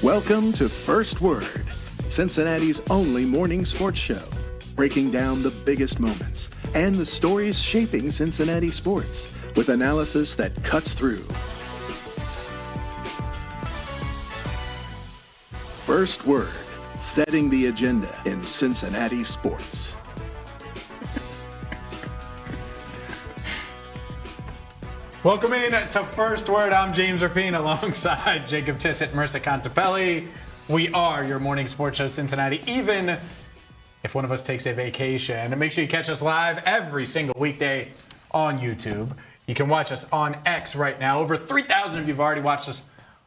Welcome to First Word, Cincinnati's only morning sports show, breaking down the biggest moments and the stories shaping Cincinnati sports with analysis that cuts through. First Word, setting the agenda in Cincinnati sports. Welcome in to First Word. I'm James Rapine alongside Jacob Tissett, Marissa Contepelli. We are your morning sports show, Cincinnati, even if one of us takes a vacation. And make sure you catch us live every single weekday on YouTube. You can watch us on X right now. Over 3,000 of you have already watched us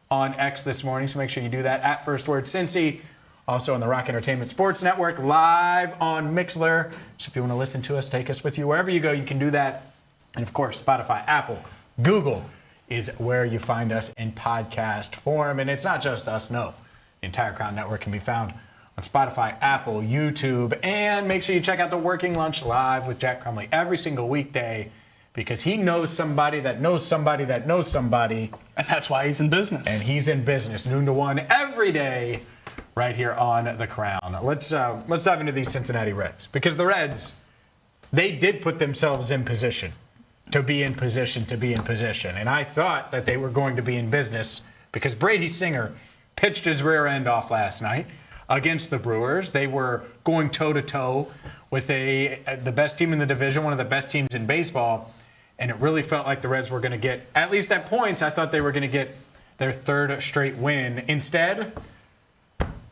on X this morning, so make sure you do that at First Word Cincy. Also on the Rock Entertainment Sports Network, live on Mixlr. So if you want to listen to us, take us with you wherever you go, you can do that. And of course, Spotify, Apple, Google is where you find us in podcast form. And it's not just us, no. The entire Crown Network can be found on Spotify, Apple, YouTube. And make sure you check out the Working Lunch Live with Jack Crumley every single weekday, because he knows somebody that knows somebody that knows somebody. And that's why he's in business. And he's in business, noon to 1 every day right here on the Crown. Let's dive into these Cincinnati Reds, because the Reds, they did put themselves in position. To be in position. And I thought that they were going to be in business because Brady Singer pitched his rear end off last night against the Brewers. They were going toe-to-toe with the best team in the division, one of the best teams in baseball, and it really felt like the Reds were going to get, at least at points, I thought they were going to get their third straight win. Instead,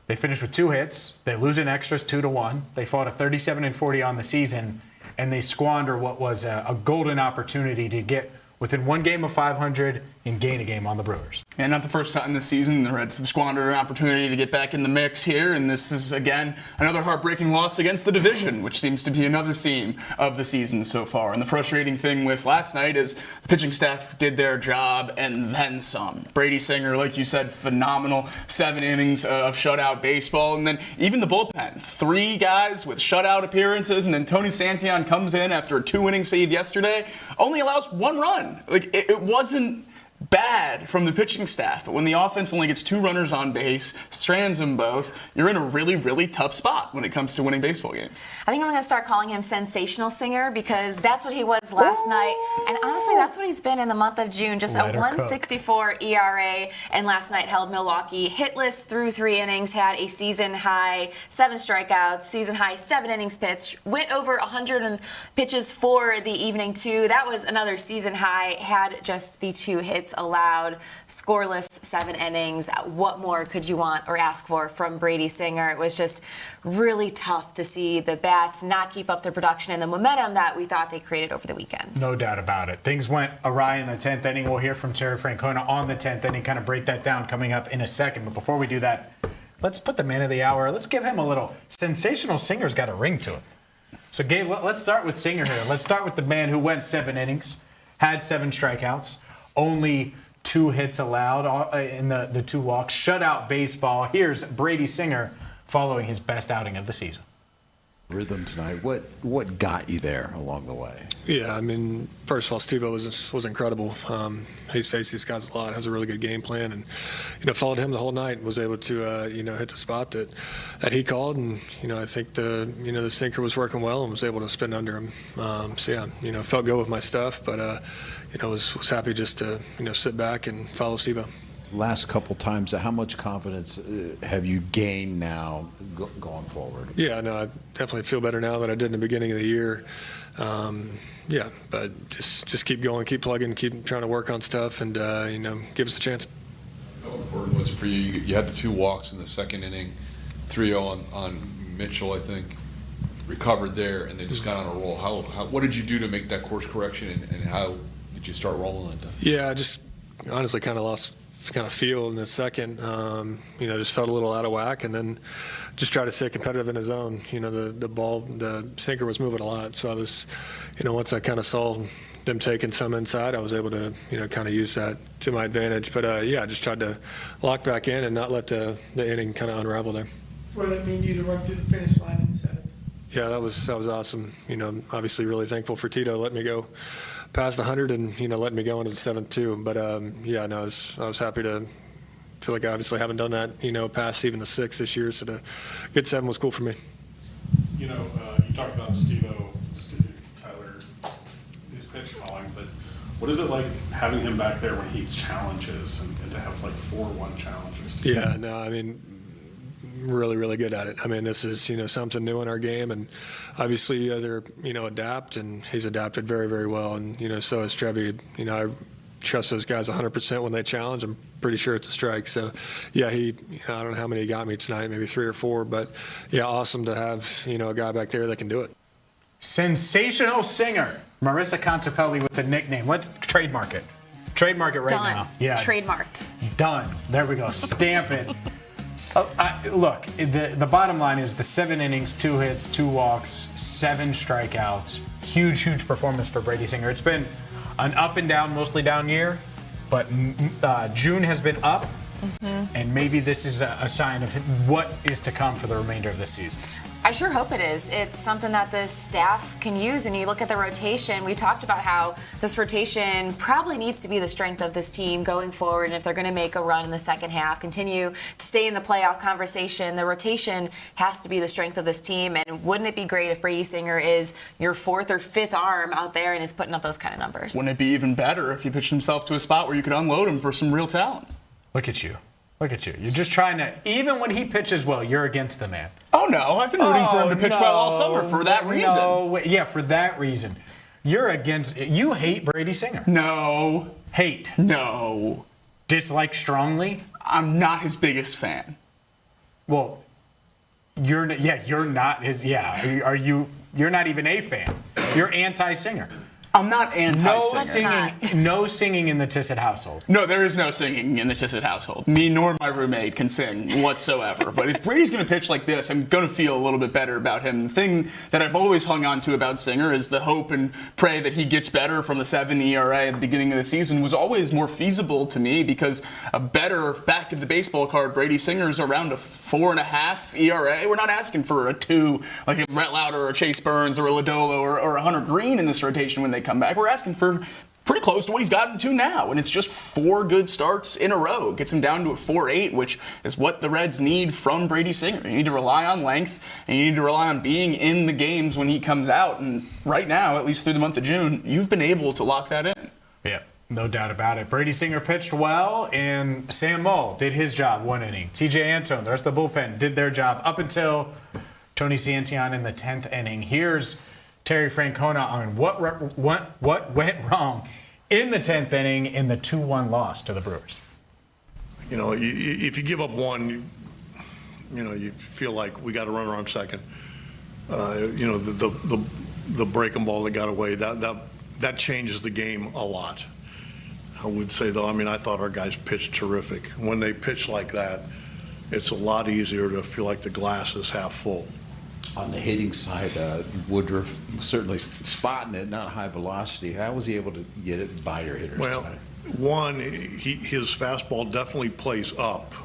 they finished with 2 hits. They lose in extras 2-1. They fought a 37-40 on the season, and they squander what was a golden opportunity to get within 1 game of 500 and gain a game on the Brewers. And not the first time this season the Reds have squandered an opportunity to get back in the mix here, and this is, again, another heartbreaking loss against the division, which seems to be another theme of the season so far. And the frustrating thing with last night is the pitching staff did their job and then some. Brady Singer, like you said, phenomenal 7 innings of shutout baseball, and then even the bullpen, 3 guys with shutout appearances, and then Tony Santillan comes in after a 2-inning save yesterday, only allows 1 run. Like, it wasn't bad from the pitching staff, but when the offense only gets 2 runners on base, strands them both, you're in a really, really tough spot when it comes to winning baseball games. I think I'm going to start calling him Sensational Singer, because that's what he was last night. And honestly, that's what he's been in the month of June. Just a 1.64 ERA, and last night held Milwaukee hitless through 3 innings, had a season high 7 strikeouts, season high 7 innings pitched, went over 100 pitches for the evening too. That was another season high, had just the 2 hits allowed, scoreless 7 innings. What more could you want or ask for from Brady Singer? It was just really tough to see the bats not keep up their production and the momentum that we thought they created over the weekend. No doubt about it. Things went awry in the 10th inning. We'll hear from Terry Francona on the 10th inning, kind of break that down coming up in a second. But before we do that, let's put the man of the hour. Let's give him a little. Sensational Singer's got a ring to it. So, Gabe, let's start with Singer here. Let's start with the man who went 7 innings, had 7 strikeouts, only 2 hits allowed in the 2 walks, shutout baseball. Here's Brady Singer following his best outing of the season. Rhythm tonight. What got you there along the way? Yeah, I mean, first of all, Steve-O was incredible. He's faced these guys a lot, has a really good game plan, and followed him the whole night. Was able to hit the spot that he called, and I think the sinker was working well and was able to spin under him. Felt good with my stuff, but was happy just to sit back and follow Steve-O. Last couple times, how much confidence have you gained now going forward? Yeah, no, I definitely feel better now than I did in the beginning of the year. But just keep going, keep plugging, keep trying to work on stuff, and give us a chance. How important was it for you? You had the 2 walks in the 2nd inning, 3-0 on Mitchell, I think. Recovered there, and they just got on a roll. What did you do to make that course correction, and how did you start rolling it then? Yeah, I just honestly kind of lost feel in the second. Just felt a little out of whack, and then just tried to stay competitive in the zone. The sinker was moving a lot, so I was, once I kind of saw them taking some inside, I was able to, kind of use that to my advantage. But I just tried to lock back in and not let the inning kind of unravel there. What did it mean to you to run through the finish line in the 7th? Yeah, that was awesome. Obviously really thankful for Tito letting me go past 100 and letting me go into the 7th too. But I was happy to feel like I obviously haven't done that, past even the 6 this year. So to get 7 was cool for me. You talked about Tyler, his pitch calling, but what is it like having him back there when he challenges and to have like 4-1 challenges? Yeah, no, I mean, really, really good at it. I mean, this is, something new in our game, and obviously you either, adapt, and he's adapted very, very well, and, so has Trevi. I trust those guys 100% when they challenge. I'm pretty sure it's a strike. So, yeah, I don't know how many he got me tonight, maybe 3 or 4, but, yeah, awesome to have, a guy back there that can do it. Sensational singer, Marissa Contepelli with the nickname. Let's trademark it. Trademark it right Done. now. Yeah. Trademarked. Done. There we go. Stamp it. Look, the bottom line is the 7 innings, 2 hits, 2 walks, 7 strikeouts. Huge performance for Brady Singer. It's been an up and down, mostly down year, but June has been up, and maybe this is a sign of what is to come for the remainder of this season. I sure hope it is. It's something that this staff can use, and you look at the rotation. We talked about how this rotation probably needs to be the strength of this team going forward, and if they're going to make a run in the second half, continue to stay in the playoff conversation, the rotation has to be the strength of this team. And wouldn't it be great if Brady Singer is your 4th or 5th arm out there and is putting up those kind of numbers? Wouldn't it be even better if he pitched himself to a spot where you could unload him for some real talent? Look at you. Look at you. You're just trying to, even when he pitches well, you're against the man. Oh, no. I've been rooting for him to pitch well all summer for that reason. Yeah, for that reason. You're against, you hate Brady Singer. No. Hate. No. Dislike strongly? I'm not his biggest fan. Well, you're not his, you're not even a fan. You're anti-singer. I'm not anti-singer. No singing in the Tissot household. No, there is no singing in the Tissot household. Me nor my roommate can sing whatsoever. But if Brady's going to pitch like this, I'm going to feel a little bit better about him. The thing that I've always hung on to about Singer is the hope and pray that he gets better from the 7 ERA at the beginning of the season was always more feasible to me because a better back of the baseball card, Brady Singer's around a 4.5 ERA. We're not asking for a 2 like a Brett Lauder or a Chase Burns or a Lodolo or a Hunter Greene in this rotation when they come back. We're asking for pretty close to what he's gotten to now, and it's just 4 good starts in a row. Gets him down to a 4.8, which is what the Reds need from Brady Singer. You need to rely on length, and you need to rely on being in the games when he comes out, and right now, at least through the month of June, you've been able to lock that in. Yeah, no doubt about it. Brady Singer pitched well, and Sam Moll did his job 1 inning. TJ Antone, the rest of the bullpen, did their job up until Tony Santillan in the 10th inning. Here's Terry Francona on what went wrong in the 10th inning in the 2-1 loss to the Brewers. If you give up 1, you feel like we got a runner on second. The breaking ball that got away, that changes the game a lot. I would say, though, I thought our guys pitched terrific. When they pitch like that, it's a lot easier to feel like the glass is half full. On the hitting side, Woodruff certainly spotting it, not high velocity. How was he able to get it by your hitters tonight? One, his fastball definitely plays up,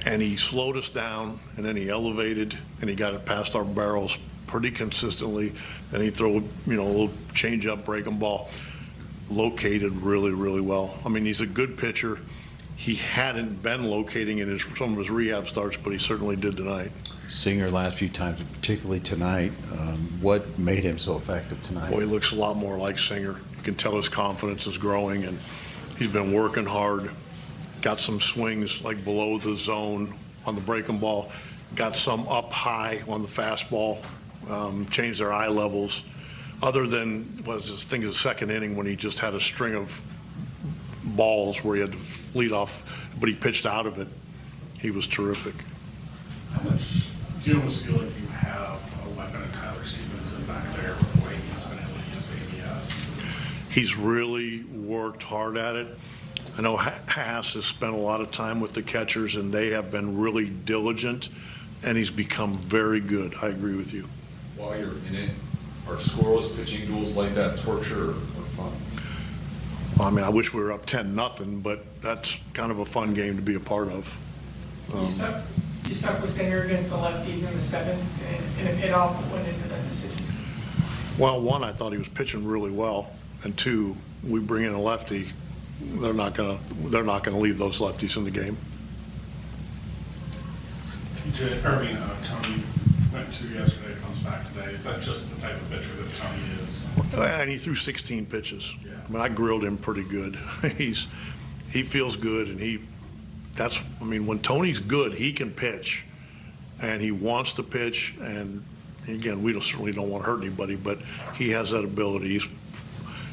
and he slowed us down, and then he elevated, and he got it past our barrels pretty consistently, and he throw a little change-up breaking ball, located really, really well. He's a good pitcher. He hadn't been locating in some of his rehab starts, but he certainly did tonight. Singer last few times, particularly tonight. What made him so effective tonight? Boy, he looks a lot more like Singer. You can tell his confidence is growing, and he's been working hard. Got some swings like below the zone on the breaking ball. Got some up high on the fastball. Changed their eye levels. Other than, I think the 2nd inning when he just had a string of balls where he had to lead off, but he pitched out of it. He was terrific. How much do you almost feel like you have a weapon in Tyler Stevenson back there with the way he's been able to use ABS? He's really worked hard at it. I know Haas has spent a lot of time with the catchers, and they have been really diligent, and he's become very good. I agree with you. While you're in it, are scoreless pitching duels like that torture or fun? I wish we were up 10-0, but that's kind of a fun game to be a part of. You stuck with Singer against the lefties in the 7th in a pit-off. What went into that decision? Well, 1, I thought he was pitching really well, and 2, we bring in a lefty. they're not gonna leave those lefties in the game. Tony went to yesterday, comes back today. Is that just the type of pitcher that Tony is? And he threw 16 pitches. Yeah. I mean, I grilled him pretty good. He feels good, and when Tony's good, he can pitch, and he wants to pitch. And again, we certainly don't want to hurt anybody, but he has that ability.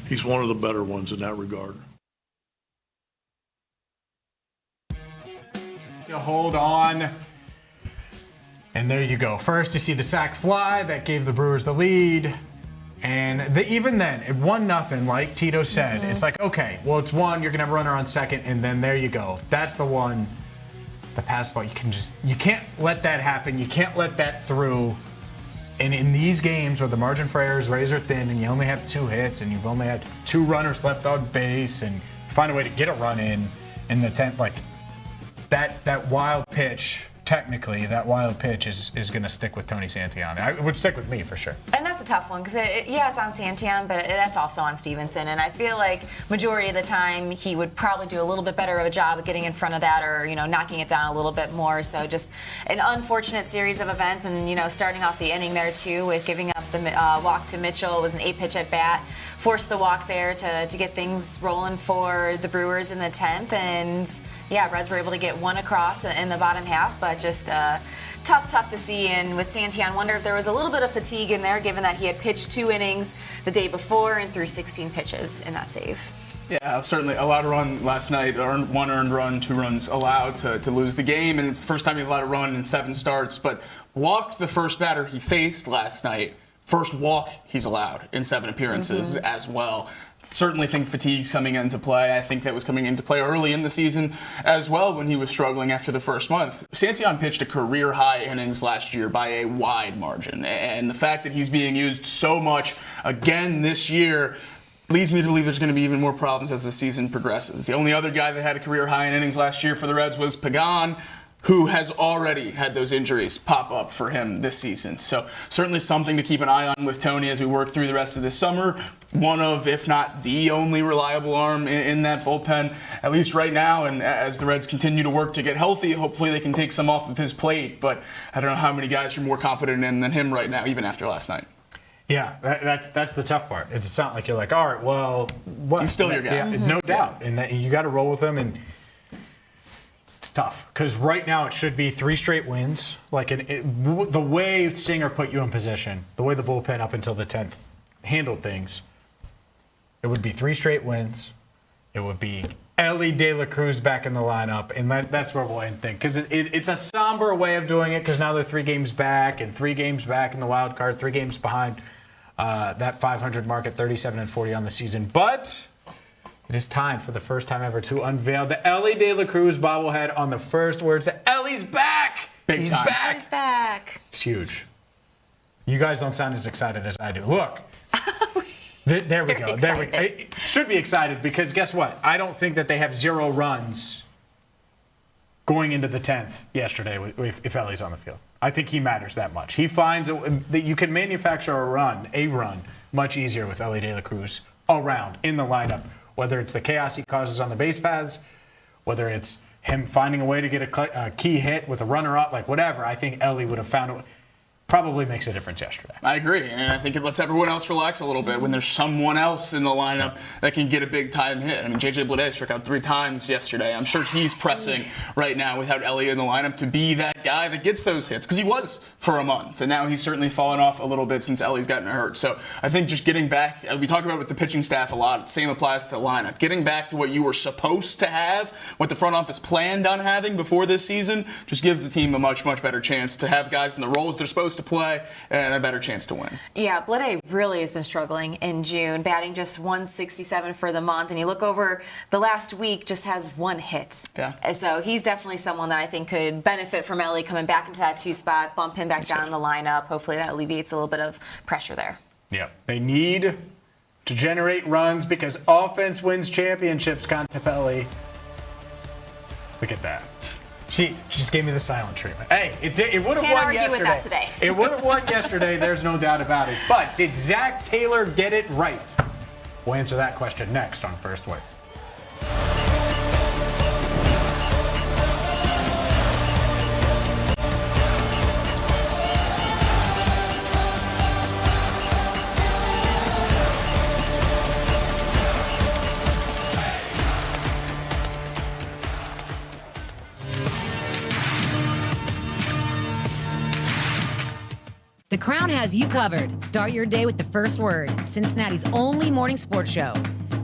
He's one of the better ones in that regard. You hold on. And there you go. First, you see the sac fly that gave the Brewers the lead. And even then, at 1-0, like Tito said, it's like, okay, well, it's 1, you're going to have a runner on second, and then there you go. That's the one, the pass ball. You can't let that happen. You can't let that through. And in these games where the margin for error is razor thin and you only have 2 hits and you've only had 2 runners left on base and find a way to get a run in the 10th, like that wild pitch. Technically, that wild pitch is going to stick with Tony Santillan. It would stick with me for sure. And that's a tough one because, it's on Santillan, but that's also on Stevenson. And I feel like majority of the time he would probably do a little bit better of a job of getting in front of that or, knocking it down a little bit more. So just an unfortunate series of events. And, starting off the inning there, too, with giving up the walk to Mitchell. It was an 8-pitch at bat. Forced the walk there to get things rolling for the Brewers in the 10th. And, Reds were able to get 1 across in the bottom half, but just tough to see. And with Santillan, wonder if there was a little bit of fatigue in there, given that he had pitched 2 innings the day before and threw 16 pitches in that save. Yeah, certainly allowed to run last night. 1 earned run, 2 runs allowed to lose the game, and it's the first time he's allowed to run in 7 starts. But walked the first batter he faced last night. First walk he's allowed in 7 appearances as well. Certainly think fatigue's coming into play. I think that was coming into play early in the season as well when he was struggling after the first month. Santillan pitched a career-high innings last year by a wide margin. And the fact that he's being used so much again this year leads me to believe there's going to be even more problems as the season progresses. The only other guy that had a career-high in innings last year for the Reds was Pagan, who has already had those injuries pop up for him this season. So certainly something to keep an eye on with Tony as we work through the rest of this summer. One of, if not the only reliable arm in that bullpen, at least right now. And as the Reds continue to work to get healthy, hopefully they can take some off of his plate. But I don't know how many guys you're more confident in than him right now, even after last night. Yeah, that's the tough part. It's not like you're like, all right, well, what? He's still your guy. Yeah, no doubt. And that you got to roll with him. And it's tough because right now it should be 3 straight wins. Like the way Singer put you in position, the way the bullpen up until the 10th handled things, it would be 3 straight wins. It would be ELLY De La Cruz back in the lineup, and that's where we'll end things. Because it's a somber way of doing it because now they're 3 games back and 3 games back in the wild card, 3 games behind that 500 mark at 37-40 on the season. But it is time for the first time ever to unveil the ELLY De La Cruz bobblehead on the first words. ELLY's back! He's back! He's back. It's huge. You guys don't sound as excited as I do. Look. There we go. There we go. Should be excited because guess what? I don't think that they have 0 runs going into the 10th yesterday if ELLY's on the field. I think he matters that much. He finds that you can manufacture a run much easier with ELLY De La Cruz around in the lineup. Whether it's the chaos he causes on the base paths, whether it's him finding a way to get a key hit with a runner up, like whatever, I think ELLY would have found it. Probably makes a difference yesterday. I agree, and I think it lets everyone else relax a little bit when there's someone else in the lineup that can get a big-time hit. I mean, J.J. Bleday struck out 3 times yesterday. I'm sure he's pressing right now without ELLY in the lineup to be that guy that gets those hits, because he was for a month, and now he's certainly fallen off a little bit since ELLY's gotten hurt. So I think just getting back, we talk about it with the pitching staff a lot, same applies to the lineup. Getting back to what you were supposed to have, what the front office planned on having before this season, just gives the team a much, much better chance to have guys in the roles they're supposed to play and a better chance to win. Yeah, Bleday really has been struggling in June, batting just 167 for the month, and you look over the last week, just has 1 hit. Yeah. So he's definitely someone that I think could benefit from ELLY coming back into that 2 spot, bump him back down in the lineup. Hopefully that alleviates a little bit of pressure there. Yeah, they need to generate runs because offense wins championships, Contepelli. Look at that. She just gave me the silent treatment. Hey, it would have won yesterday. With that today. It would have won yesterday. There's no doubt about it. But did Zach Taylor get it right? We'll answer that question next on First Word. The Crown has you covered. Start your day with the first word. Cincinnati's only morning sports show.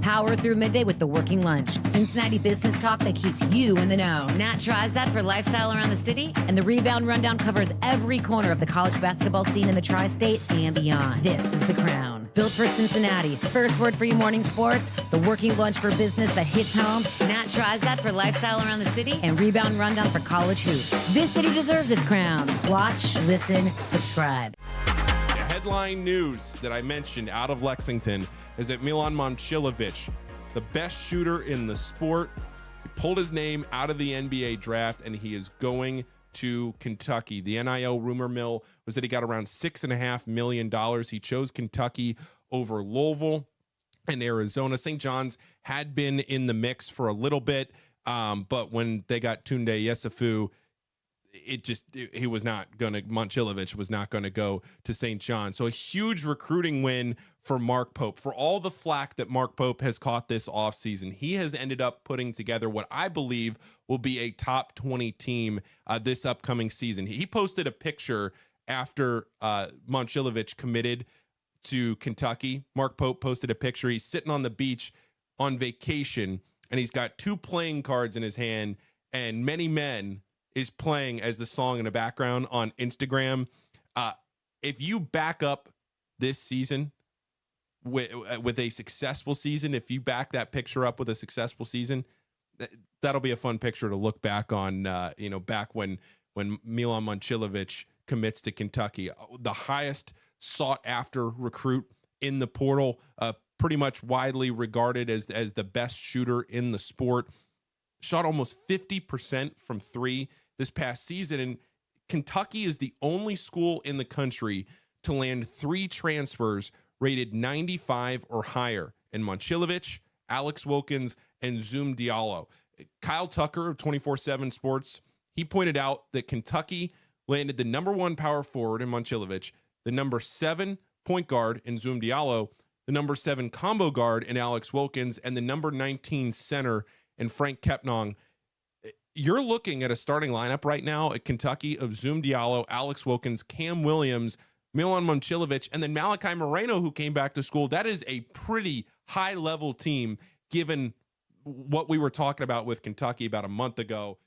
Power through midday with the working lunch. Cincinnati business talk that keeps you in the know. Nat tries that for lifestyle around the city. And the Rebound Rundown covers every corner of the college basketball scene in the tri-state and beyond. This is The Crown. Built for Cincinnati. First word for your morning sports. The working lunch for business that hits home. Nat tries that for lifestyle around the city. And Rebound Rundown for college hoops. This city deserves its crown. Watch, listen, subscribe. Headline news that I mentioned out of Lexington is that Milan Momcilovic, the best shooter in the sport, he pulled his name out of the NBA draft and he is going to Kentucky. The NIL rumor mill was that he got around $6.5 million. He chose Kentucky over Louisville and Arizona. St. John's had been in the mix for a little bit, but when they got Tunde Yesufu, he was not going to, Momcilovic was not going to go to St. John. So a huge recruiting win for Mark Pope. For all the flack that Mark Pope has caught this offseason, he has ended up putting together what I believe will be a top 20 team this upcoming season. He posted a picture after Momcilovic committed to Kentucky. Mark Pope posted a picture. He's sitting on the beach on vacation, and he's got 2 playing cards in his hand, and Many Men is playing as the song in the background on Instagram. If you back up this season with a successful season, if you back that picture up with a successful season, that'll be a fun picture to look back on, back when Milan Momcilovic commits to Kentucky. The highest sought after recruit in the portal, pretty much widely regarded as the best shooter in the sport. Shot almost 50% from 3 this past season, and Kentucky is the only school in the country to land 3 transfers rated 95 or higher in Momcilovic, Alex Wilkins, and Zoom Diallo. Kyle Tucker of 24/7 Sports, he pointed out that Kentucky landed the number 1 power forward in Momcilovic, the number 7 point guard in Zoom Diallo, the number 7 combo guard in Alex Wilkins, and the number 19 center in Frank Kepnong. You're looking at a starting lineup right now at Kentucky of Zoom Diallo, Alex Wilkins, Cam Williams, Milan Momcilovic, and then Malachi Moreno, who came back to school. That is a pretty high-level team, given what we were talking about with Kentucky about a month ago.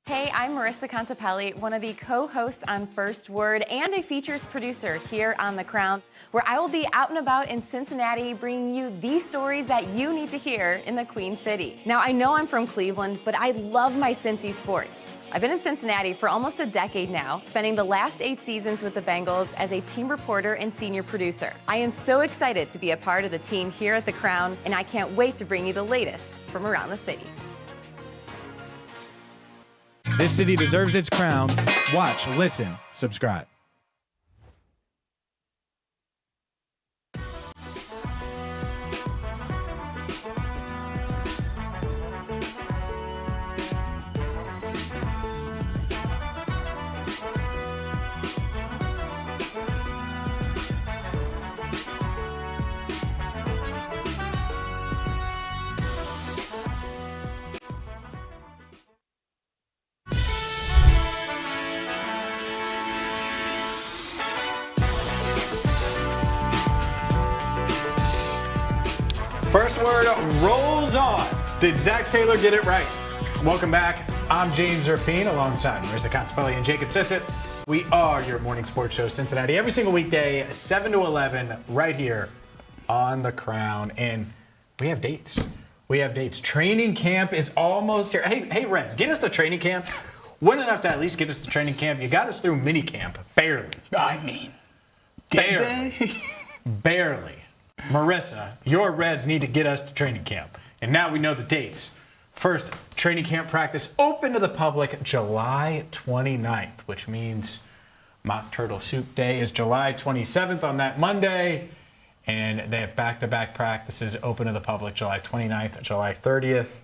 Hey, I'm Marissa Contapelli, one of the co-hosts on First Word and a features producer here on The Crown, where I will be out and about in Cincinnati bringing you the stories that you need to hear in the Queen City. Now, I know I'm from Cleveland, but I love my Cincy sports. I've been in Cincinnati for almost a decade now, spending the last 8 seasons with the Bengals as a team reporter and senior producer. I am so excited to be a part of the team here at The Crown, and I can't wait to bring you the latest from around the city. This city deserves its crown. Watch, listen, subscribe. First Word rolls on. Did Zach Taylor get it right? Welcome back. I'm James Rapine alongside Marissa Contapelli and Jacob Tissett. We are your morning sports show, Cincinnati, every single weekday, 7 to 11, right here on The Crown. And we have dates. Training camp is almost here. Hey, Reds, get us to training camp. Wouldn't enough to at least get us to training camp. You got us through mini camp. Barely. Barely. Marissa, your Reds need to get us to training camp. And now we know the dates. First, training camp practice open to the public July 29th, which means Mock Turtle Soup Day is July 27th on that Monday. And they have back-to-back practices open to the public July 29th, July 30th.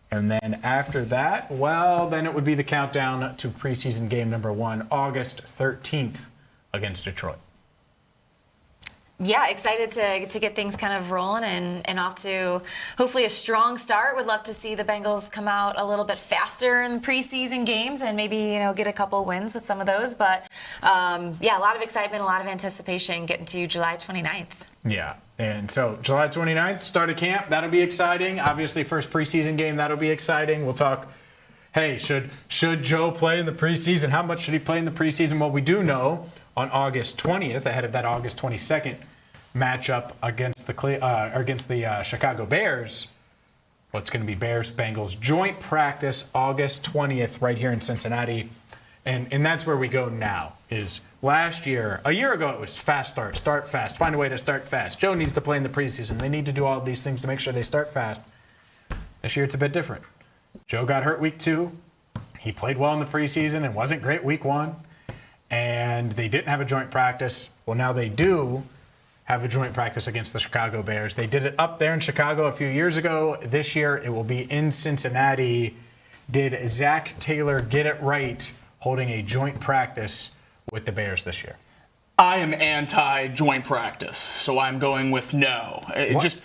And then after that, well, then it would be the countdown to preseason game number 1, August 13th against Detroit. Yeah, excited to get things kind of rolling and off to hopefully a strong start. Would love to see the Bengals come out a little bit faster in preseason games and maybe get a couple wins with some of those. But yeah, a lot of excitement, a lot of anticipation getting to July 29th. Yeah, and so July 29th, start of camp. That'll be exciting. Obviously, first preseason game. That'll be exciting. We'll talk. Hey, should Joe play in the preseason? How much should he play in the preseason? Well, we do know on August 20th, ahead of that August 22nd matchup against the Chicago Bears. Well, it's going to be Bears-Bengals joint practice August 20th right here in Cincinnati. And that's where we go now. Is a year ago, it was fast start fast, find a way to start fast. Joe needs to play in the preseason. They need to do all of these things to make sure they start fast. This year, it's a bit different. Joe got hurt week 2. He played well in the preseason and wasn't great week 1. And they didn't have a joint practice. Well, now they do have a joint practice against the Chicago Bears. They did it up there in Chicago a few years ago. This year, it will be in Cincinnati. Did Zach Taylor get it right holding a joint practice with the Bears this year? I am anti-joint practice, so I'm going with no. Just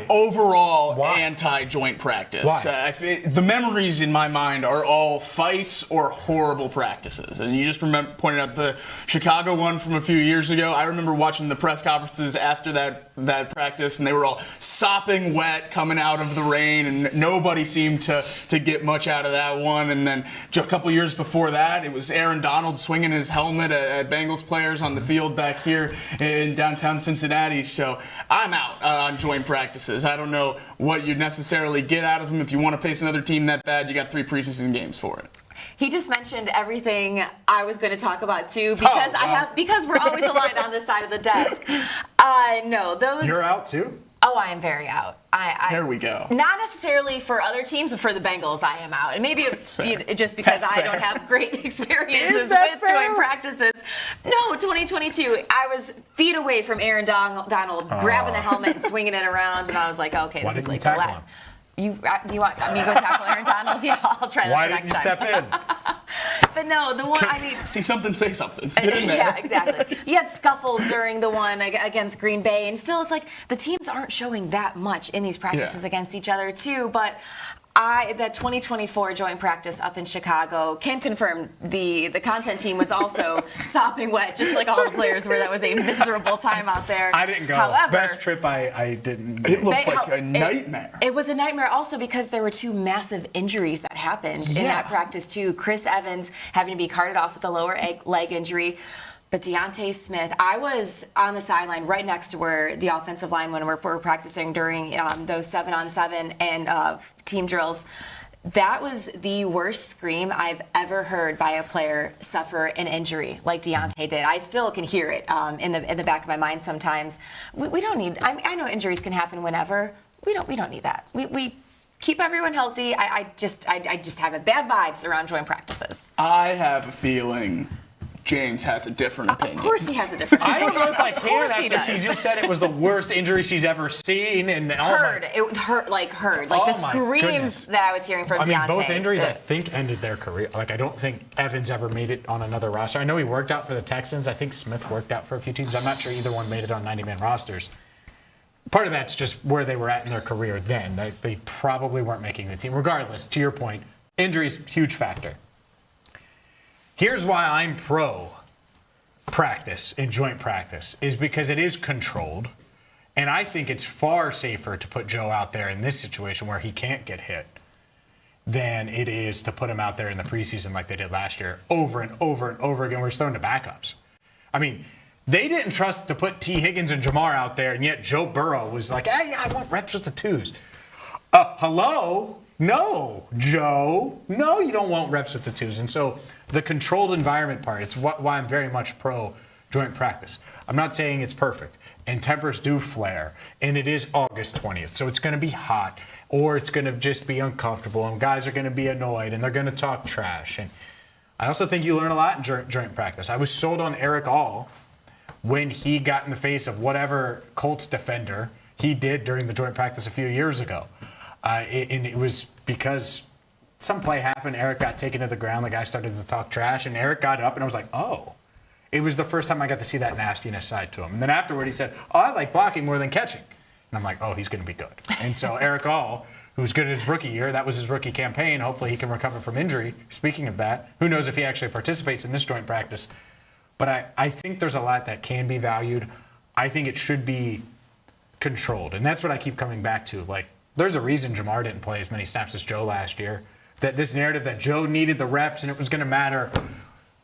overall anti-joint practice. Why? The memories in my mind are all fights or horrible practices. And you just pointed out the Chicago one from a few years ago. I remember watching the press conferences after that practice, and they were all sopping wet coming out of the rain, and nobody seemed to get much out of that one. And then a couple years before that, it was Aaron Donald swinging his helmet at Bengals players on the field back here in downtown Cincinnati. So I'm out on joint practices. I don't know what you necessarily get out of them. If you want to face another team that bad, you got 3 preseason games for it. He just mentioned everything I was going to talk about too, because because we're always aligned on this side of the desk. No, those. You're out too? Oh, I am very out. There we go. Not necessarily for other teams, but for the Bengals, I am out. And maybe it's just because I don't have great experiences with joint practices. No, 2022, I was feet away from Aaron Donald grabbing the helmet and swinging it around, and I was like, okay, this is like the last. You want me to go tackle Aaron Donald? Yeah, I'll try that for next time. Why didn't you step in? But no, the one, see something, say something. Get in there. Yeah, exactly. You had scuffles during the one against Green Bay, and still it's like the teams aren't showing that much in these practices against each other too, but that 2024 joint practice up in Chicago can confirm the content team was also sopping wet, just like all the players were. That was a miserable time out there. I didn't go. However, best trip I didn't. It looked like a nightmare. It was a nightmare also because there were 2 massive injuries that happened in that practice too. Chris Evans having to be carted off with a lower leg injury. But Deontay Smith, I was on the sideline right next to where the offensive line when we're practicing during those 7-on-7 and team drills. That was the worst scream I've ever heard by a player suffer an injury like Deontay did. I still can hear it in the back of my mind sometimes. We don't need. I know injuries can happen whenever. We don't need that. We keep everyone healthy. I just have bad vibes around joint practices. I have a feeling James has a different opinion. Of course he has a different opinion. I don't know if I can after she just said it was the worst injury she's ever seen. And it hurt. Like the screams that I was hearing from Deontay. Both injuries I think ended their career. Like I don't think Evans ever made it on another roster. I know he worked out for the Texans. I think Smith worked out for a few teams. I'm not sure either one made it on 90-man rosters. Part of that's just where they were at in their career then. They probably weren't making the team. Regardless, to your point, injuries, huge factor. Here's why I'm pro practice and joint practice is because it is controlled. And I think it's far safer to put Joe out there in this situation where he can't get hit than it is to put him out there in the preseason like they did last year over and over and over again. We're just throwing to backups. I mean, they didn't trust to put T. Higgins and Jamar out there, and yet Joe Burrow was like, hey, I want reps with the 2s. Hello? No, Joe. No, you don't want reps with the 2s. And so the controlled environment part, it's why I'm very much pro joint practice. I'm not saying it's perfect. And tempers do flare. And it is August 20th. So it's going to be hot. Or it's going to just be uncomfortable. And guys are going to be annoyed. And they're going to talk trash. And I also think you learn a lot in joint practice. I was sold on Eric All when he got in the face of whatever Colts defender he did during the joint practice a few years ago. And it was because some play happened. Eric got taken to the ground. The guy started to talk trash. And Eric got up and I was like, oh, It was the first time I got to see that nastiness side to him. And then afterward, he said, "Oh, I like blocking more than catching." And I'm like, "Oh, he's going to be good." And so Eric All, who was good at his rookie year, that was his rookie campaign. Hopefully, he can recover from injury. Speaking of that, who knows if he actually participates in this joint practice? But I think there's a lot that can be valued. I think it should be controlled, and that's what I keep coming back to. Like, there's a reason Jamar didn't play as many snaps as Joe last year. That this narrative that Joe needed the reps and it was going to matter.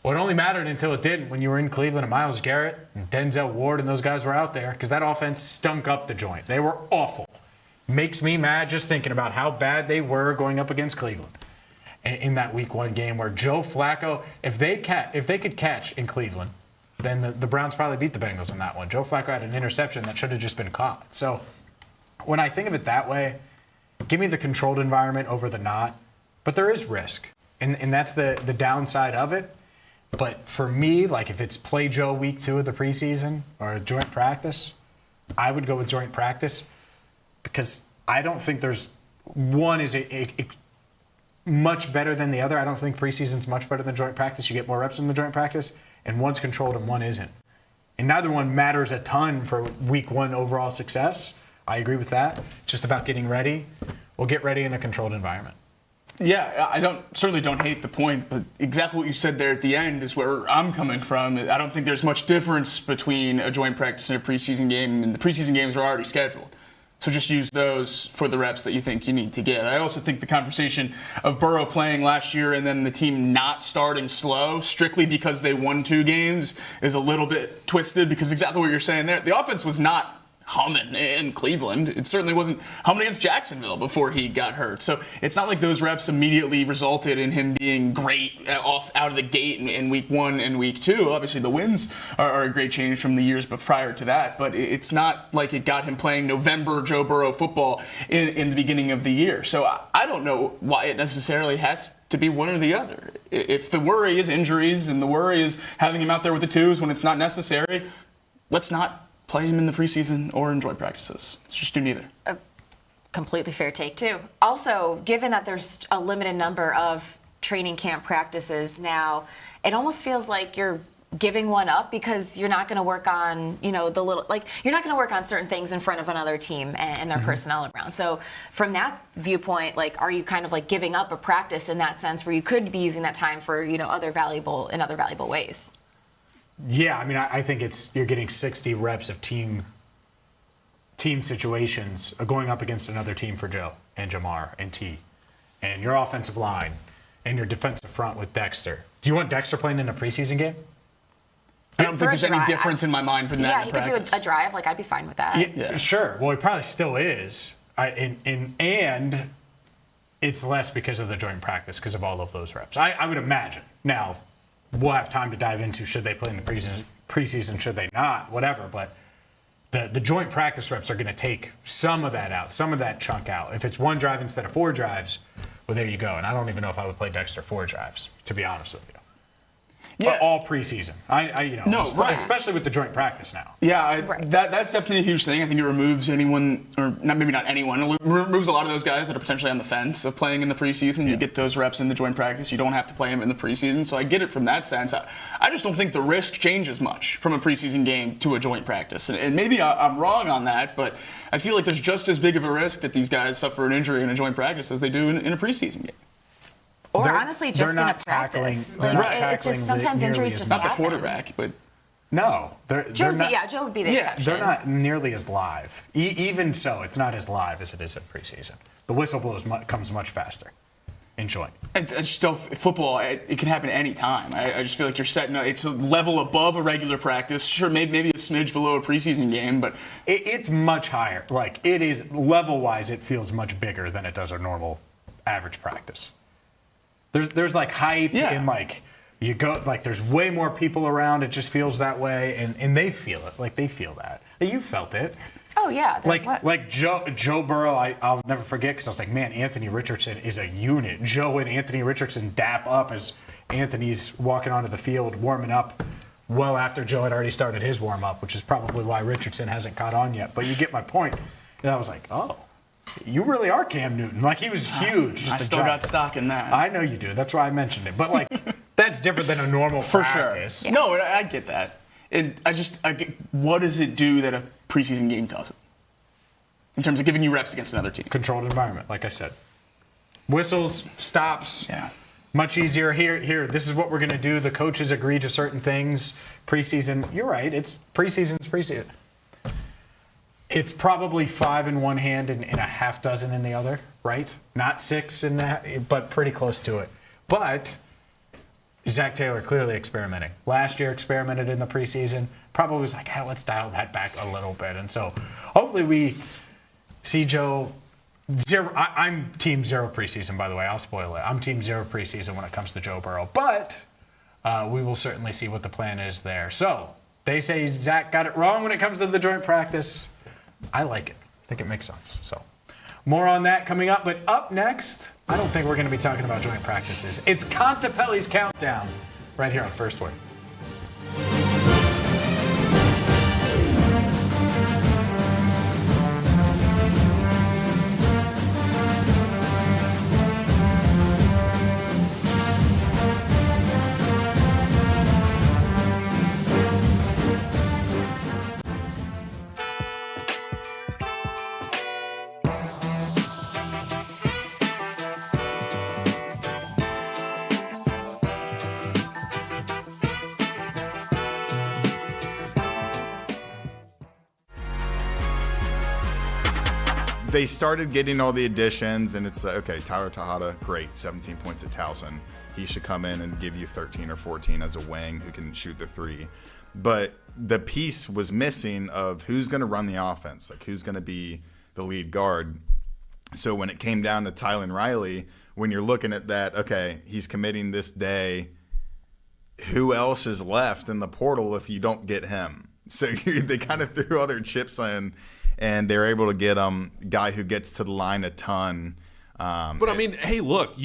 Well, it only mattered until it didn't when you were in Cleveland and Myles Garrett and Denzel Ward and those guys were out there because that offense stunk up the joint. They were awful. Makes me mad just thinking about how bad they were going up against Cleveland in that Week 1 game where Joe Flacco, if they could catch in Cleveland, then the Browns probably beat the Bengals in that one. Joe Flacco had an interception that should have just been caught. So when I think of it that way, give me the controlled environment over the not. But there is risk, and that's the downside of it. But for me, like if it's play Joe week 2 of the preseason or joint practice, I would go with joint practice because I don't think there's one is a much better than the other. I don't think preseason's much better than joint practice. You get more reps in the joint practice, and one's controlled and one isn't. And neither one matters a ton for week 1 overall success. I agree with that. It's just about getting ready. We'll get ready in a controlled environment. Yeah, I certainly don't hate the point, but exactly what you said there at the end is where I'm coming from. I don't think there's much difference between a joint practice and a preseason game, and the preseason games are already scheduled. So just use those for the reps that you think you need to get. I also think the conversation of Burrow playing last year and then the team not starting slow strictly because they won 2 games is a little bit twisted because exactly what you're saying there. The offense was not humming in Cleveland. It certainly wasn't humming against Jacksonville before he got hurt. So it's not like those reps immediately resulted in him being great out of the gate in week 1 and week 2. Obviously the wins are a great change from the years prior to that, but it's not like it got him playing November Joe Burrow football in the beginning of the year. So I don't know why it necessarily has to be one or the other. If the worry is injuries and the worry is having him out there with the twos when it's not necessary, let's not play him in the preseason or in joint practices. Let's just do neither. A completely fair take, too. Also, given that there's a limited number of training camp practices now, it almost feels like you're giving one up because you're not going to work on, you're not going to work on certain things in front of another team and their personnel around. So from that viewpoint, are you kind of like giving up a practice in that sense where you could be using that time for, other valuable ways? Yeah, I mean, I think you're getting 60 reps of team situations going up against another team for Joe and Jamar and T, and your offensive line and your defensive front with Dexter. Do you want Dexter playing in a preseason game? I don't think there's any difference in my mind from that. Yeah, he could do a drive. I'd be fine with that. Yeah, sure. Well, he probably still is. And it's less because of the joint practice because of all of those reps. I would imagine. Now, we'll have time to dive into should they play in the preseason, should they not, whatever. But the joint practice reps are going to take some of that out, some of that chunk out. If it's 1 drive instead of 4 drives, well, there you go. And I don't even know if I would play Dexter 4 drives, to be honest with you. Yeah. All preseason. Especially with the joint practice now. Yeah, that's definitely a huge thing. I think it removes anyone, or maybe not anyone, it removes a lot of those guys that are potentially on the fence of playing in the preseason. You get those reps in the joint practice. You don't have to play them in the preseason. So I get it from that sense. I just don't think the risk changes much from a preseason game to a joint practice. And maybe I'm wrong on that, but I feel like there's just as big of a risk that these guys suffer an injury in a joint practice as they do in a preseason game. Or honestly, just in a practice. It's just sometimes injuries just happen. Not the quarterback, but no, Joe would be the exception. They're not nearly as live. Even so, it's not as live as it is in preseason. The whistle comes much faster in joint. It's still football. It can happen any time. I just feel like you're setting. It's a level above a regular practice. Sure, maybe a smidge below a preseason game, but it's much higher. Like it is level-wise, it feels much bigger than it does a normal average practice. There's like hype and you go there's way more people around. It just feels that way, and they feel it. Like they feel that. You felt it. Oh yeah. Like Joe Burrow. I'll never forget because I was like, man, Anthony Richardson is a unit. Joe and Anthony Richardson dap up as Anthony's walking onto the field warming up. Well after Joe had already started his warm up, which is probably why Richardson hasn't caught on yet. But you get my point. And I was like, oh. You really are Cam Newton. Like, he was huge. I still got stock in that. I know you do. That's why I mentioned it. But, that's different than a normal For practice. sure. No, I get that. What does it do that a preseason game doesn't? In terms of giving you reps against another team. Controlled environment, like I said. Whistles, stops. Yeah. Much easier. Here, this is what we're going to do. The coaches agree to certain things. Preseason, you're right. It's preseason. It's probably 5 in one hand and a half dozen in the other, right? Not 6 in that, but pretty close to it. But Zach Taylor clearly experimenting. Last year experimented in the preseason. Probably was like, hey, let's dial that back a little bit. And so hopefully we see Joe. I'm team 0 preseason, by the way. I'll spoil it. I'm team 0 preseason when it comes to Joe Burrow. But we will certainly see what the plan is there. So they say Zach got it wrong when it comes to the joint practice. I like it. I think it makes sense. So more on that coming up. But up next, I don't think we're going to be talking about joint practices. It's Contepelli's Countdown right here on First Word. They started getting all the additions, and it's okay, Tyler Tejada, great, 17 points at Towson. He should come in and give you 13 or 14 as a wing who can shoot the three. But the piece was missing of who's going to run the offense, like who's going to be the lead guard. So when it came down to Tylen Riley, when you're looking at that, okay, he's committing this day, who else is left in the portal if you don't get him? So they kind of threw all their chips in, and they're able to get a guy who gets to the line a ton. But I mean, hey, look,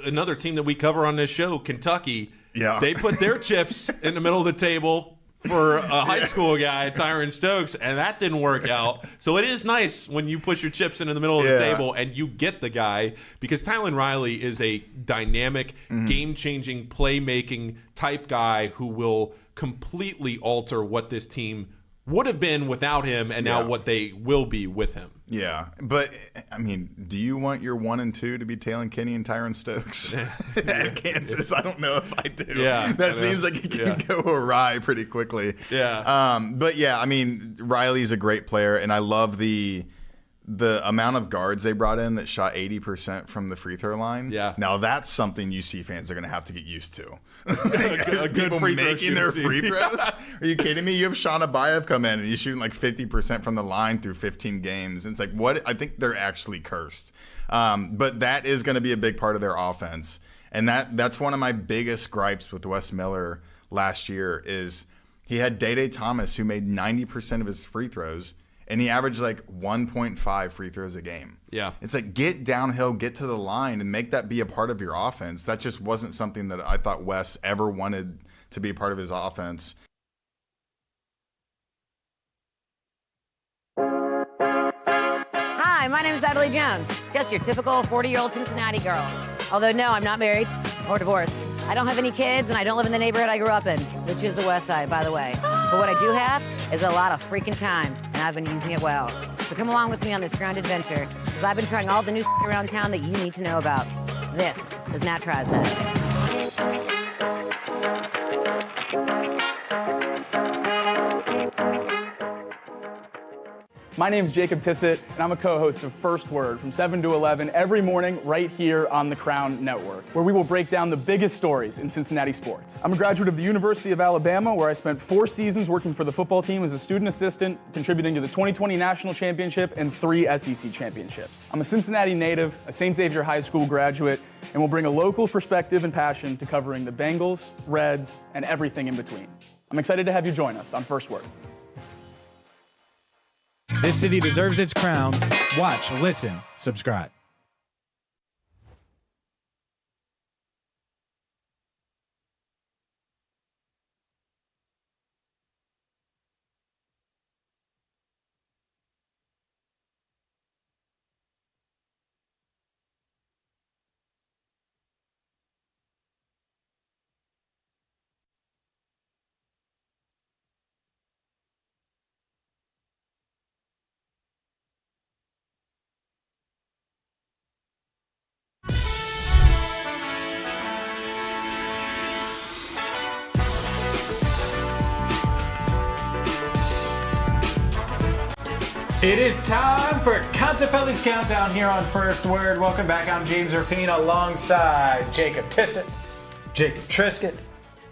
another team that we cover on this show, Kentucky, they put their chips in the middle of the table for a high school guy, Tyron Stokes, and that didn't work out. So it is nice when you push your chips into the middle of the table and you get the guy, because Tylen Riley is a dynamic, game-changing, playmaking type guy who will completely alter what this team would have been without him and now what they will be with him. Yeah, but I mean, do you want your 1 and 2 to be Talon Kinney and Tyron Stokes at Kansas? I don't know if I do. Yeah, that seems like it can go awry pretty quickly. Yeah. But yeah, I mean, Riley's a great player, and I love the amount of guards they brought in that shot 80% from the free throw line. Yeah. Now that's something UC fans are going to have to get used to. a good People free throw making their shooting free team. throws. Are you kidding me? You have Sean Abayev come in and he's shooting like 50% from the line through 15 games. And it's like, what? I think they're actually cursed. But that is going to be a big part of their offense. And that's one of my biggest gripes with Wes Miller last year is he had Day Thomas who made 90% of his free throws, and he averaged like 1.5 free throws a game. Yeah. It's like, get downhill, get to the line, and make that be a part of your offense. That just wasn't something that I thought Wes ever wanted to be a part of his offense. Hi, my name is Natalie Jones. Just your typical 40-year-old Cincinnati girl. Although, no, I'm not married or divorced. I don't have any kids, and I don't live in the neighborhood I grew up in, which is the West Side, by the way. But what I do have is a lot of freaking time, and I've been using it well. So come along with me on this grand adventure, because I've been trying all the new around town that you need to know about. This is Nat Tries That. My name is Jacob Tissett, and I'm a co-host of First Word from 7 to 11 every morning right here on the Crown Network, where we will break down the biggest stories in Cincinnati sports. I'm a graduate of the University of Alabama, where I spent 4 seasons working for the football team as a student assistant, contributing to the 2020 National Championship and 3 SEC championships. I'm a Cincinnati native, a St. Xavier High School graduate, and will bring a local perspective and passion to covering the Bengals, Reds, and everything in between. I'm excited to have you join us on First Word. This city deserves its crown. Watch, listen, subscribe. It is time for Contepelli's Countdown here on First Word. Welcome back. I'm James Rapine alongside Jacob Tissett, Jacob Trisket,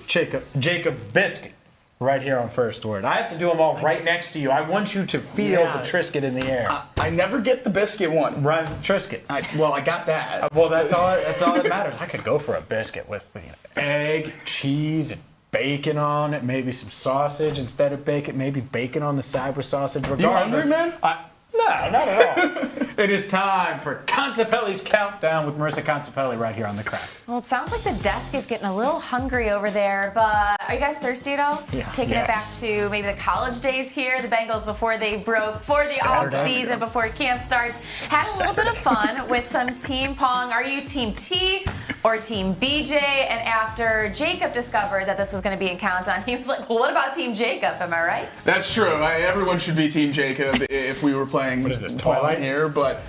Jacob Biscuit, right here on First Word. I have to do them all right next to you. I want you to feel the Trisket in the air. I never get the biscuit one. Run Trisket. I got that. Well, that's all that matters. I could go for a biscuit with egg, cheese, and bacon on it, maybe some sausage instead of bacon, maybe bacon on the side with sausage. Regardless, you hungry, man? No, not at all. It is time for Contepelli's Countdown with Marissa Contepelli right here on the Crack. Well, it sounds like the desk is getting a little hungry over there, but are you guys thirsty at all? Yeah. Taking it back to maybe the college days here, the Bengals before they broke, before the off-season, before camp starts, had a little bit of fun with some team pong. Are you Team T or Team BJ? And after Jacob discovered that this was going to be in Countdown, he was like, well, what about Team Jacob? Am I right? That's true. Everyone should be Team Jacob if we were playing. What is this, Twilight here? But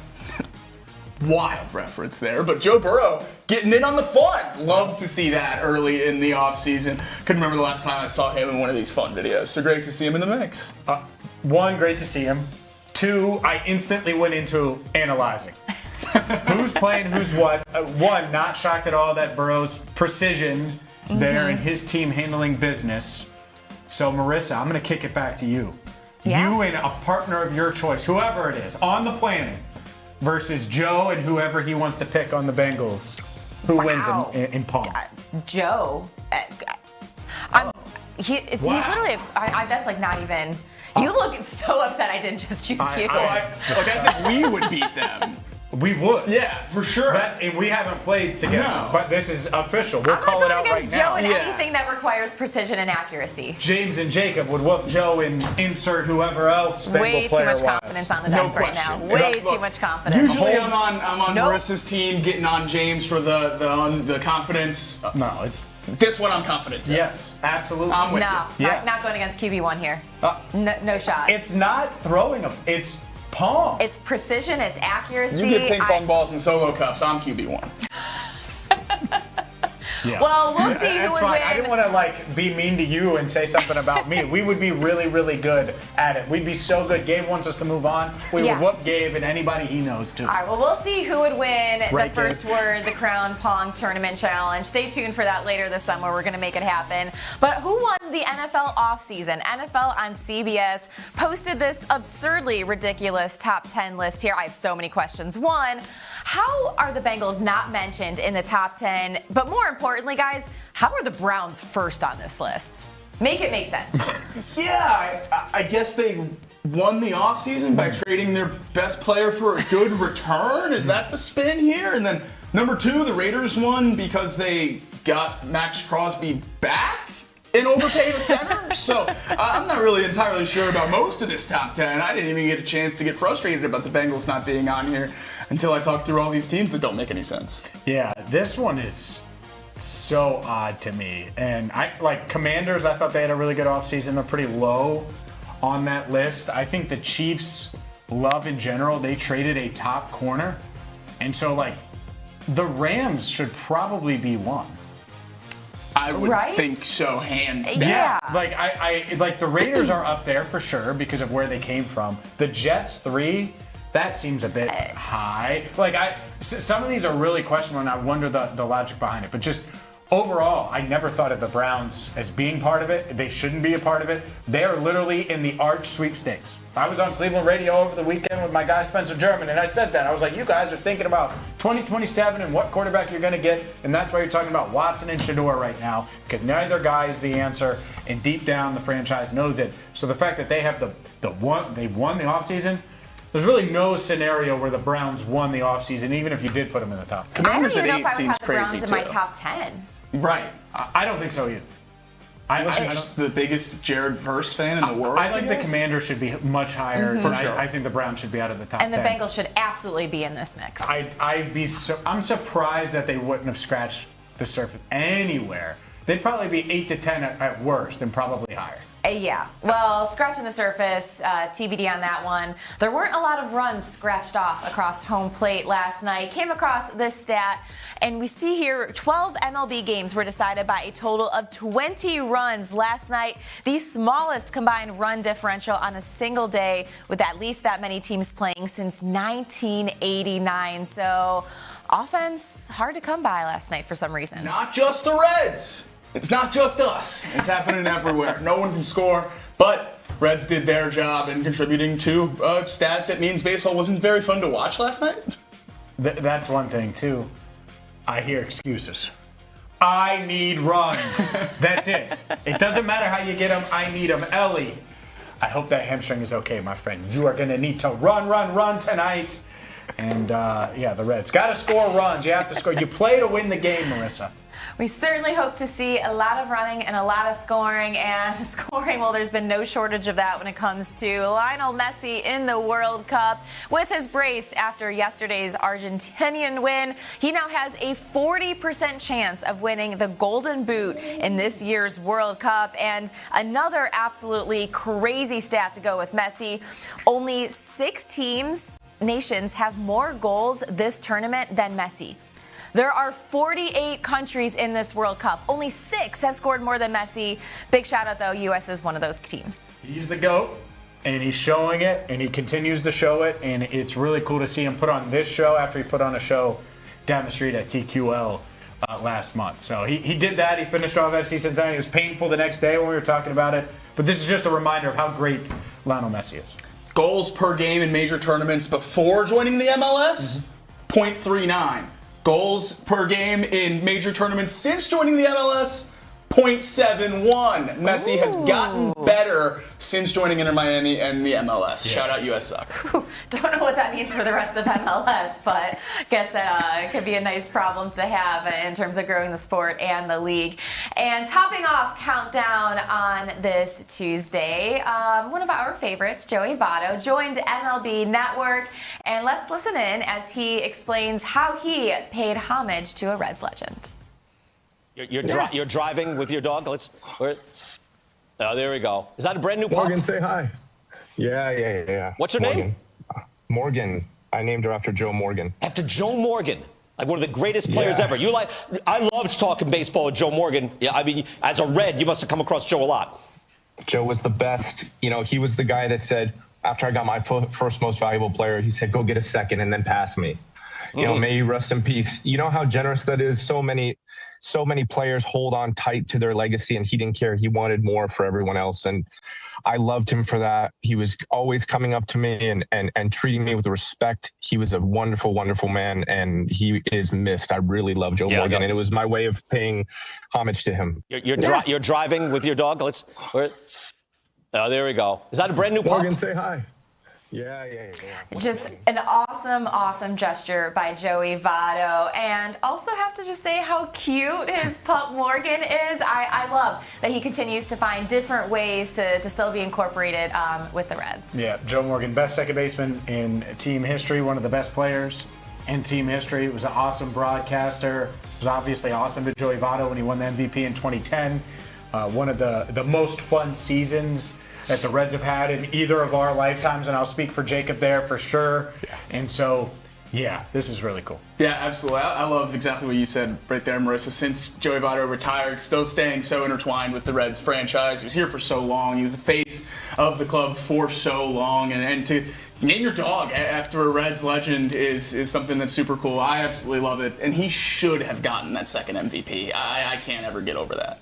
wild reference there. But Joe Burrow getting in on the fun. Love to see that early in the offseason. Couldn't remember the last time I saw him in one of these fun videos. So great to see him in the mix. One, great to see him. Two, I instantly went into analyzing. Who's playing, who's what. One, not shocked at all that Burrow's precision there and his team handling business. So Marissa, I'm going to kick it back to you. Yeah. You and a partner of your choice, whoever it is, on the planet, versus Joe and whoever he wants to pick on the Bengals. Who wins in Pong? Joe. He's literally, that's like not even, you look so upset I didn't just choose you. I think we would beat them. We would. Yeah, for sure. And we haven't played together, No. but this is official. We'll call it out right against Joe now. in anything that requires precision and accuracy. James and Jacob would whoop Joe and insert whoever else Bengal Way too much player-wise. confidence on the desk right now. question. Way Look, too much confidence. Usually I'm on Marissa's team, getting on James for the confidence. No, it's this one I'm confident in. yes, absolutely. I'm with No, you. not going against QB1 here. No shot. It's not throwing it's Pong. It's precision, it's accuracy. You get ping pong balls and solo cups, I'm QB1. Yeah. Well, we'll see who That's would fine. win. I didn't want to be mean to you and say something about me. We would be really, really good at it. We'd be so good. Gabe wants us to move on. We would whoop Gabe and anybody he knows too. All right, well, we'll see who would win Right, the First Word, the Crown Pong Tournament Challenge. Stay tuned for that later this summer. We're going to make it happen. But who won the NFL offseason? NFL on CBS posted this absurdly ridiculous top 10 list here. I have so many questions. One, how are the Bengals not mentioned in the top 10? But more importantly, guys, how are the Browns first on this list? Make it make sense. Yeah, I guess they won the offseason by trading their best player for a good return. Is that the spin here? And then number two, the Raiders won because they got Max Crosby back and overpaid a center. So I'm not really entirely sure about most of this top 10. I didn't even get a chance to get frustrated about the Bengals not being on here until I talked through all these teams that don't make any sense. Yeah, this one is so odd to me. And Commanders, I thought they had a really good offseason. They're pretty low on that list. I think the Chiefs, love in general, they traded a top corner. And so, the Rams should probably be one. I would think so, hands down. Yeah. The Raiders are up there for sure because of where they came from. The Jets, 3, that seems a bit high. Some of these are really questionable, and I wonder the logic behind it. But just overall, I never thought of the Browns as being part of it. They shouldn't be a part of it. They are literally in the arch sweepstakes. I was on Cleveland radio over the weekend with my guy Spencer German, and I said that. I was like, you guys are thinking about 2027 and what quarterback you're going to get, and that's why you're talking about Watson and Shador right now, because neither guy is the answer, and deep down the franchise knows it. So the fact that they have they won the offseason, there's really no scenario where the Browns won the offseason, even if you did put them in the top 10. Commanders I don't at even know 8 if I would seems have the Browns crazy in too. my top 10. Right. I don't think so either. Unless you're just the biggest Jared Verse fan in the world. I think the Commanders should be much higher. For and sure. I think the Browns should be out of the top 10. And the Bengals should absolutely be in this mix. I'm surprised that they wouldn't have scratched the surface anywhere. They'd probably be 8 to 10 at worst, and probably higher. Yeah, well, scratching the surface, TBD on that one. There weren't a lot of runs scratched off across home plate last night. Came across this stat, and we see here 12 MLB games were decided by a total of 20 runs last night. The smallest combined run differential on a single day with at least that many teams playing since 1989. So, offense hard to come by last night for some reason. Not just the Reds. It's not just us. It's happening everywhere. No one can score, but Reds did their job in contributing to a stat that means baseball wasn't very fun to watch last night. That's one thing, too. I hear excuses. I need runs. That's it. It doesn't matter how you get them. I need them. ELLY, I hope that hamstring is okay, my friend. You are going to need to run tonight. And, the Reds got to score runs. You have to score. You play to win the game, Marissa. We certainly hope to see a lot of running and a lot of scoring. Well, there's been no shortage of that when it comes to Lionel Messi in the World Cup. With his brace after yesterday's Argentinian win, he now has a 40% chance of winning the Golden Boot in this year's World Cup. And another absolutely crazy stat to go with Messi. Only 6 nations have more goals this tournament than Messi. There are 48 countries in this World Cup. Only 6 have scored more than Messi. Big shout out, though. U.S. is one of those teams. He's the GOAT, and he's showing it, and he continues to show it, and it's really cool to see him put on this show after he put on a show down the street at TQL last month. So he did that. He finished off FC Cincinnati. It was painful the next day when we were talking about it, but this is just a reminder of how great Lionel Messi is. Goals per game in major tournaments before joining the MLS, 0.39. Goals per game in major tournaments since joining the MLS, 0.71. Messi has gotten better since joining Inter Miami and the MLS. Yeah. Shout out US Soccer. Don't know what that means for the rest of MLS, but I guess it could be a nice problem to have in terms of growing the sport and the league. And topping off countdown on this Tuesday, one of our favorites, Joey Votto, joined MLB Network. And let's listen in as he explains how he paid homage to a Reds legend. You're driving with your dog. Oh, there we go. Is that a brand new pup? Morgan, say hi. Yeah. What's her name? Morgan. I named her after Joe Morgan. After Joe Morgan, like one of the greatest players ever. I loved talking baseball with Joe Morgan. Yeah, I mean, as a Red, you must have come across Joe a lot. Joe was the best. You know, he was the guy that said, after I got my first most valuable player, he said, go get a second and then pass me. You know, may you rest in peace. You know how generous that is? So many players hold on tight to their legacy, and he didn't care. He wanted more for everyone else. And I loved him for that. He was always coming up to me and treating me with respect. He was a wonderful, wonderful man, and he is missed. I really love Joe Morgan, and it was my way of paying homage to him. You're driving with your dog. Oh, there we go. Is that a brand new pup? Morgan, say hi. Yeah. Just an awesome gesture by Joey Votto. And also have to just say how cute his pup Morgan is. I love that he continues to find different ways to still be incorporated with the Reds. Yeah, Joe Morgan, best second baseman in team history, one of the best players in team history. He was an awesome broadcaster. It was obviously awesome to Joey Votto when he won the MVP in 2010. One of the most fun seasons that the Reds have had in either of our lifetimes, and I'll speak for Jacob there for sure. Yeah. And so, this is really cool. Yeah, absolutely. I love exactly what you said right there, Marissa. Since Joey Votto retired, still staying so intertwined with the Reds franchise. He was here for so long. He was the face of the club for so long. And to name your dog after a Reds legend is something that's super cool. I absolutely love it. And he should have gotten that second MVP. I can't ever get over that.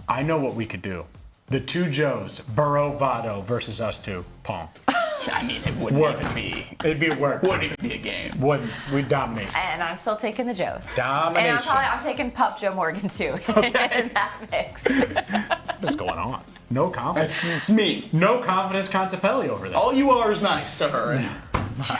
I know what we could do. The two Joes, Burrow, Votto versus us two, Paul. I mean, it wouldn't even be. It'd be a work. Wouldn't even be a game. Wouldn't. We'd dominate. And I'm still taking the Joes. Domination. And I'm taking Pup Joe Morgan too in that mix. What's going on? No confidence. It's me. No confidence, Contepelli over there. All you are is nice to her.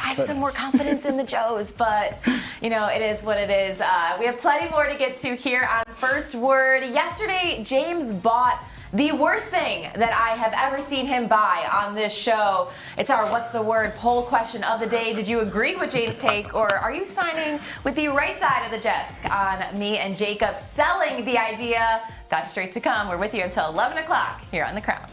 I just have more confidence in the Joes, but it is what it is. We have plenty more to get to here on First Word. Yesterday, James bought the worst thing that I have ever seen him buy on this show. It's our What's the Word poll question of the day. Did you agree with James' take, or are you signing with the right side of the desk on me and Jacob selling the idea? Got straight to come. We're with you until 11 o'clock here on The Crown.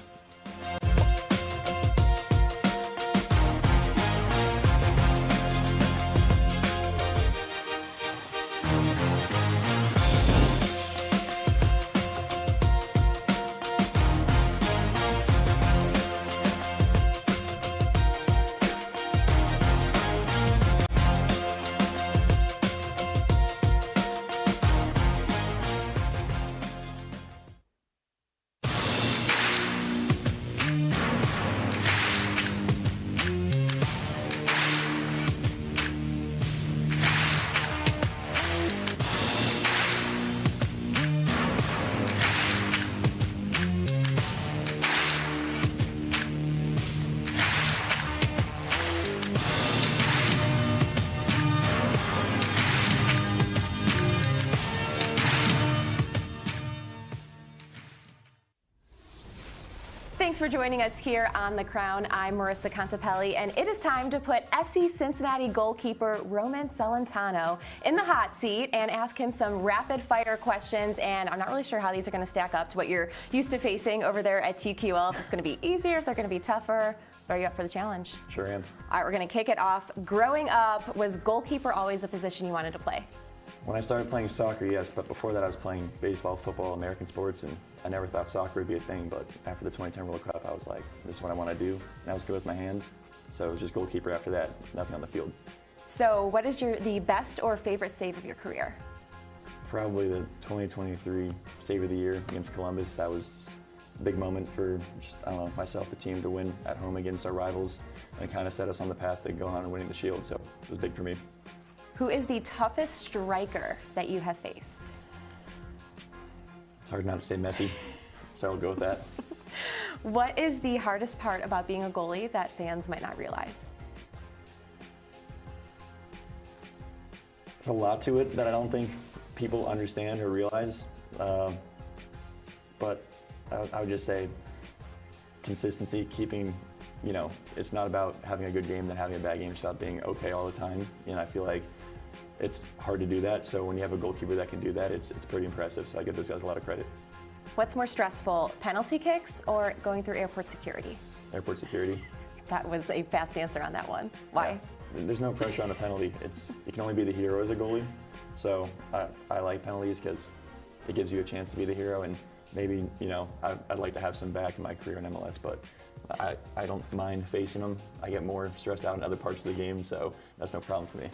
Thanks for joining us here on The Crown. I'm Marissa Contapelli, and it is time to put FC Cincinnati goalkeeper Roman Celentano in the hot seat and ask him some rapid-fire questions. And I'm not really sure how these are going to stack up to what you're used to facing over there at TQL. If it's going to be easier, if they're going to be tougher. But are you up for the challenge? Sure am. All right, we're going to kick it off. Growing up, was goalkeeper always the position you wanted to play? When I started playing soccer, yes, but before that I was playing baseball, football, American sports, and I never thought soccer would be a thing, but after the 2010 World Cup, I was like, this is what I want to do, and I was good with my hands, so it was just goalkeeper after that, nothing on the field. So what is the best or favorite save of your career? Probably the 2023 Save of the Year against Columbus. That was a big moment for, I don't know, myself, the team to win at home against our rivals, and it kind of set us on the path to go on and winning the Shield, so it was big for me. Who is the toughest striker that you have faced? It's hard not to say Messi, so I'll go with that. What is the hardest part about being a goalie that fans might not realize? There's a lot to it that I don't think people understand or realize, but I would just say consistency, keeping, it's not about having a good game than having a bad game. It's about being okay all the time, and I feel like it's hard to do that, so when you have a goalkeeper that can do that, it's pretty impressive, so I give those guys a lot of credit. What's more stressful, penalty kicks or going through airport security? Airport security. That was a fast answer on that one. Why? Yeah. There's no pressure on a penalty. You can only be the hero as a goalie, so I like penalties because it gives you a chance to be the hero, and maybe, I'd like to have some back in my career in MLS, but I don't mind facing them. I get more stressed out in other parts of the game, so that's no problem for me.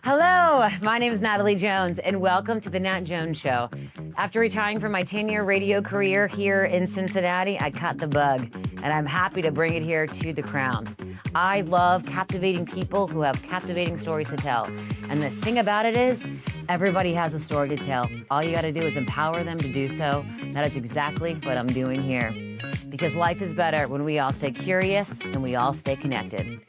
Hello, my name is Natalie Jones, and welcome to The Nat Jones Show. After retiring from my 10-year radio career here in Cincinnati, I caught the bug, and I'm happy to bring it here to The Crown. I love captivating people who have captivating stories to tell. And the thing about it is, everybody has a story to tell. All you gotta do is empower them to do so. That is exactly what I'm doing here. Because life is better when we all stay curious and we all stay connected.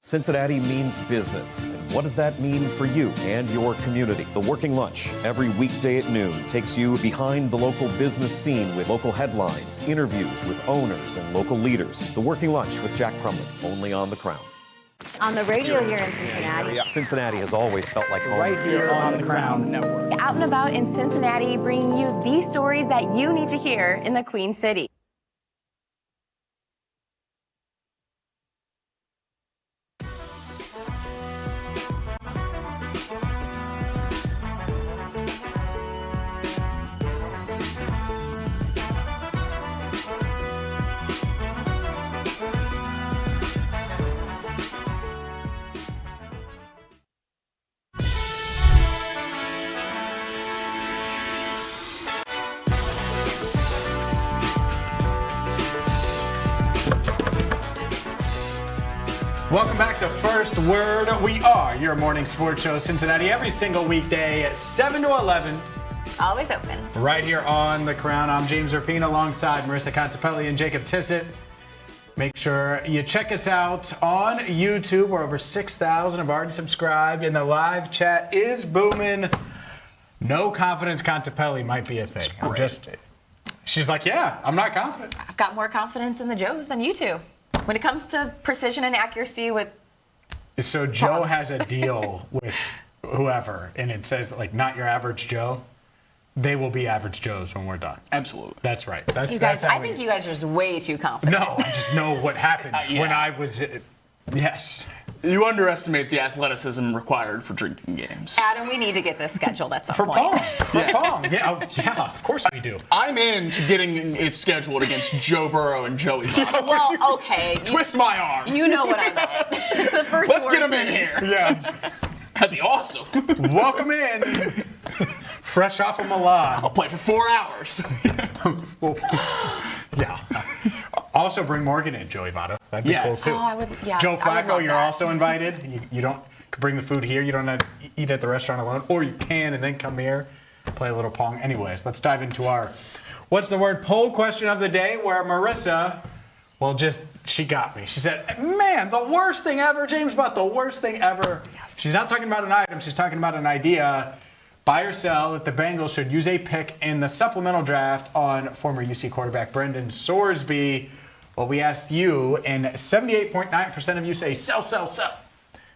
Cincinnati means business. And what does that mean for you and your community? The Working Lunch, every weekday at noon, takes you behind the local business scene with local headlines, interviews with owners and local leaders. The Working Lunch with Jack Crumlin, only on The Crown. On the radio here in Cincinnati. Cincinnati has always felt like home. Right here on the Crown Network. Out and about in Cincinnati, bringing you the stories that you need to hear in the Queen City. Welcome back to First Word. We are your morning sports show, Cincinnati, every single weekday at 7 to 11. Always open. Right here on The Crown. I'm James Rapine alongside Marissa Contapelli and Jacob Tissett. Make sure you check us out on YouTube. We're over 6,000 have already subscribed, and the live chat is booming. No confidence Contapelli might be a thing. She's like, yeah, I'm not confident. I've got more confidence in the Joes than you two. When it comes to precision and accuracy with... So Joe has a deal with whoever, and it says, like, not your average Joe. They will be average Joes when we're done. Absolutely. That's right. You guys, I think you guys are just way too confident. No, I just know what happened when I was... Yes. You underestimate the athleticism required for drinking games. Adam, we need to get this scheduled at some For point. Pong. Yeah, of course we do. I'm into getting it scheduled against Joe Burrow and Joey Votto. Well, okay. Twist my arm. You know what I meant. The first Let's get him in here. Yeah. That'd be awesome. Welcome in. Fresh off of Milan. I'll play for 4 hours. Yeah. Also bring Morgan in, Joey Votto. That'd be cool too. Oh, I would, yeah, Joe I would Flacco, love you're that. also invited. You don't bring the food here. You don't have to eat at the restaurant alone, or you can and then come here, play a little Pong. Anyways, let's dive into our What's the Word poll question of the day, where Marissa Well, she got me. She said, man, the worst thing ever, James, about the worst thing ever. Yes. She's not talking about an item. She's talking about an idea. Buy or sell that the Bengals should use a pick in the supplemental draft on former UC quarterback Brendan Sorsby. Well, we asked you, and 78.9% of you say sell, sell, sell.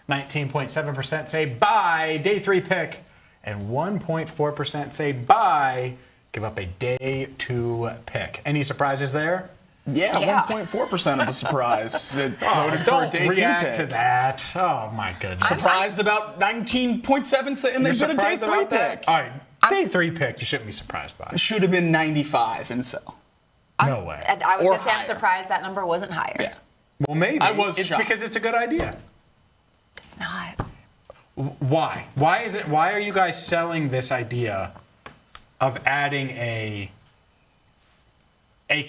19.7% say buy, day 3 pick. And 1.4% say buy, give up a day 2 pick. Any surprises there? Yeah. 1.4% of the surprise. Voted for a day 2 pick. Don't react to that. Oh, my goodness. Surprised about 19.7 saying they did a day 3 pick. All right, day 3 pick, you shouldn't be surprised by. It should have been 95 and sell. No way. I was going to say I'm surprised that number wasn't higher. Yeah. Well, maybe. It's shocked. Because it's a good idea. It's not. Why? Why are you guys selling this idea of adding a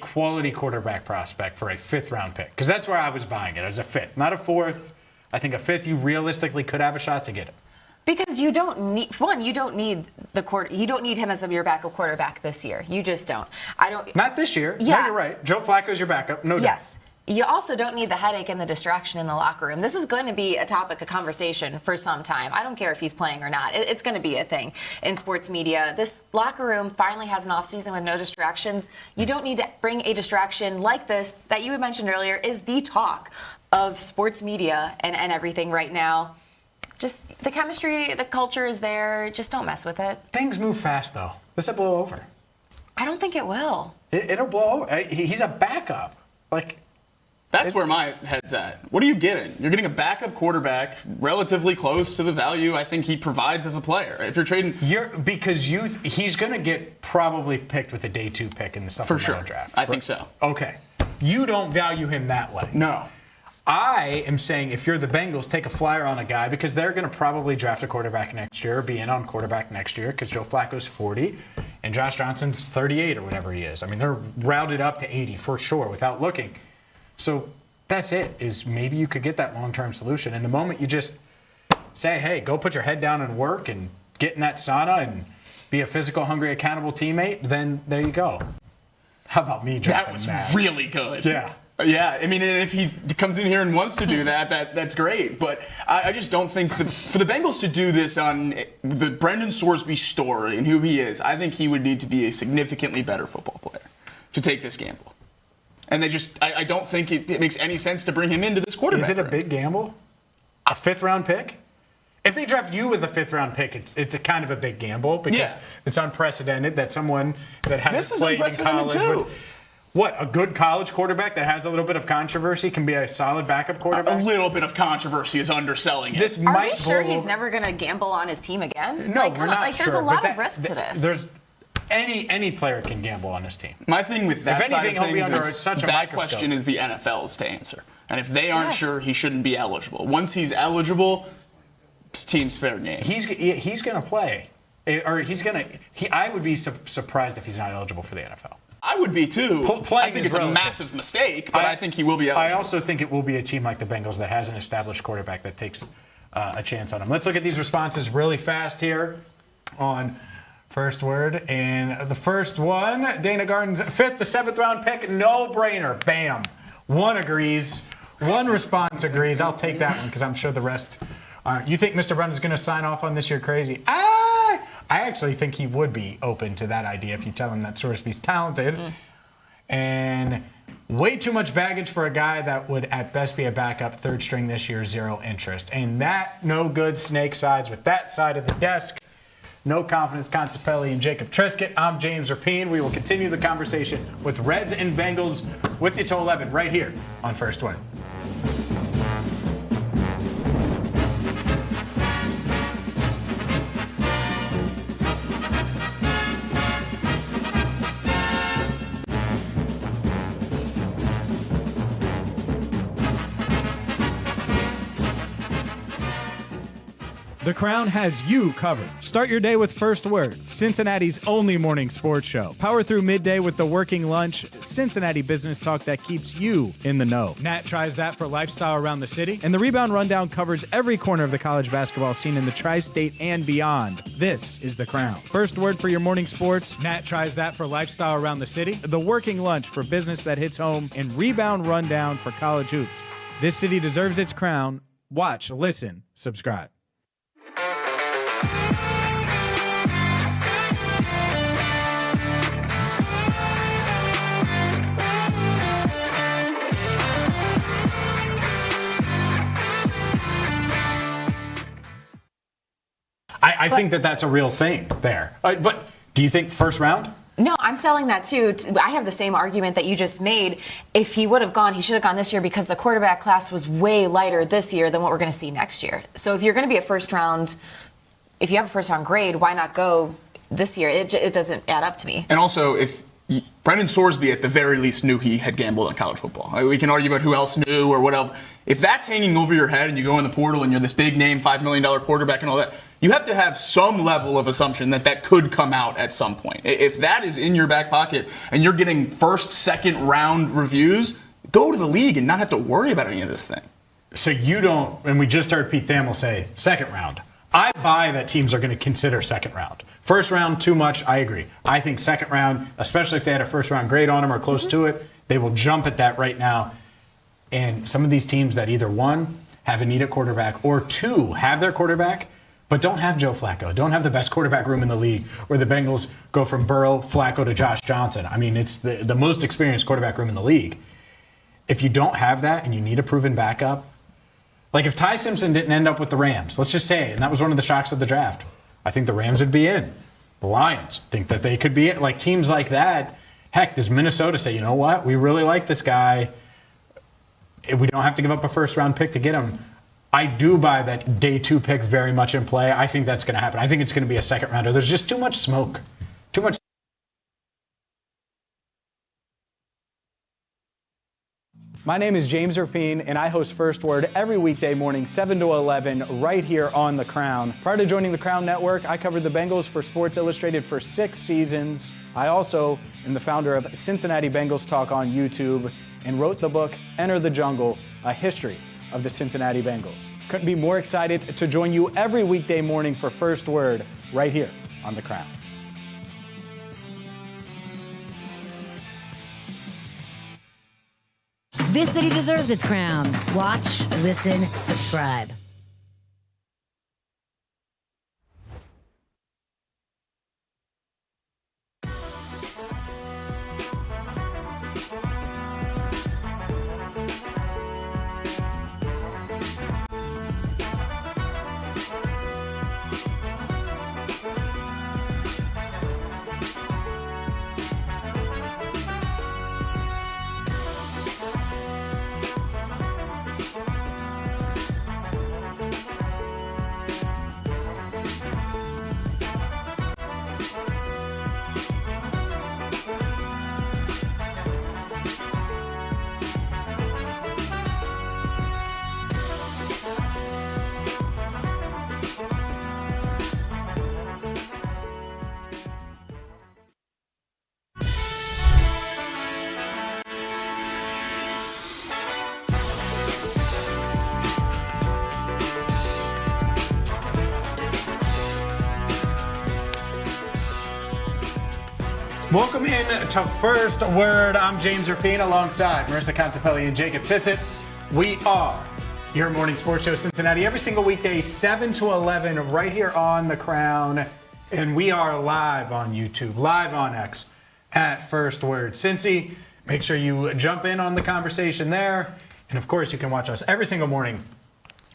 quality quarterback prospect for a 5th round pick? Because that's where I was buying it, as a 5th, not a 4th. I think a 5th you realistically could have a shot to get it. Because you don't need you don't need you don't need him as your backup quarterback this year. You just don't. Not this year. Yeah. No, you're right. Joe Flacco's your backup. No doubt. Yes. You also don't need the headache and the distraction in the locker room. This is going to be a topic of conversation for some time. I don't care if he's playing or not. It's going to be a thing in sports media. This locker room finally has an offseason with no distractions. You don't need to bring a distraction like this that you had mentioned earlier is the talk of sports media and everything right now. Just the chemistry, the culture is there. Just don't mess with it. Things move fast, though. This will blow over. I don't think it will. It'll blow over. He's a backup. That's where my head's at. What are you getting? You're getting a backup quarterback relatively close to the value I think he provides as a player. If you're trading... he's going to get probably picked with a day 2 pick in the supplemental draft. I think so. Okay. You don't value him that way. No. I am saying if you're the Bengals, take a flyer on a guy because they're going to probably draft a quarterback next year or be in on quarterback next year because Joe Flacco's 40 and Josh Johnson's 38 or whatever he is. I mean, they're routed up to 80 for sure without looking. So that's it, is maybe you could get that long-term solution. And the moment you just say, hey, go put your head down and work and get in that sauna and be a physical, hungry, accountable teammate, then there you go. How about me dropping that? That was really good. Yeah. Yeah, I mean, if he comes in here and wants to do that's great. But I just don't think for the Bengals to do this on the Brendan Sorsby story and who he is, I think he would need to be a significantly better football player to take this gamble. And I don't think it makes any sense to bring him into this quarterback. Is it a big gamble? A 5th round pick? If they draft you with a 5th round pick, it's a kind of a big gamble because it's unprecedented that someone that hasn't played in college. Too. What, a good college quarterback that has a little bit of controversy can be a solid backup quarterback? A little bit of controversy is underselling it. Are we sure he's never going to gamble on his team again? No, we're not sure. There's a lot of risk to this. There's any player can gamble on his team. My thing with that side of things is such a that question is the NFL's to answer. And if they aren't sure, he shouldn't be eligible. Once he's eligible, his team's fair game. He's going to play. Or I would be surprised if he's not eligible for the NFL. I would be too. I think it's a massive mistake, but I think he will be eligible. I also think it will be a team like the Bengals that has an established quarterback that takes a chance on him. Let's look at these responses really fast here on First Word. And the first one, Dana Garden's 5th, the 7th round pick, no brainer. Bam. One agrees. One response agrees. I'll take that one because I'm sure the rest aren't. You think Mr. Brun's going to sign off on this? You're crazy. I actually think he would be open to that idea if you tell him that Sorsby's talented. And way too much baggage for a guy that would at best be a backup, 3rd string this year, 0 interest. And that no good snake sides with that side of the desk. No confidence, Contepelli and Jacob Triscutt. I'm James Rapien. We will continue the conversation with Reds and Bengals with you till 11 right here on First Word. The Crown has you covered. Start your day with First Word, Cincinnati's only morning sports show. Power through midday with the working lunch, Cincinnati business talk that keeps you in the know. Nat tries that for lifestyle around the city, and the Rebound Rundown covers every corner of the college basketball scene in the tri-state and beyond. This is The Crown. First Word for your morning sports, Nat tries that for lifestyle around the city, the working lunch for business that hits home, and Rebound Rundown for college hoops. This city deserves its crown. Watch, listen, subscribe. I think that's a real thing there. But do you think first round? No, I'm selling that too. I have the same argument that you just made. If he would have gone, he should have gone this year because the quarterback class was way lighter this year than what we're going to see next year. So if you're going to be a first round, if you have a first round grade, why not go this year? It doesn't add up to me. And also, if Brendan Sorsby at the very least knew he had gambled on college football. We can argue about who else knew or what else. If that's hanging over your head and you go in the portal and you're this big name, $5 million quarterback and all that, you have to have some level of assumption that could come out at some point. If that is in your back pocket and you're getting first, second round reviews, go to the league and not have to worry about any of this thing. So you don't, and we just heard Pete Thamel say second round. I buy that teams are going to consider second round. First round, too much, I agree. I think second round, especially if they had a first round grade on them or close to it, they will jump at that right now. And some of these teams that either one, have a need at quarterback, or two, have their quarterback, but don't have Joe Flacco, don't have the best quarterback room in the league, where the Bengals go from Burrow, Flacco to Josh Johnson. I mean, it's the most experienced quarterback room in the league. If you don't have that and you need a proven backup, like if Ty Simpson didn't end up with the Rams, let's just say, and that was one of the shocks of the draft, I think the Rams would be in. The Lions think that they could be in. Like teams like that, heck, does Minnesota say, you know what, we really like this guy. We don't have to give up a first round pick to get him. I do buy that day 2 pick very much in play. I think that's going to happen. I think it's going to be a second rounder. There's just too much smoke. Too much. My name is James Rapine, and I host First Word every weekday morning, 7 to 11, right here on The Crown. Prior to joining The Crown Network, I covered the Bengals for Sports Illustrated for 6 seasons. I also am the founder of Cincinnati Bengals Talk on YouTube and wrote the book, Enter the Jungle, A History of the Cincinnati Bengals. Couldn't be more excited to join you every weekday morning for First Word right here on The Crown. This city deserves its crown. Watch, listen, subscribe. Welcome in to First Word. I'm James Rapine alongside Marissa Contepelli and Jacob Tissett. We are your morning sports show, Cincinnati, every single weekday, 7 to 11, right here on The Crown. And we are live on YouTube, live on X, at First Word Cincy. Make sure you jump in on the conversation there. And of course, you can watch us every single morning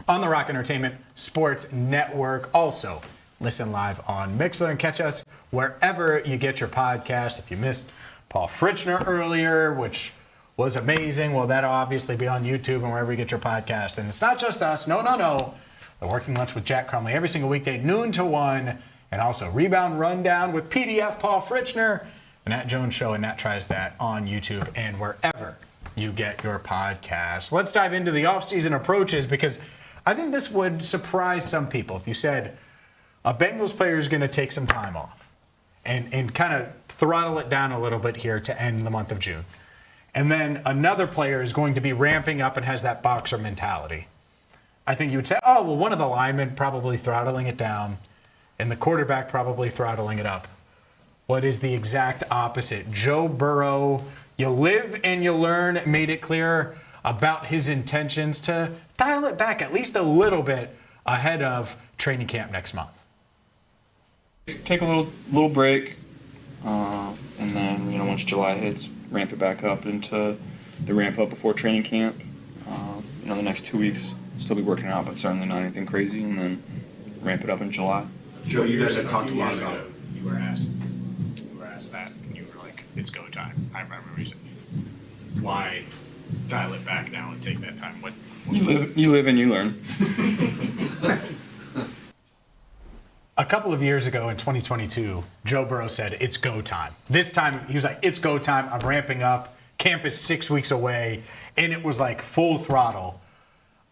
on the Rock Entertainment Sports Network. Also, listen live on Mixler and catch us wherever you get your podcast. If you missed Paul Fritschner earlier, which was amazing, well, that'll obviously be on YouTube and wherever you get your podcast. And it's not just us. No. The Working Lunch with Jack Crumley every single weekday, noon to 1. And also Rebound Rundown with PDF Paul Fritschner. And Nat Jones Show and Nat Tries That on YouTube and wherever you get your podcast. Let's dive into the offseason approaches because I think this would surprise some people if you said a Bengals player is going to take some time off and kind of throttle it down a little bit here to end the month of June. And then another player is going to be ramping up and has that boxer mentality. I think you would say, oh, well, one of the linemen probably throttling it down and the quarterback probably throttling it up. What is the exact opposite? Joe Burrow, you live and you learn, made it clear about his intentions to dial it back at least a little bit ahead of training camp next month. Take a little break, and then once July hits, ramp it back up into the ramp up before training camp. The next 2 weeks, still be working out, but certainly not anything crazy, and then ramp it up in July. Joe, you guys have talked a lot about. You were asked that, and you were like, "It's go time." I remember you saying, "Why dial it back now and take that time?" What you live and you learn. A couple of years ago in 2022, Joe Burrow said, "It's go time." This time, he was like, "It's go time. I'm ramping up. Camp is 6 weeks away," and it was like full throttle.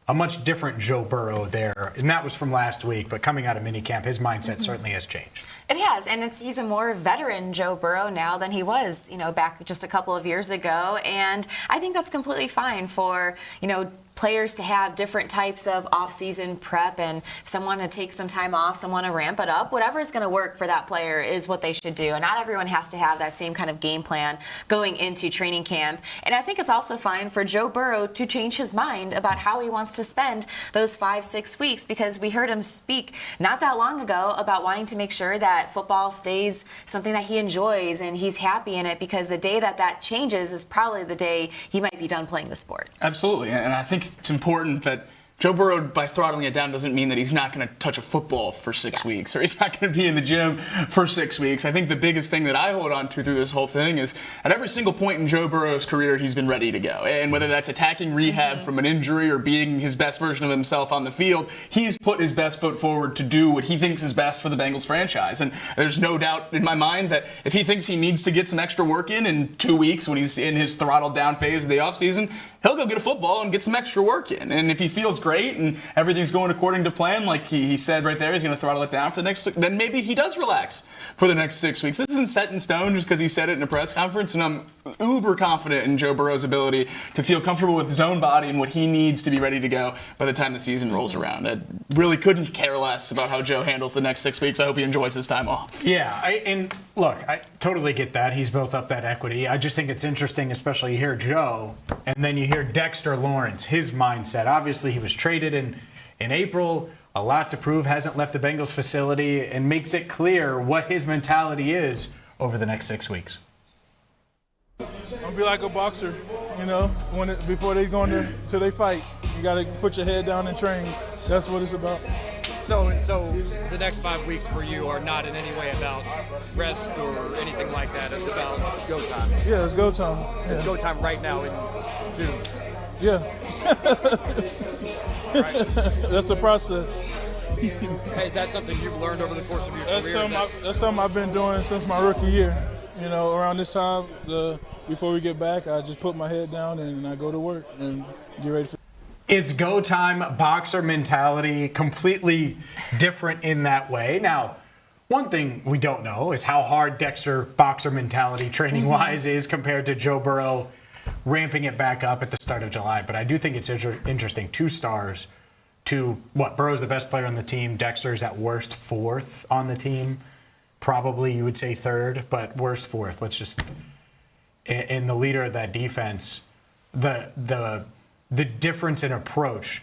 A much different Joe Burrow there, and that was from last week. But coming out of minicamp, his mindset certainly has changed. It has, and he's a more veteran Joe Burrow now than he was, back just a couple of years ago. And I think that's completely fine for, players to have different types of off-season prep, and if someone to take some time off, someone to ramp it up, whatever is going to work for that player is what they should do. And not everyone has to have that same kind of game plan going into training camp. And I think it's also fine for Joe Burrow to change his mind about how he wants to spend those 5-6 weeks, because we heard him speak not that long ago about wanting to make sure that football stays something that he enjoys and he's happy in it, because the day that changes is probably the day he might be done playing the sport. Absolutely, and I think it's important that Joe Burrow, by throttling it down, doesn't mean that he's not going to touch a football for 6 weeks, or he's not going to be in the gym for 6 weeks. I think the biggest thing that I hold on to through this whole thing is at every single point in Joe Burrow's career, he's been ready to go. And whether that's attacking rehab from an injury or being his best version of himself on the field, he's put his best foot forward to do what he thinks is best for the Bengals franchise. And there's no doubt in my mind that if he thinks he needs to get some extra work in 2 weeks when he's in his throttled down phase of the offseason, he'll go get a football and get some extra work in. And if he feels great and everything's going according to plan, like he said right there, he's going to throttle it down for the next, then maybe he does relax for the next 6 weeks. This isn't set in stone just because he said it in a press conference, and I'm uber confident in Joe Burrow's ability to feel comfortable with his own body and what he needs to be ready to go by the time the season rolls around. I really couldn't care less about how Joe handles the next 6 weeks. I hope he enjoys his time off. Yeah, and look, I totally get that. He's built up that equity. I just think it's interesting, especially you hear Joe, and then you hear Dexter Lawrence, his mindset. Obviously, he was traded in April, a lot to prove, hasn't left the Bengals facility, and makes it clear what his mentality is over the next 6 weeks. Don't be like a boxer, before they go in there, till they fight. You got to put your head down and train. That's what it's about. So the next 5 weeks for you are not in any way about rest or anything like that. It's about go time. Yeah, it's go time. Yeah. It's go time right now in June. Yeah. Right. That's the process. Hey, is that something you've learned over the course of your career? That's something I've been doing since my rookie year. Around this time, before we get back, I just put my head down and I go to work and get ready for. It's go time, boxer mentality, completely different in that way. Now, one thing we don't know is how hard Dexter boxer mentality training-wise is compared to Joe Burrow ramping it back up at the start of July. But I do think it's interesting. 2 stars to Burrow's the best player on the team. Dexter's at worst 4th on the team. Probably you would say 3rd, but worst 4th. Let's just, and the leader of that defense, the difference in approach.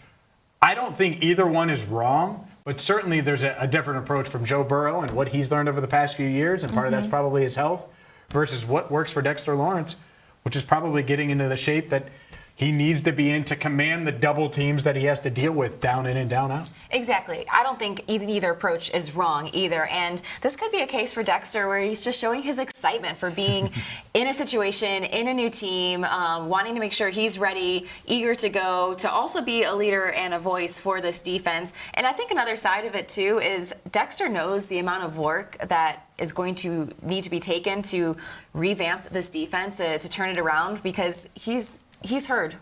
I don't think either one is wrong, but certainly there's a different approach from Joe Burrow and what he's learned over the past few years, and part of that's probably his health, versus what works for Dexter Lawrence, which is probably getting into the shape that he needs to be in to command the double teams that he has to deal with down in and down out. Exactly. I don't think either approach is wrong either. And this could be a case for Dexter where he's just showing his excitement for being in a situation, in a new team, wanting to make sure he's ready, eager to go, to also be a leader and a voice for this defense. And I think another side of it too is Dexter knows the amount of work that is going to need to be taken to revamp this defense, to turn it around, because he's heard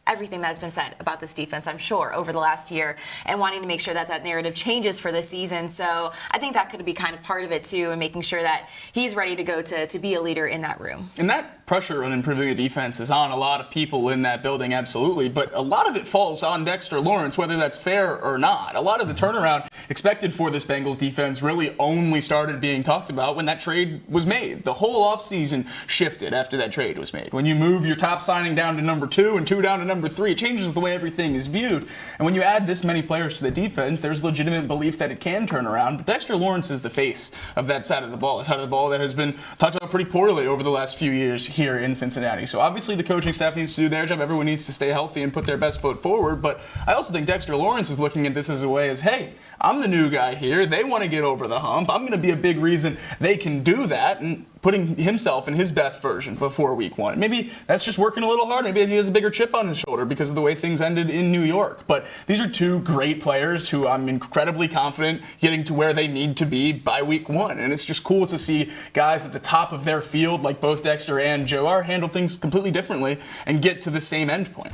everything that's been said about this defense, I'm sure, over the last year, and wanting to make sure that that narrative changes for this season. So I think that could be kind of part of it too, and making sure that he's ready to go to be a leader in that room. And that pressure on improving the defense is on a lot of people in that building, absolutely, but a lot of it falls on Dexter Lawrence, whether that's fair or not. A lot of the turnaround expected for this Bengals defense really only started being talked about when that trade was made. The whole offseason shifted after that trade was made. When you move your top signing down to number 2 and 2 down to number 3, it changes the way everything is viewed. And when you add this many players to the defense, there's legitimate belief that it can turn around. But Dexter Lawrence is the face of that side of the ball, a side of the ball that has been talked about pretty poorly over the last few years here in Cincinnati. So obviously the coaching staff needs to do their job. Everyone needs to stay healthy and put their best foot forward. But I also think Dexter Lawrence is looking at this as a way as, hey, I'm the new guy here. They want to get over the hump. I'm going to be a big reason they can do that, and putting himself in his best version before week 1. Maybe that's just working a little harder. Maybe he has a bigger chip on his shoulder because of the way things ended in New York. But these are two great players who I'm incredibly confident getting to where they need to be by week 1. And it's just cool to see guys at the top of their field, like both Dexter and Joe are, handle things completely differently and get to the same end point.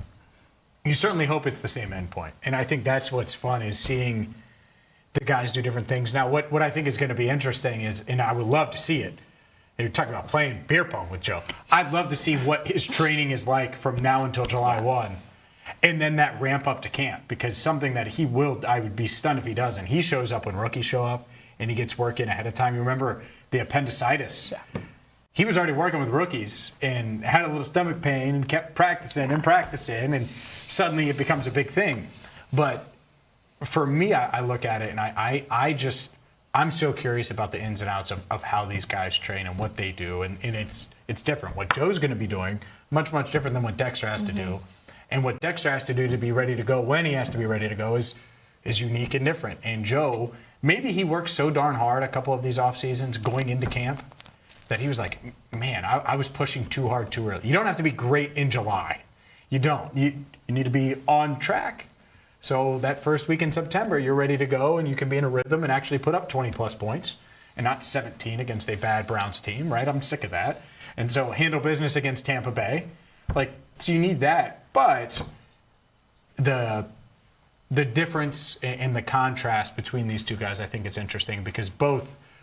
You certainly hope it's the same end point. And I think that's what's fun, is seeing the guys do different things. Now, what I think is going to be interesting is, and I would love to see it, you're talking about playing beer pong with Joe. I'd love to see what his training is like from now until July 1. And then that ramp up to camp, because something that I would be stunned if he doesn't. He shows up when rookies show up, and he gets work in ahead of time. You remember the appendicitis. Yeah. He was already working with rookies and had a little stomach pain and kept practicing, and suddenly it becomes a big thing. But for me, I look at it, and I'm so curious about the ins and outs of how these guys train and what they do. And it's different. What Joe's going to be doing, much, much different than what Dexter has to do. And what Dexter has to do to be ready to go when he has to be ready to go is unique and different. And Joe, maybe he worked so darn hard a couple of these off seasons going into camp that he was like, man, I was pushing too hard too early. You don't have to be great in July. You don't. You need to be on track. So that first week in September, you're ready to go, and you can be in a rhythm and actually put up 20-plus points and not 17 against a bad Browns team, right? I'm sick of that. And so handle business against Tampa Bay. So you need that. But the difference and the contrast between these two guys, I think it's interesting, because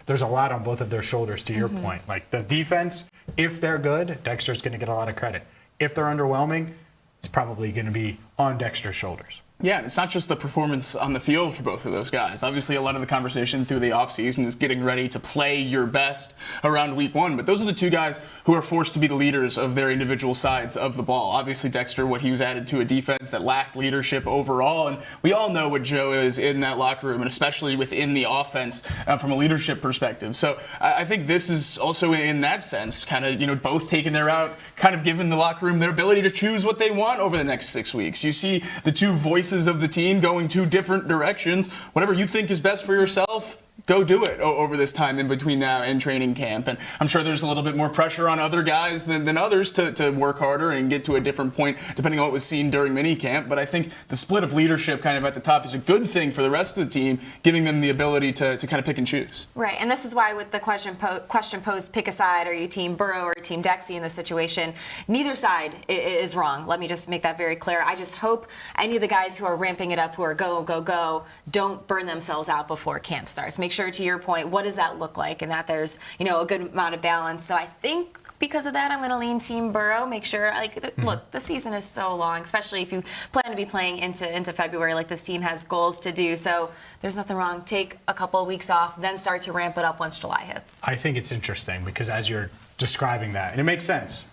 there's a lot on both of their shoulders, to your point. Like the defense, if they're good, Dexter's going to get a lot of credit. If they're underwhelming, it's probably going to be on Dexter's shoulders. Yeah, and it's not just the performance on the field for both of those guys. Obviously, a lot of the conversation through the offseason is getting ready to play your best around week 1. But those are the two guys who are forced to be the leaders of their individual sides of the ball. Obviously, Dexter, what he was added to a defense that lacked leadership overall. And we all know what Joe is in that locker room, and especially within the offense from a leadership perspective. So I think this is also, in that sense, kind of, both taking their route, kind of giving the locker room their ability to choose what they want over the next 6 weeks. You see the two voices of the team going two different directions. Whatever you think is best for yourself, go do it over this time in between now and training camp. And I'm sure there's a little bit more pressure on other guys than others to work harder and get to a different point depending on what was seen during minicamp. But I think the split of leadership kind of at the top is a good thing for the rest of the team, giving them the ability to kind of pick and choose. Right, and this is why with the question posed, pick a side, are you Team Burrow or Team Dexy in this situation? Neither side is wrong. Let me just make that very clear. I just hope any of the guys who are ramping it up, who are go, don't burn themselves out before camp starts. Make sure, to your point, what does that look like, and that there's a good amount of balance. So I think because of that, I'm going to lean Team Burrow. Make sure, look, the season is so long, especially if you plan to be playing into February, like this team has goals to do. So there's nothing wrong. Take a couple of weeks off, then start to ramp it up once July hits. I think it's interesting because as you're describing that, and it makes sense,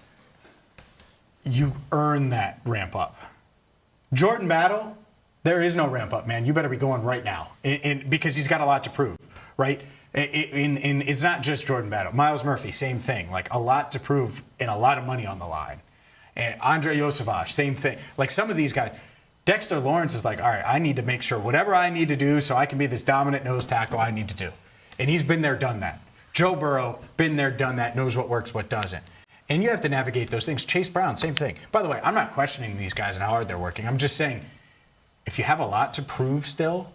you earn that ramp up. Jordan Battle, there is no ramp up, man. You better be going right now, because he's got a lot to prove, right? It's not just Jordan Battle. Miles Murphy, same thing. Like, a lot to prove and a lot of money on the line. And Andre Yosevich, same thing. Like, some of these guys, Dexter Lawrence is like, all right, I need to make sure whatever I need to do so I can be this dominant nose tackle, I need to do. And he's been there, done that. Joe Burrow, been there, done that, knows what works, what doesn't. And you have to navigate those things. Chase Brown, same thing. By the way, I'm not questioning these guys and how hard they're working. I'm just saying, if you have a lot to prove still,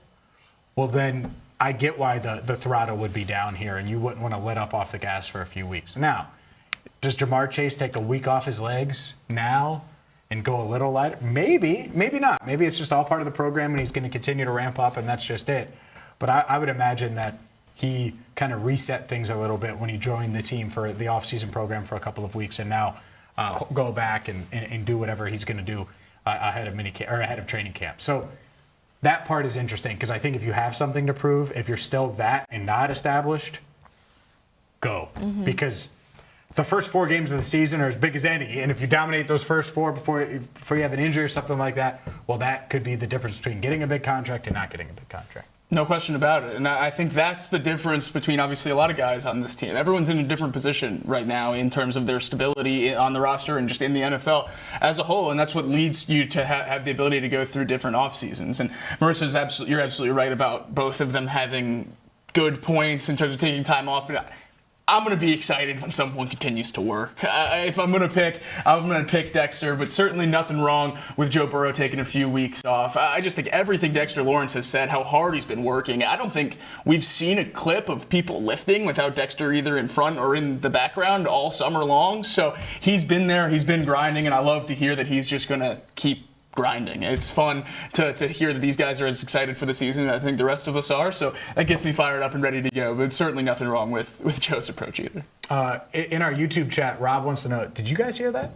well, then I get why the throttle would be down here and you wouldn't want to let up off the gas for a few weeks. Now, does Jamar Chase take a week off his legs now and go a little lighter? Maybe not. Maybe it's just all part of the program and he's going to continue to ramp up and that's just it. But I would imagine that he kind of reset things a little bit when he joined the team for the offseason program for a couple of weeks and now go back and do whatever he's going to do ahead of training camp. So that part is interesting because I think if you have something to prove, if you're still that and not established, go. Because the first 4 games of the season are as big as any, and if you dominate those first 4 before you have an injury or something like that, well, that could be the difference between getting a big contract and not getting a big contract. No question about it. And I think that's the difference between obviously a lot of guys on this team. Everyone's in a different position right now in terms of their stability on the roster and just in the NFL as a whole. And that's what leads you to have the ability to go through different off seasons. And Marissa's you're absolutely right about both of them having good points in terms of taking time off. I'm going to be excited when someone continues to work. If I'm going to pick, I'm going to pick Dexter, but certainly nothing wrong with Joe Burrow taking a few weeks off. I just think everything Dexter Lawrence has said, how hard he's been working. I don't think we've seen a clip of people lifting without Dexter either in front or in the background all summer long. So he's been there, he's been grinding, and I love to hear that he's just going to keep grinding. It's fun to hear that these guys are as excited for the season as I think the rest of us are, so that gets me fired up and ready to go, but certainly nothing wrong with Joe's approach either. In our YouTube chat, Rob wants to know, did you guys hear that?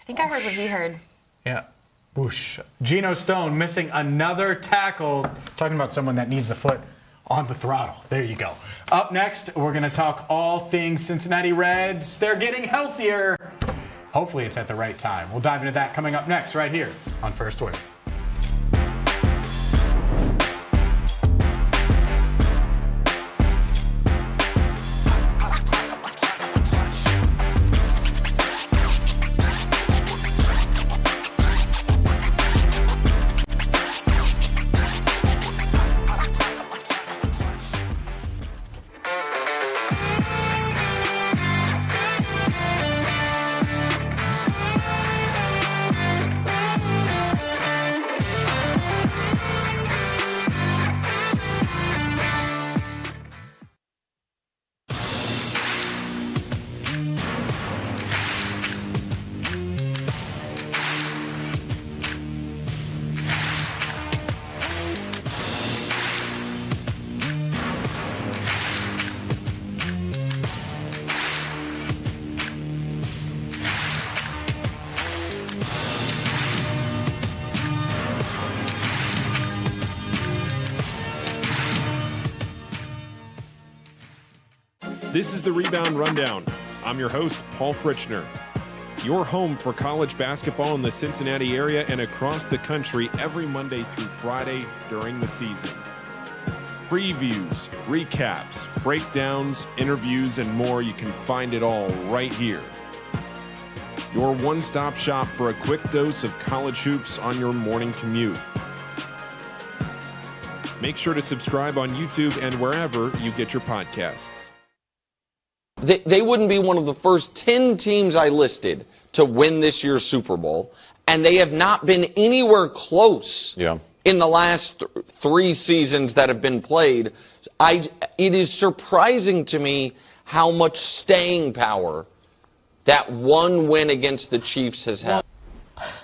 I think I heard what he heard. Yeah. Whoosh. Geno Stone missing another tackle. Talking about someone that needs the foot on the throttle. There you go. Up next, we're going to talk all things Cincinnati Reds. They're getting healthier. Hopefully it's at the right time. We'll dive into that coming up next right here on First Word. This is the Rebound Rundown. I'm your host, Paul Fritschner. Your home for college basketball in the Cincinnati area and across the country every Monday through Friday during the season. Previews, recaps, breakdowns, interviews, and more. You can find it all right here. Your one-stop shop for a quick dose of college hoops on your morning commute. Make sure to subscribe on YouTube and wherever you get your podcasts. They wouldn't be one of the first 10 teams I listed to win this year's Super Bowl, and they have not been anywhere close in the last 3 seasons that have been played. It is surprising to me how much staying power that one win against the Chiefs has had.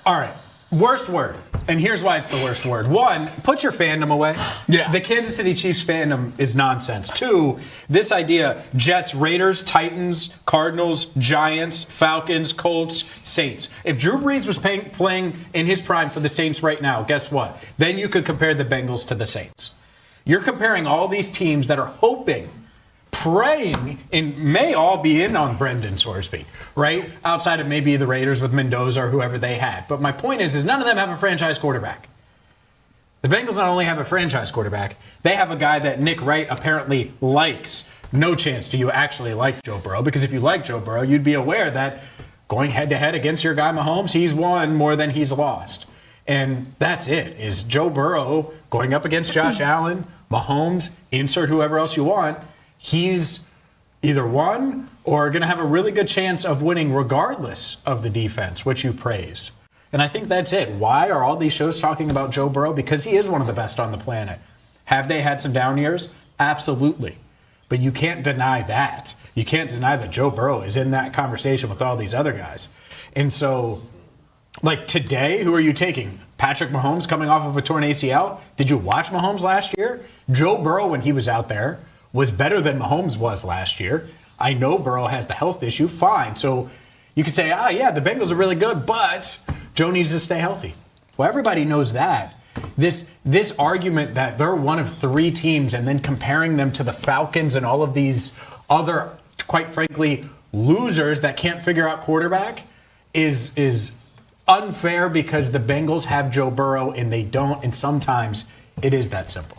All right. Worst word. And here's why it's the worst word. 1, put your fandom away. Yeah. The Kansas City Chiefs fandom is nonsense. 2, this idea, Jets, Raiders, Titans, Cardinals, Giants, Falcons, Colts, Saints. If Drew Brees was playing in his prime for the Saints right now, guess what? Then you could compare the Bengals to the Saints. You're comparing all these teams that are hoping, praying, and may all be in on Brendan, so to speak, right? Outside of maybe the Raiders with Mendoza or whoever they had. But my point is none of them have a franchise quarterback. The Bengals not only have a franchise quarterback, they have a guy that Nick Wright apparently likes. No chance do you actually like Joe Burrow, because if you like Joe Burrow, you'd be aware that going head-to-head against your guy Mahomes, he's won more than he's lost. And that's it, is Joe Burrow going up against Josh Allen, Mahomes, insert whoever else you want. He's either won or going to have a really good chance of winning regardless of the defense, which you praised. And I think that's it. Why are all these shows talking about Joe Burrow? Because he is one of the best on the planet. Have they had some down years? Absolutely. But you can't deny that. You can't deny that Joe Burrow is in that conversation with all these other guys. And so Like today, who are you taking? Patrick Mahomes coming off of a torn ACL? Did you watch Mahomes last year? Joe Burrow, when he was out there, was better than Mahomes was last year. I know Burrow has the health issue. Fine. So you could say, yeah, the Bengals are really good, but Joe needs to stay healthy. Well, everybody knows that. This argument that they're one of 3 teams and then comparing them to the Falcons and all of these other, quite frankly, losers that can't figure out quarterback is unfair because the Bengals have Joe Burrow and they don't, and sometimes it is that simple.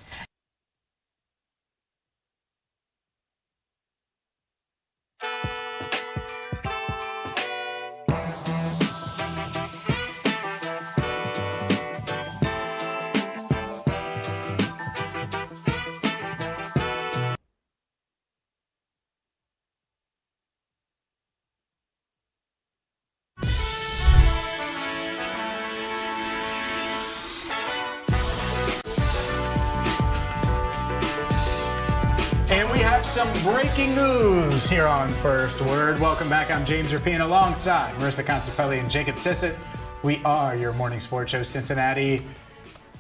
Some breaking news here on First Word. Welcome back. I'm James Rapien alongside Marissa Contepelli and Jacob Tissett. We are your morning sports show, Cincinnati.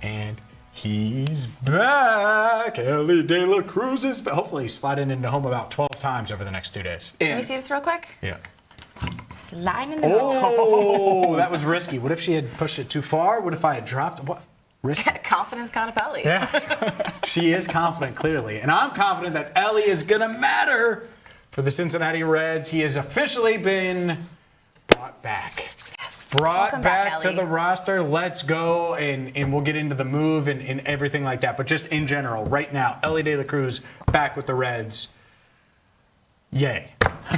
And he's back. Elly De La Cruz is hopefully sliding into home about 12 times over the next 2 days. Can we see this real quick? Yeah. Sliding in the Oh, that was risky. What if she had pushed it too far? What if I had dropped? What? Confidence Contepelli. Yeah, she is confident, clearly. And I'm confident that Elly is going to matter for the Cincinnati Reds. He has officially been brought back. Yes. Brought back to the roster. Let's go. And we'll get into the move and everything like that. But just in general, right now, Elly De La Cruz back with the Reds. Yay.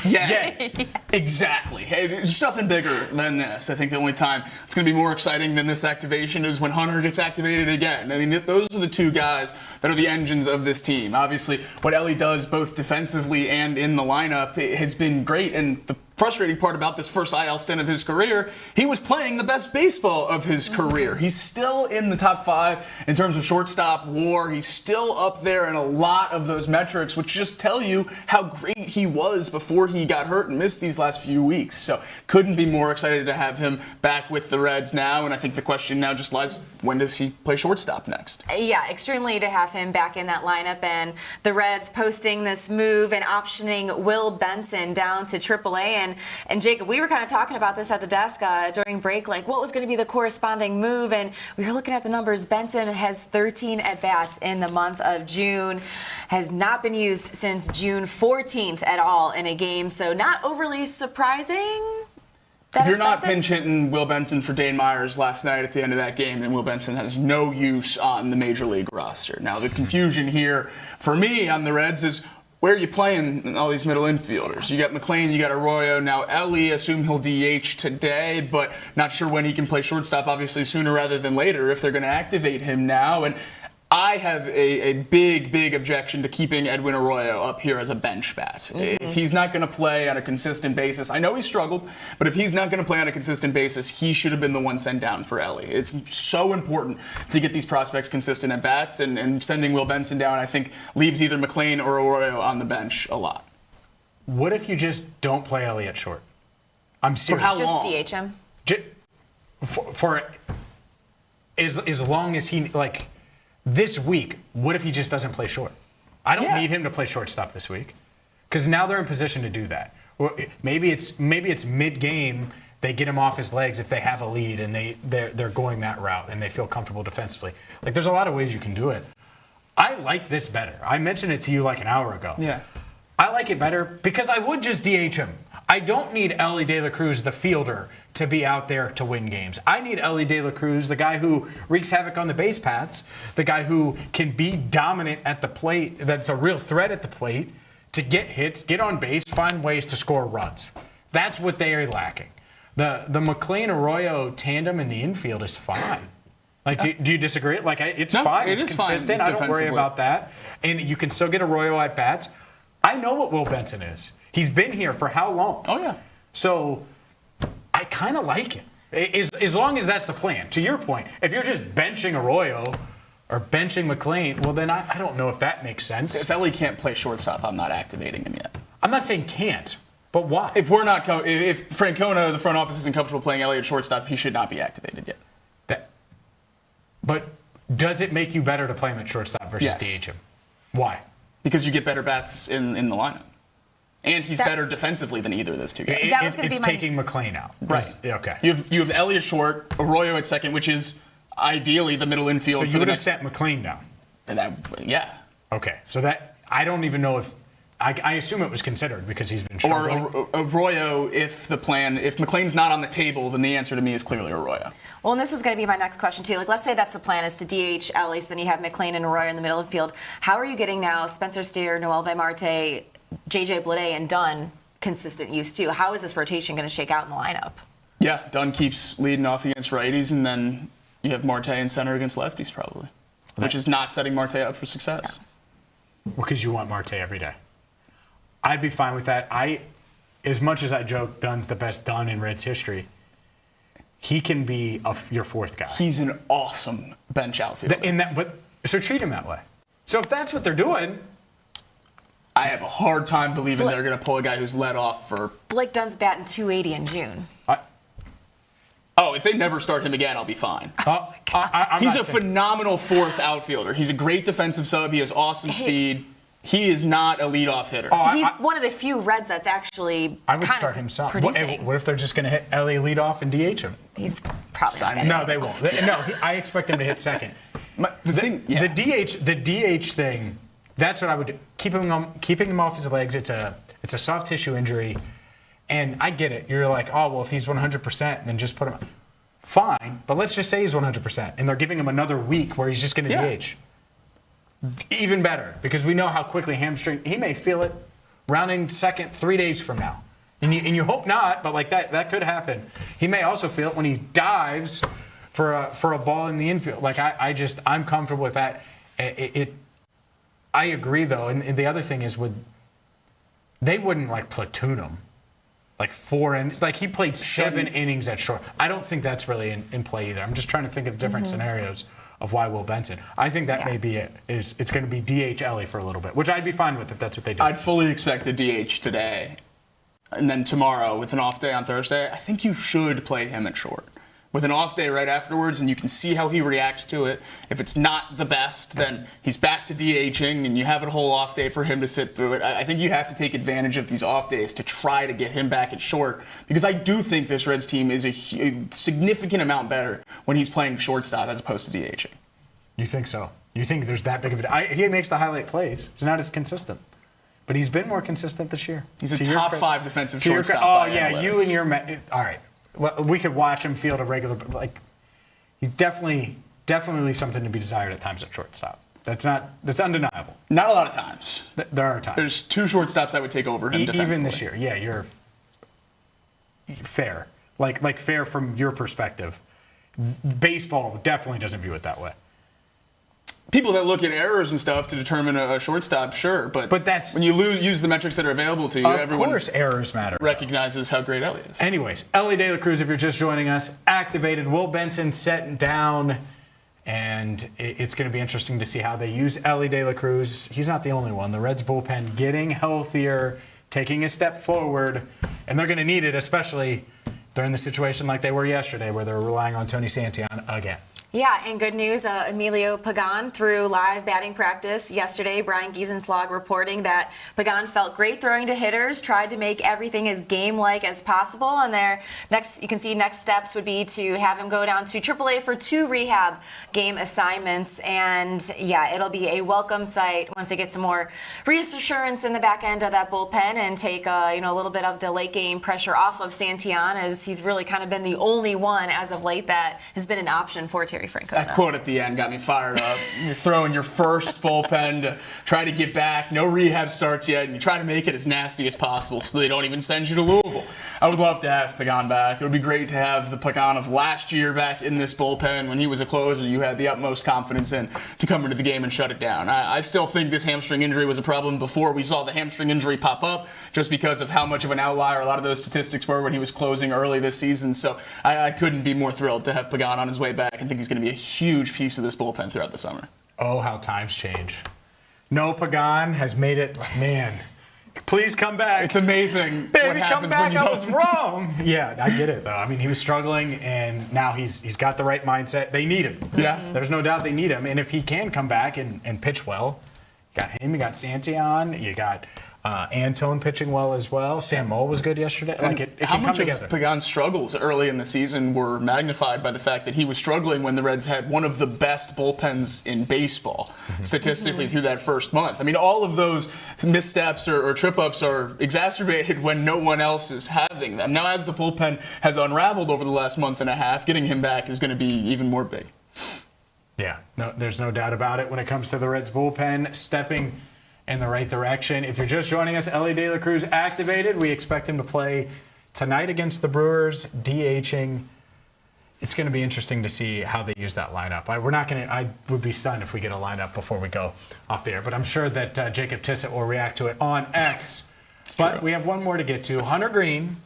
Yay. Exactly. Hey, there's nothing bigger than this. I think the only time it's going to be more exciting than this activation is when Hunter gets activated again. I mean, those are the 2 guys that are the engines of this team. Obviously, what Elly does both defensively and in the lineup has been great. And the frustrating part about this first IL stint of his career, he was playing the best baseball of his career. He's still in the top 5 in terms of shortstop WAR. He's still up there in a lot of those metrics, which just tell you how great he was before he got hurt and missed these last few weeks. So couldn't be more excited to have him back with the Reds now. And I think the question now just lies, when does he play shortstop next? Yeah, extremely to have him back in that lineup. And the Reds posting this move and optioning Will Benson down to AAA. And Jacob, we were kind of talking about this at the desk during break, like what was going to be the corresponding move. And we were looking at the numbers. Benson has 13 at-bats in the month of June, has not been used since June 14th at all in a game. So not overly surprising. If you're not pinch hitting Will Benson for Dane Myers last night at the end of that game, then Will Benson has no use on the major league roster. Now, the confusion here for me on the Reds is, where are you playing all these middle infielders? You got McLean, you got Arroyo. Now, Elly, assume he'll DH today, but not sure when he can play shortstop, obviously sooner rather than later if they're going to activate him now. And I have a big objection to keeping Edwin Arroyo up here as a bench bat. Mm-hmm. If he's not going to play on a consistent basis, I know he struggled, but if he's not going to play on a consistent basis, he should have been the one sent down for Elly. It's so important to get these prospects consistent at bats, and sending Will Benson down, I think, leaves either McLean or Arroyo on the bench a lot. What if you just don't play Elly at short? I'm serious. For how long? Just DH him. For as long as he, like, this week, what if he just doesn't play short? I don't need him to play shortstop this week, because now they're in position to do that. Or maybe it's mid-game, they get him off his legs if they have a lead and they're going that route and they feel comfortable defensively. Like, there's a lot of ways you can do it. I like this better. I mentioned it to you like an hour ago. Yeah. I like it better because I would just DH him. I don't need Elly De La Cruz, the fielder, to be out there to win games. I need Elly De La Cruz, the guy who wreaks havoc on the base paths, the guy who can be dominant at the plate, that's a real threat at the plate, to get hits, get on base, find ways to score runs. That's what they are lacking. The McLean-Arroyo tandem in the infield is fine. Like, do you disagree? Like, it's fine. It's consistent. I don't worry about that. And you can still get Arroyo at bats. I know what Will Benson is. He's been here for how long? Oh, yeah. So I kind of like it. As long as that's the plan. To your point, if you're just benching Arroyo or benching McLean, well, then I don't know if that makes sense. If Elly can't play shortstop, I'm not activating him yet. I'm not saying can't. But why? If Francona, the front office, isn't comfortable playing Elliott shortstop, he should not be activated yet. But does it make you better to play him at shortstop versus Yes. DH him? Why? Because you get better bats in the lineup. And he's better defensively than either of those two guys. It's taking McLean out. Right. Okay. You have Elliott short, Arroyo at second, which is ideally the middle infield. So you would have set McLean down? Yeah. Okay. So that, I don't even know if, I assume it was considered because he's been struggling. Or Arroyo, if McLean's not on the table, then the answer to me is clearly Arroyo. Well, and this was going to be my next question, too. Like, let's say that's the plan, is to DH Elly, so then you have McLean and Arroyo in the middle of the field. How are you getting now Spencer Steer, Noel Marte, JJ Bleday, and Dunn consistent use, too? How is this rotation going to shake out in the lineup? Yeah, Dunn keeps leading off against righties, and then you have Marte in center against lefties, probably, which is not setting Marte up for success. Well, because you want Marte every day. I'd be fine with that. As much as I joke Dunn's the best Dunn in Reds history, he can be your fourth guy. He's an awesome bench outfielder. So treat him that way. So if that's what they're doing, I have a hard time believing they're going to pull a guy who's let off for. Blake Dunn's batting .280 in June. If they never start him again, I'll be fine. He's a phenomenal fourth outfielder. He's a great defensive sub. He has awesome speed. He is not a leadoff hitter. He's one of the few Reds that's actually I would start him some. What if they're just going to hit Elly lead off and DH him? He's probably not getting No, they won't. I expect him to hit second. The DH thing, that's what I would do. Keeping him off his legs. It's a soft tissue injury. And I get it. You're like, oh, well, if he's 100%, then just put him. Fine, but let's just say he's 100%, and they're giving him another week where he's just going to DH. Even better, because we know how quickly he may feel it rounding second 3 days from now. And you hope not, but like that could happen. He may also feel it when he dives for a ball in the infield. Like I'm comfortable with that. I agree though, and the other thing is they wouldn't like platoon him. Like 4 innings. Like he played 7 innings at short. I don't think that's really in play either. I'm just trying to think of different scenarios of why Will Benson. I think that may be it. It's going to be DH Elly for a little bit, which I'd be fine with if that's what they do. I'd fully expect a DH today. And then tomorrow, with an off day on Thursday, I think you should play him at short. With an off day right afterwards, and you can see how he reacts to it. If it's not the best, then he's back to DHing, and you have a whole off day for him to sit through it. I think you have to take advantage of these off days to try to get him back at short, because I do think this Reds team is a significant amount better when he's playing shortstop as opposed to DHing. You think so? You think there's that big of a... He makes the highlight plays. He's not as consistent. But he's been more consistent this year. He's a top 5 defensive shortstop. You and your... All right. We could watch him field a regular, he's definitely something to be desired at times at shortstop. That's undeniable. Not a lot of times. There are times. There's 2 shortstops I would take over him defensively. Even this year. Yeah, you're fair. Like fair from your perspective. Baseball definitely doesn't view it that way. People that look at errors and stuff to determine a shortstop, sure, but that's when you use the metrics that are available to you. Everyone, of course, errors matter. Recognizes how great Elly is. Anyways, Elly De La Cruz, if you're just joining us, activated. Will Benson set down, and it's going to be interesting to see how they use Elly De La Cruz. He's not the only one. The Reds bullpen getting healthier, taking a step forward, and they're going to need it, especially during the situation like they were yesterday, where they're relying on Tony Santillan again. Yeah, and good news, Emilio Pagan through live batting practice yesterday. Brian Giesenslag reporting that Pagan felt great throwing to hitters, tried to make everything as game-like as possible. And you can see next steps would be to have him go down to AAA for 2 rehab game assignments. And yeah, it'll be a welcome sight once they get some more reassurance in the back end of that bullpen and take a little bit of the late game pressure off of Santillan, as he's really kind of been the only one as of late that has been an option for Terry Francona. That quote at the end got me fired up. You're throwing your first bullpen to try to get back. No rehab starts yet, and you try to make it as nasty as possible so they don't even send you to Louisville. I would love to have Pagan back. It would be great to have the Pagan of last year back in this bullpen when he was a closer you had the utmost confidence in to come into the game and shut it down. I still think this hamstring injury was a problem before we saw the hamstring injury pop up, just because of how much of an outlier a lot of those statistics were when he was closing early this season. So I couldn't be more thrilled to have Pagan on his way back and think he's going to be a huge piece of this bullpen throughout the summer. Oh, how times change. No, Pagan has made it, man. Please come back. It's amazing. Baby, come back. I was wrong. Yeah, I get it, though. I mean, he was struggling, and now he's got the right mindset. They need him. Yeah. There's no doubt they need him. And if he can come back and pitch well, you got him, you got Santi on, you got Antone pitching well as well. Sam Moll was good yesterday. Like it How can much come of together. Pagan's struggles early in the season were magnified by the fact that he was struggling when the Reds had one of the best bullpens in baseball, statistically, through that first month. I mean, all of those missteps or trip-ups are exacerbated when no one else is having them. Now, as the bullpen has unraveled over the last month and a half, getting him back is going to be even more big. Yeah, no, there's no doubt about it when it comes to the Reds bullpen stepping in the right direction. If you're just joining us, Elly De La Cruz activated. We expect him to play tonight against the Brewers, DHing. It's going to be interesting to see how they use that lineup. I would be stunned if we get a lineup before we go off the air, but I'm sure that Jacob Tissett will react to it on X. But we have one more to get to. Hunter Greene,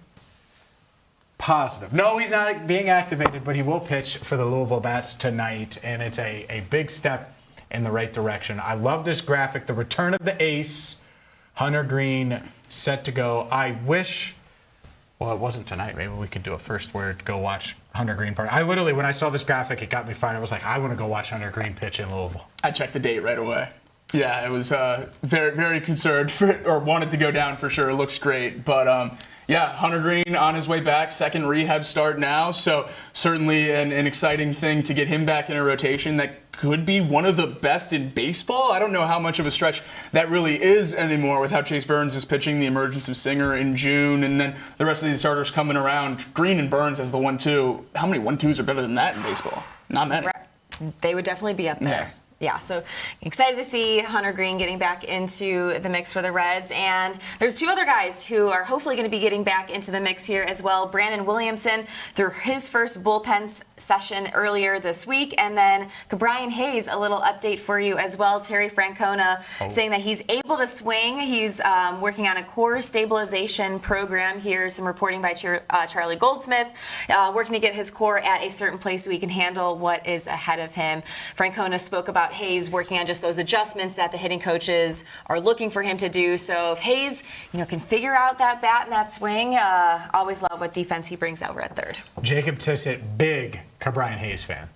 positive. No, he's not being activated, but he will pitch for the Louisville Bats tonight, and it's a big step in the right direction. I love this graphic. The return of the ace, Hunter Greene, set to go. I wish, well, it wasn't tonight. Maybe we could do a first word, go watch Hunter Greene part. I literally, when I saw this graphic, it got me fired. I was like, I want to go watch Hunter Greene pitch in Louisville. I checked the date right away. Yeah, it was very, very concerned or wanted to go down for sure. It looks great. But yeah, Hunter Greene on his way back, second rehab start now. So certainly an exciting thing to get him back in a rotation that could be one of the best in baseball. I don't know how much of a stretch that really is anymore with how Chase Burns is pitching, the emergence of Singer in June, and then the rest of these starters coming around. Greene and Burns as the 1-2. How many 1-2s are better than that in baseball? Not many. They would definitely be up there. Yeah, so excited to see Hunter Greene getting back into the mix for the Reds. And there's two other guys who are hopefully going to be getting back into the mix here as well. Brandon Williamson through his first bullpen session earlier this week. And then Brian Hayes, a little update for you as well. Terry Francona saying that he's able to swing. He's working on a core stabilization program. Here's some reporting by Charlie Goldsmith, working to get his core at a certain place so he can handle what is ahead of him. Francona spoke about Hayes working on just those adjustments that the hitting coaches are looking for him to do. So if Hayes, can figure out that bat and that swing, always love what defense he brings over at third. Jacob Tissett, big Brian Hayes fan.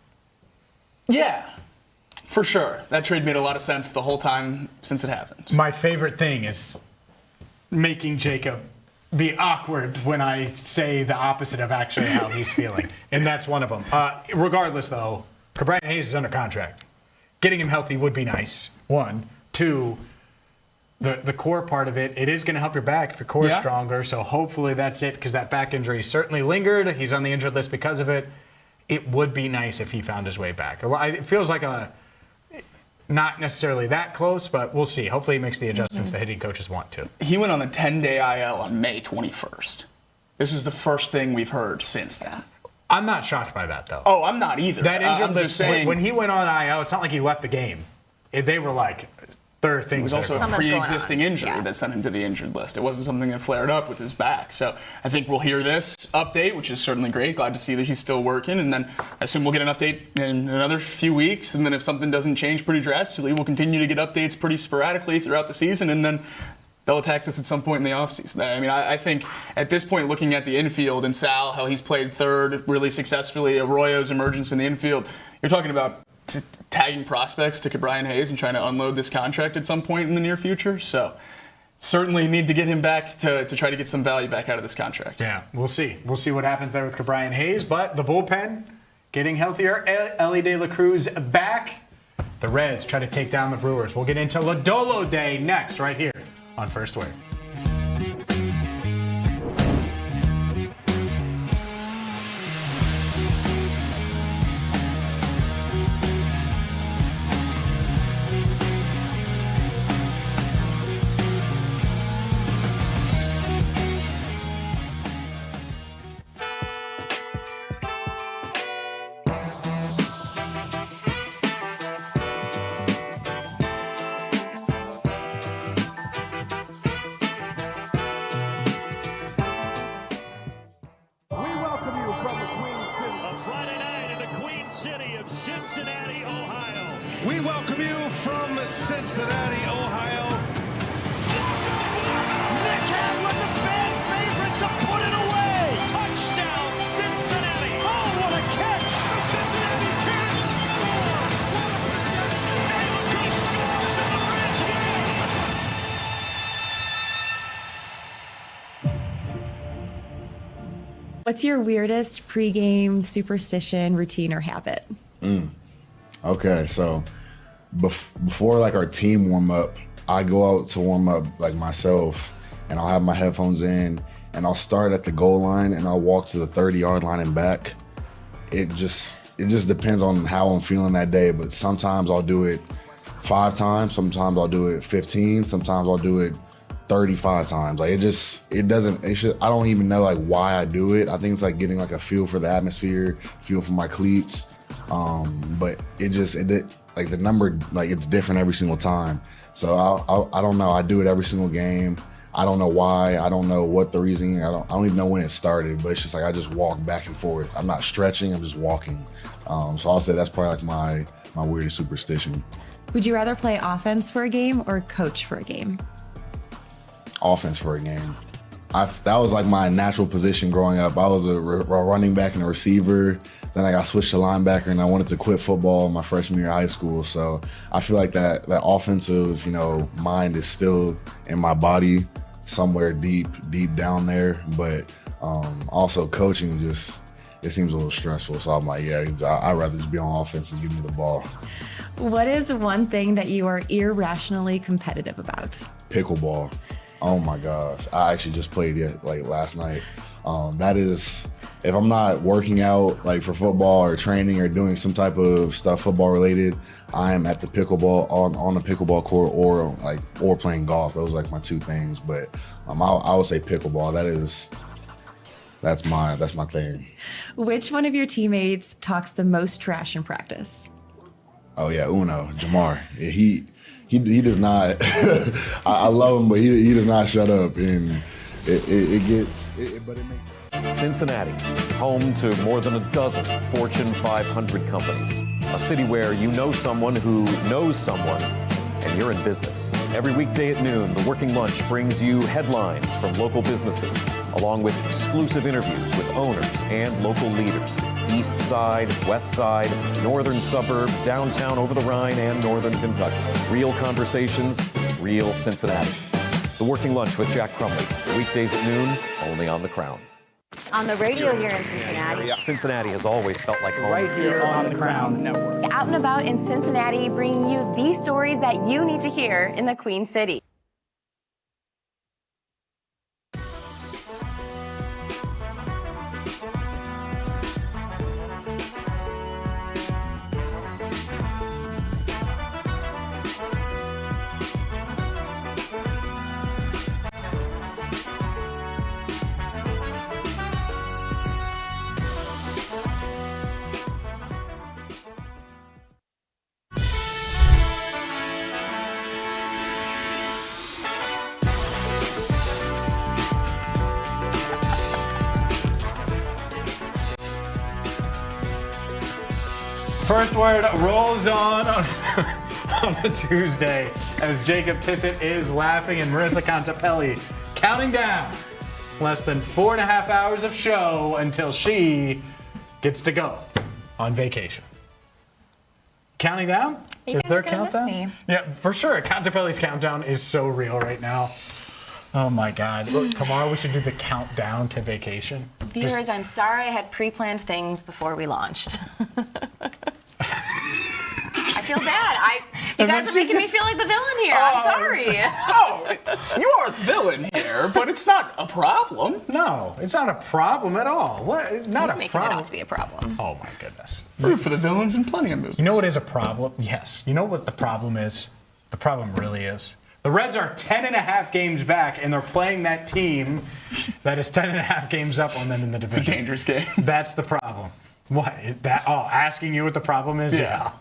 Yeah, for sure. That trade made a lot of sense the whole time since it happened. My favorite thing is making Jacob be awkward when I say the opposite of actually how he's feeling. And that's one of them. Regardless, though, Brian Hayes is under contract. Getting him healthy would be nice, one. Two, the core part of it is going to help your back if your core is stronger. So hopefully that's it, because that back injury certainly lingered. He's on the injured list because of it. It would be nice if he found his way back. It feels like not necessarily that close, but we'll see. Hopefully he makes the adjustments the hitting coaches want to. He went on a 10-day IL on May 21st. This is the first thing we've heard since then. I'm not shocked by that, though. Oh, I'm not either. That injured I'm just saying, when he went on IL, it's not like he left the game. They were like, there are things. It was also a pre-existing injury that sent him to the injured list. It wasn't something that flared up with his back. So I think we'll hear this update, which is certainly great. Glad to see that he's still working. And then I assume we'll get an update in another few weeks. And then if something doesn't change pretty drastically, we'll continue to get updates pretty sporadically throughout the season. And then they'll attack this at some point in the offseason. I mean, I think at this point, looking at the infield and Sal, how he's played third really successfully, Arroyo's emergence in the infield, you're talking about tagging prospects to Brian Hayes and trying to unload this contract at some point in the near future. So certainly need to get him back to try to get some value back out of this contract. Yeah, we'll see. We'll see what happens there with Brian Hayes. But the bullpen getting healthier. Elly De La Cruz back. The Reds try to take down the Brewers. We'll get into Lodolo Day next right here on First Word. Cincinnati, Ohio. We welcome you from Cincinnati, Ohio. backhand with the fan favorite to put it away. Touchdown, Cincinnati. Oh, what a catch. The Cincinnati Kings score. Antetokounmpo scores and the Reds win. What's your weirdest pregame superstition, routine, or habit? Okay, so before like our team warm up, I go out to warm up like myself, and I'll have my headphones in, and I'll start at the goal line, and I'll walk to the 30-yard line and back. It just depends on how I'm feeling that day, but sometimes I'll do it 5 times, sometimes I'll do it 15, sometimes I'll do it 35 times. Like I don't even know like why I do it. I think it's like getting like a feel for the atmosphere, feel for my cleats. But like the number, like it's different every single time. So I don't know. I do it every single game. I don't know why. I don't know what the reason. I don't even know when it started. But it's just like I just walk back and forth. I'm not stretching. I'm just walking. So I'll say that's probably like my weirdest superstition. Would you rather play offense for a game or coach for a game? Offense for a game. That was like my natural position growing up. I was a running back and a receiver. Then I got switched to linebacker, and I wanted to quit football my freshman year of high school. So I feel like that offensive, mind is still in my body somewhere deep down there. But also coaching it seems a little stressful. So I'm like, yeah, I'd rather just be on offense and give me the ball. What is one thing that you are irrationally competitive about? Pickleball. Oh my gosh. I actually just played it like last night. That is, if I'm not working out like for football or training or doing some type of stuff football related, I am at the pickleball on the pickleball court or playing golf. Those are like my 2 things. But I would say pickleball. That's my thing. Which one of your teammates talks the most trash in practice? Oh yeah, Uno, Jamar. He does not. I love him, but he does not shut up, and but it makes sense. Cincinnati, home to more than a dozen Fortune 500 companies. A city where you know someone who knows someone, and you're in business. Every weekday at noon, The Working Lunch brings you headlines from local businesses, along with exclusive interviews with owners and local leaders. East Side, West Side, northern suburbs, downtown over the Rhine, and northern Kentucky. Real conversations, real Cincinnati. The Working Lunch with Jack Crumley, weekdays at noon, only on The Crown. On the radio here in Cincinnati. Cincinnati has always felt like home. Right here on the Crown Network. Out and about in Cincinnati, bringing you these stories that you need to hear in the Queen City. First word rolls on a Tuesday as Jacob Tissett is laughing and Marissa Contepelli counting down less than 4.5 hours of show until she gets to go on vacation. Counting down? You guys are gonna miss me. Yeah, for sure. Contepelli's countdown is so real right now. Oh my God. Look, tomorrow we should do the countdown to vacation. Viewers, I'm sorry I had pre-planned things before we launched. I feel bad. You guys are making me feel like the villain here. I'm sorry. Oh, you are the villain here, but it's not a problem. No, it's not a problem at all. What? Not He's a making problem. it out to be a problem. Oh my goodness. Root for the villains in plenty of movies. You know what is a problem? Yes. You know what the problem is? The problem really is. The Reds are 10.5 games back, and they're playing that team that is 10.5 games up on them in the division. It's a dangerous game. That's the problem. What? Asking you what the problem is? Yeah.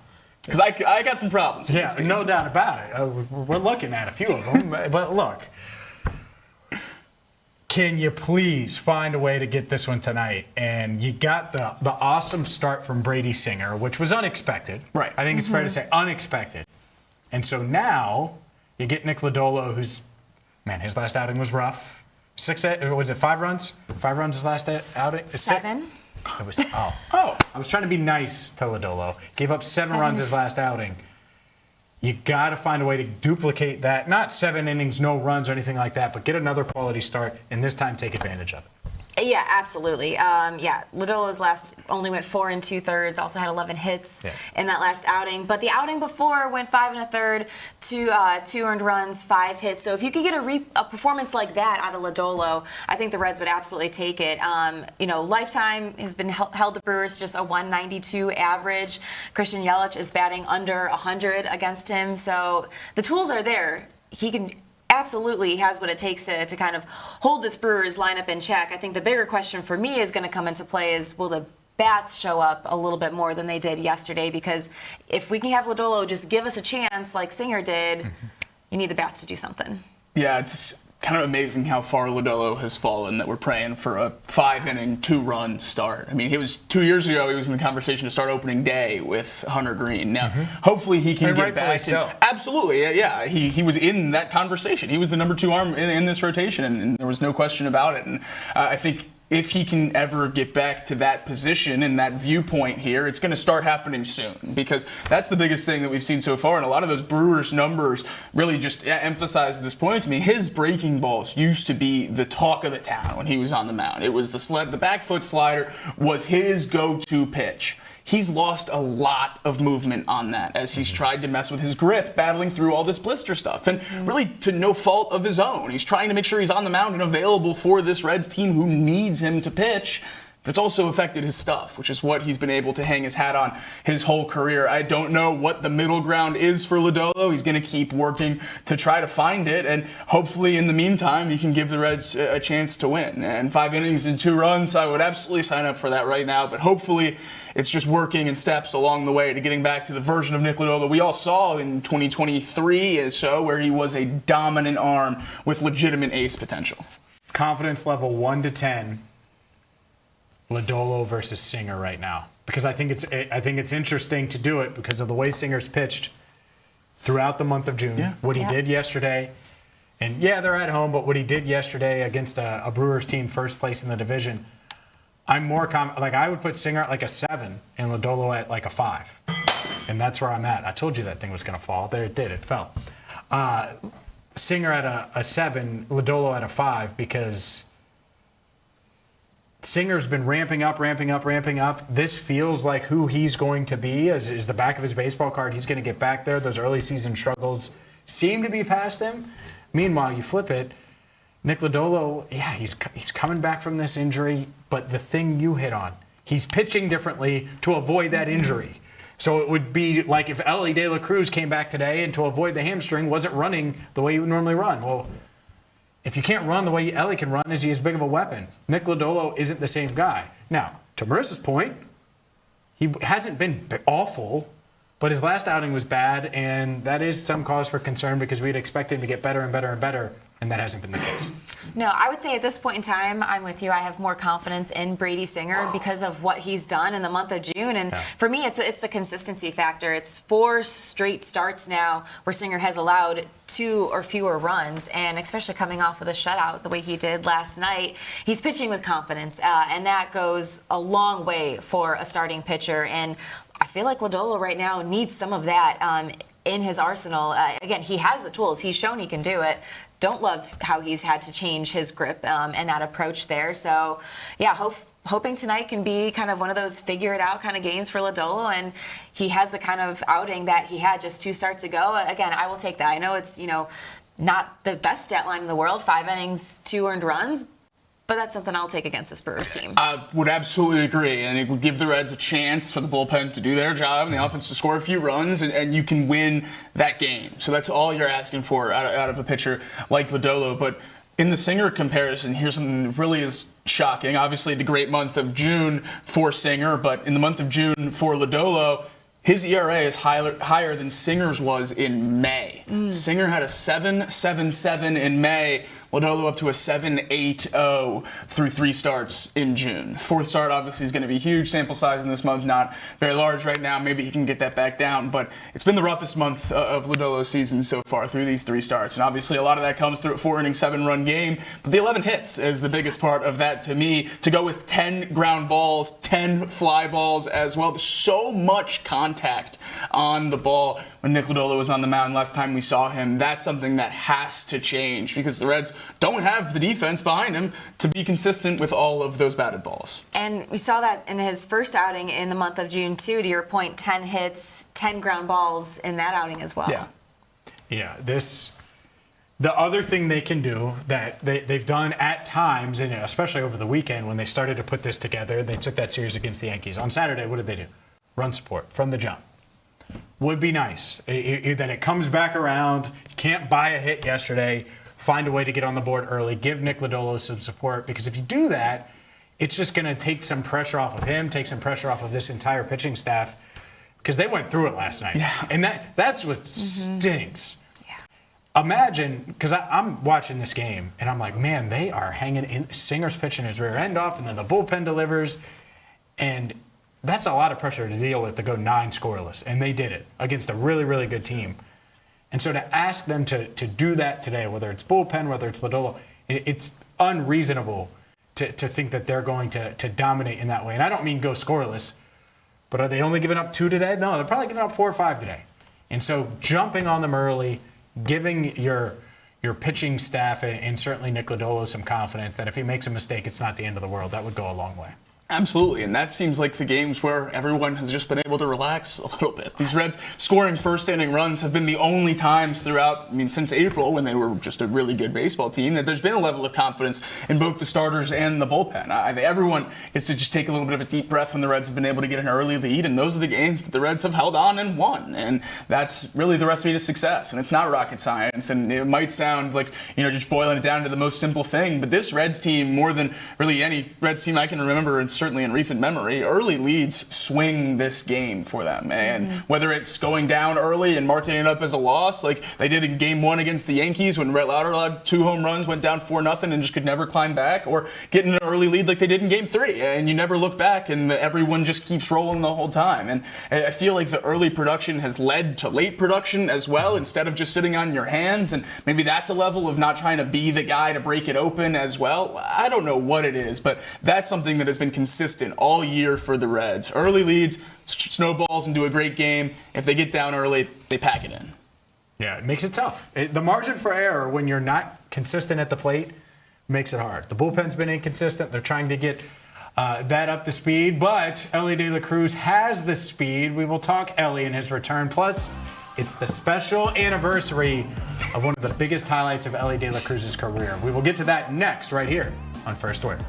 Because I got some problems. Yeah, no doubt about it. We're looking at a few of them. But look, can you please find a way to get this one tonight? And you got the awesome start from Brady Singer, which was unexpected. Right. I think it's fair to say unexpected. And so now you get Nick Lodolo, who's man, his last outing was rough. Was it 5 runs? 5 runs his last outing? 7. It was I was trying to be nice to Lodolo. Gave up 7 runs his last outing. You got to find a way to duplicate that. Not 7 innings, no runs or anything like that, but get another quality start and this time take advantage of it. Yeah, absolutely. Lodolo's last only went 4 2/3. Also had 11 hits in that last outing. But the outing before went 5 1/3, 2 earned runs, 5 hits. So if you could get a performance like that out of Lodolo, I think the Reds would absolutely take it. Lifetime has been held to Brewers just a 192 average. Christian Yelich is batting under 100 against him. So the tools are there. He can absolutely has what it takes to kind of hold this Brewers lineup in check. I think the bigger question for me is going to come into play is, will the bats show up a little bit more than they did yesterday? Because if we can have Lodolo just give us a chance like Singer did, you need the bats to do something. Yeah, it's kind of amazing how far Lodolo has fallen, that we're praying for a 5-inning, 2-run start. I mean, 2 years ago, he was in the conversation to start opening day with Hunter Greene. Now, hopefully he can get back. Absolutely, yeah. He was in that conversation. He was the number 2 arm in this rotation, and there was no question about it. And I think if he can ever get back to that position and that viewpoint here, it's going to start happening soon, because that's the biggest thing that we've seen so far. And a lot of those Brewers numbers really just emphasize this point to me. His breaking balls used to be the talk of the town when he was on the mound. It was the back foot slider was his go-to pitch. He's lost a lot of movement on that as he's tried to mess with his grip, battling through all this blister stuff, and really to no fault of his own. He's trying to make sure he's on the mound and available for this Reds team who needs him to pitch. But it's also affected his stuff, which is what he's been able to hang his hat on his whole career. I don't know what the middle ground is for Lodolo. He's going to keep working to try to find it, and hopefully in the meantime he can give the Reds a chance to win. And 5 innings and 2 runs, I would absolutely sign up for that right now, but hopefully it's just working in steps along the way to getting back to the version of Nick Lodolo we all saw in 2023 or so, where he was a dominant arm with legitimate ace potential. Confidence level 1 to 10. Lodolo versus Singer right now, because I think it's interesting to do it because of the way Singer's pitched throughout the month of June. What he did yesterday, and they're at home, but what he did yesterday against a Brewers team first place in the division, I'm more I would put Singer at like a 7 and Lodolo at like a 5, and that's where I'm at. I told you that thing was going to fall. There it did. It fell. Singer at a 7, Lodolo at a 5, because Singer's been ramping up. This feels like who he's going to be, is the back of his baseball card. He's going to get back there. Those early season struggles seem to be past him. Meanwhile, you flip it, Nick Lodolo, he's coming back from this injury, but the thing you hit on, he's pitching differently to avoid that injury. So it would be like if ELLY De La Cruz came back today and to avoid the hamstring wasn't running the way he would normally run. Well, if you can't run the way ELLY can run, is he as big of a weapon? Nick Lodolo isn't the same guy. Now, to Marissa's point, he hasn't been awful, but his last outing was bad, and that is some cause for concern because we'd expect him to get better and better and better, and that hasn't been the case. No, I would say at this point in time, I'm with you. I have more confidence in Brady Singer because of what he's done in the month of June. And for me, it's the consistency factor. It's 4 straight starts now where Singer has allowed 2 or fewer runs, and especially coming off of the shutout the way he did last night, he's pitching with confidence, and that goes a long way for a starting pitcher. And I feel like Lodolo right now needs some of that in his arsenal. Again, he has the tools. He's shown he can do it. Don't love how he's had to change his grip and that approach there. So, hoping tonight can be kind of one of those figure it out kind of games for Lodolo, and he has the kind of outing that he had just 2 starts ago. Again, I will take that. I know it's, not the best stat line in the world, 5 innings, 2 earned runs, but that's something I'll take against this Brewers team. I would absolutely agree, and it would give the Reds a chance for the bullpen to do their job and the offense to score a few runs, and you can win that game. So that's all you're asking for out of a pitcher like Lodolo. But in the Singer comparison, here's something that really is shocking. Obviously, the great month of June for Singer, but in the month of June for Lodolo, his ERA is higher than Singer's was in May. Singer had a 7.77 in May. Lodolo up to a 7.80 through 3 starts in June. 4th start obviously is going to be huge. Sample size in this month not very large right now. Maybe he can get that back down, but it's been the roughest month of Lodolo's season so far through these 3 starts. And obviously a lot of that comes through a 4-inning, 7-run game, but the 11 hits is the biggest part of that to me. To go with 10 ground balls, 10 fly balls as well. There's so much contact on the ball when Nick Lodolo was on the mound last time we saw him. That's something that has to change because the Reds don't have the defense behind him to be consistent with all of those batted balls. And we saw that in his first outing in the month of June, too. To your point, 10 hits, 10 ground balls in that outing as well. Yeah, the other thing they can do that they've done at times, and especially over the weekend when they started to put this together, they took that series against the Yankees. On Saturday, what did they do? Run support from the jump. Would be nice. That it comes back around. You can't buy a hit yesterday. Find a way to get on the board early. Give Nick Lodolo some support, because if you do that, it's just going to take some pressure off of him, take some pressure off of this entire pitching staff, because they went through it last night. Yeah. And that's what stinks. Imagine, because I'm watching this game, and I'm like, man, they are hanging in. Singer's pitching his rear end off, and then the bullpen delivers. And that's a lot of pressure to deal with to go 9 scoreless. And they did it against a really, really good team. And so to ask them to do that today, whether it's bullpen, whether it's Lodolo, it's unreasonable to think that they're going to dominate in that way. And I don't mean go scoreless, but are they only giving up 2 today? No, they're probably giving up 4 or 5 today. And so jumping on them early, giving your pitching staff and certainly Nick Lodolo some confidence that if he makes a mistake, it's not the end of the world. That would go a long way. Absolutely, and that seems like the games where everyone has just been able to relax a little bit. These Reds scoring first-inning runs have been the only times throughout, since April, when they were just a really good baseball team, that there's been a level of confidence in both the starters and the bullpen. I think everyone gets to just take a little bit of a deep breath when the Reds have been able to get an early lead, and those are the games that the Reds have held on and won, and that's really the recipe to success. And it's not rocket science, and it might sound like, just boiling it down to the most simple thing, but this Reds team, more than really any Reds team I can remember, it's certainly in recent memory, early leads swing this game for them. And whether it's going down early and marking it up as a loss, like they did in Game 1 against the Yankees when Rhett Lauder allowed 2 home runs, went down 4-0 and just could never climb back, or getting an early lead like they did in Game 3, and you never look back and everyone just keeps rolling the whole time. And I feel like the early production has led to late production as well, instead of just sitting on your hands, and maybe that's a level of not trying to be the guy to break it open as well. I don't know what it is, but that's something that has been consistent all year for the Reds. Early leads, snowballs into a great game. If they get down early, they pack it in. Yeah, it makes it tough. The margin for error when you're not consistent at the plate makes it hard. The bullpen's been inconsistent. They're trying to get that up to speed, but Elly De La Cruz has the speed. We will talk Elly and his return. Plus, it's the special anniversary of one of the biggest highlights of Elly De La Cruz's career. We will get to that next right here on First Word.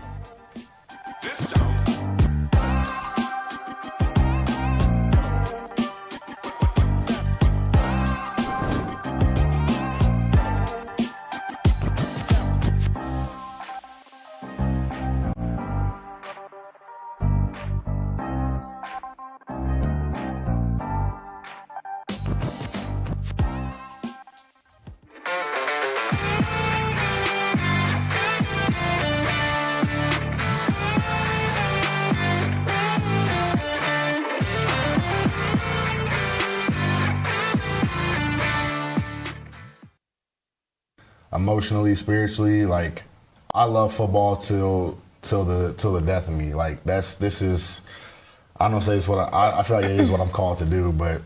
Emotionally, spiritually, like I love football till the death of me. Like this is I don't say it's what I feel like it is what I'm called to do. But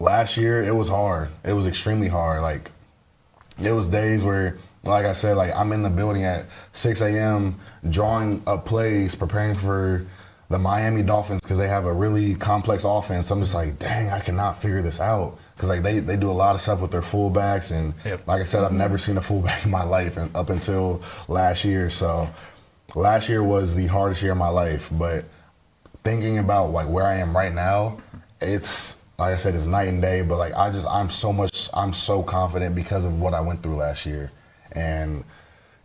last year it was hard. It was extremely hard. Like it was days where, like I said, like I'm in the building at 6 a.m. drawing up plays, preparing for the Miami Dolphins because they have a really complex offense. I'm just like, dang, I cannot figure this out. Because like they do a lot of stuff with their fullbacks, and like I said, I've never seen a fullback in my life up until last year. So last year was the hardest year of my life. But thinking about like where I am right now, it's like I said, it's night and day. But like I'm so confident because of what I went through last year, and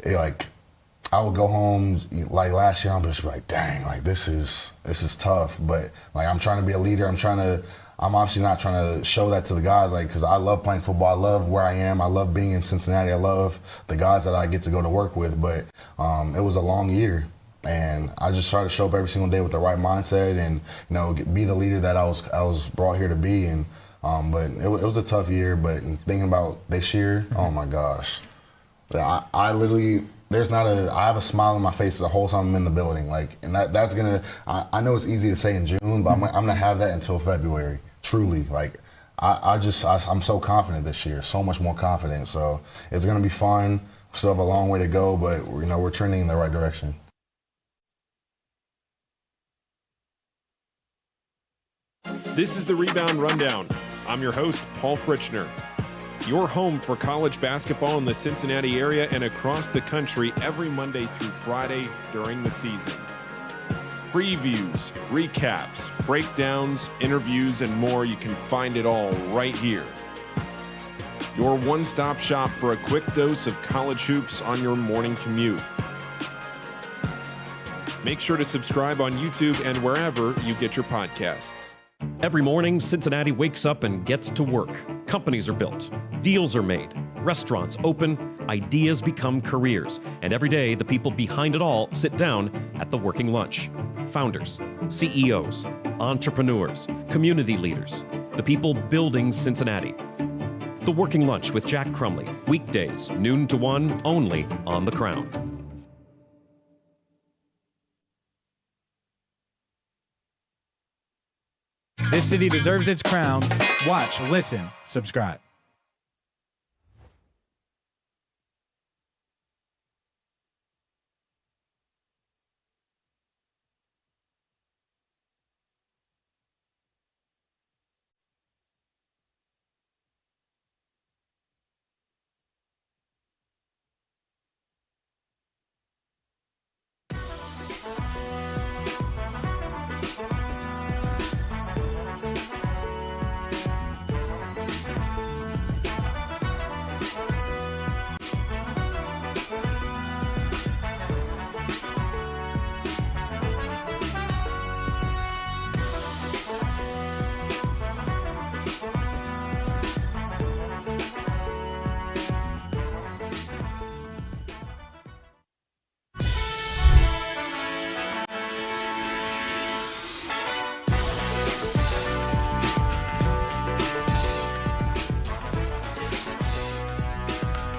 I would go home like last year. I'm just like, dang, like this is tough. But like I'm trying to be a leader. I'm trying to I'm obviously not trying to show that to the guys, like, because I love playing football. I love where I am. I love being in Cincinnati. I love the guys that I get to go to work with. But it was a long year, and I just try to show up every single day with the right mindset and, you know, be the leader that I was brought here to be. And but it was a tough year. But thinking about this year, oh my gosh, I literally. I have a smile on my face the whole time I'm in the building. Like, and that's gonna, I know it's easy to say in June, but I'm gonna have that until February. Truly, like, I'm so confident this year, so much more confident. So it's gonna be fun. Still have a long way to go, but you know, we're trending in the right direction. This is the Rebound Rundown. I'm your host, Paul Fritschner. Your home for college basketball in the Cincinnati area and across the country every Monday through Friday during the season. Previews, recaps, breakdowns, interviews, and more. You can find it all right here. Your one-stop shop for a quick dose of college hoops on your morning commute. Make sure to subscribe on YouTube and wherever you get your podcasts. Every morning, Cincinnati wakes up and gets to work. Companies are built, deals are made, restaurants open, ideas become careers, and every day the people behind it all sit down at the working lunch. Founders, CEOs, entrepreneurs, community leaders, the people building Cincinnati. The Working Lunch with Jack Crumley, weekdays, noon to 1, only on The Crown. This city deserves its crown. Watch, listen, subscribe.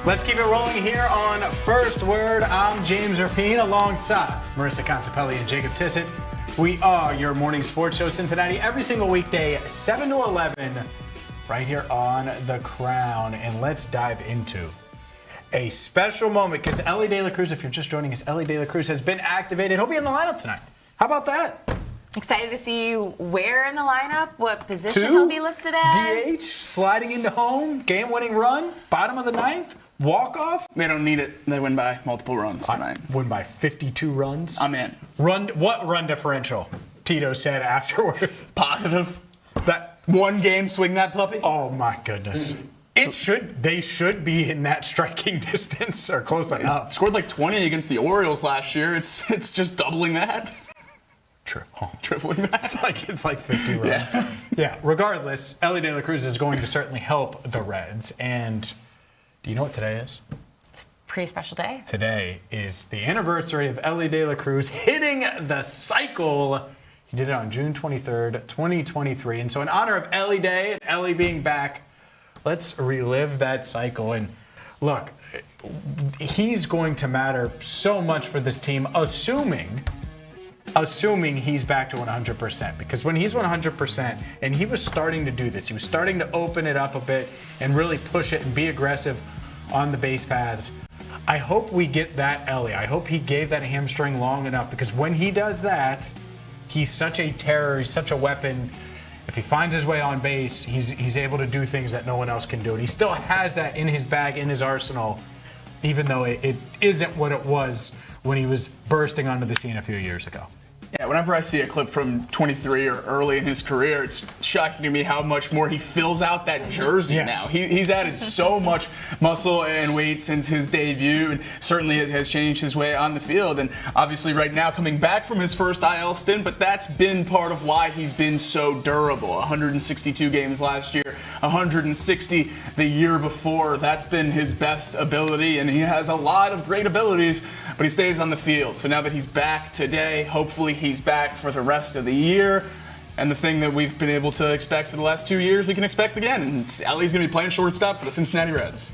Let's keep it rolling here on First Word. I'm James Rapine alongside Marissa Contepelli and Jacob Tissett. We are your morning sports show, Cincinnati, every single weekday, 7 to 11, right here on The Crown. And let's dive into a special moment because ELLY De La Cruz, if you're just joining us, ELLY De La Cruz has been activated. He'll be in the lineup tonight. How about that? Excited to see you where in the lineup, what position he'll be listed as. DH, sliding into home, game-winning run, bottom of the ninth, walk-off. They don't need it. They win by multiple runs tonight. Win by 52 runs. I'm in. What run differential? Tito said afterward. Positive. That one game swing that puppy. Oh my goodness. They should be in that striking distance or close enough. Scored like 20 against the Orioles last year. It's just doubling that. True. Tripling that. It's like 50 runs. Yeah. Regardless, ELLY De La Cruz is going to certainly help the Reds. And do you know what today is? It's a pretty special day. Today is the anniversary of ELLY De La Cruz hitting the cycle. He did it on June 23rd, 2023. And so in honor of ELLY Day and ELLY being back, let's relive that cycle. And look, he's going to matter so much for this team, assuming he's back to 100%. Because when he's 100%, and he was starting to do this, he was starting to open it up a bit and really push it and be aggressive on the base paths. I hope we get that ELLY. I hope he gave that hamstring long enough, because when he does that, he's such a terror, he's such a weapon. If he finds his way on base, he's able to do things that no one else can do. And he still has that in his bag, in his arsenal, even though it isn't what it was when he was bursting onto the scene a few years ago. Yeah, whenever I see a clip from 23 or early in his career, it's shocking to me how much more he fills out that jersey now. He's added so much muscle and weight since his debut, and certainly it has changed his way on the field. And obviously right now coming back from his first IL stint, but that's been part of why he's been so durable. 162 games last year, 160 the year before. That's been his best ability, and he has a lot of great abilities, but he stays on the field. So now that he's back today, hopefully he's back for the rest of the year. And the thing that we've been able to expect for the last 2 years, we can expect again. And Elly's going to be playing shortstop for the Cincinnati Reds.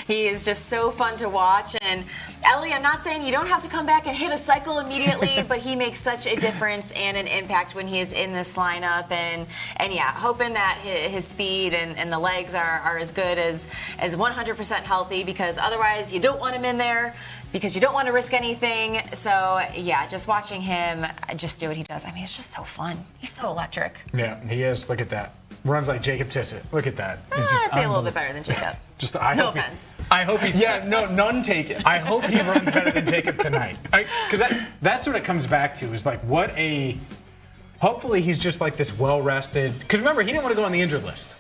He is just so fun to watch. And Elly, I'm not saying you don't have to come back and hit a cycle immediately, but he makes such a difference and an impact when he is in this lineup. And yeah, hoping that his speed and the legs are as good as 100% healthy, because otherwise you don't want him in there, because you don't want to risk anything. So yeah, just watching him just do what he does. I mean, it's just so fun. He's so electric. Yeah, he is. Look at that. Runs like Jacob Tissett. Look at that. I'd say a little bit better than Jacob. No offense. I hope he's. Yeah, no, none taken. I hope he runs better than Jacob tonight. Because that's what it comes back to, is like hopefully he's just like this well-rested. Because remember, he didn't want to go on the injured list.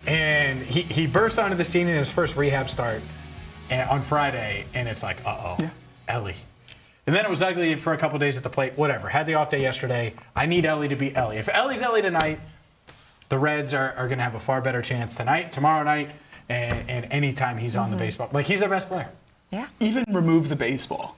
And he burst onto the scene in his first rehab start on Friday, and it's like, Elly. And then it was ugly for a couple days at the plate. Whatever. Had the off day yesterday. I need Elly to be Elly. If Elly's Elly tonight, the Reds are going to have a far better chance tonight, tomorrow night, and anytime he's on the baseball. Like, he's their best player. Yeah. Even remove the baseball.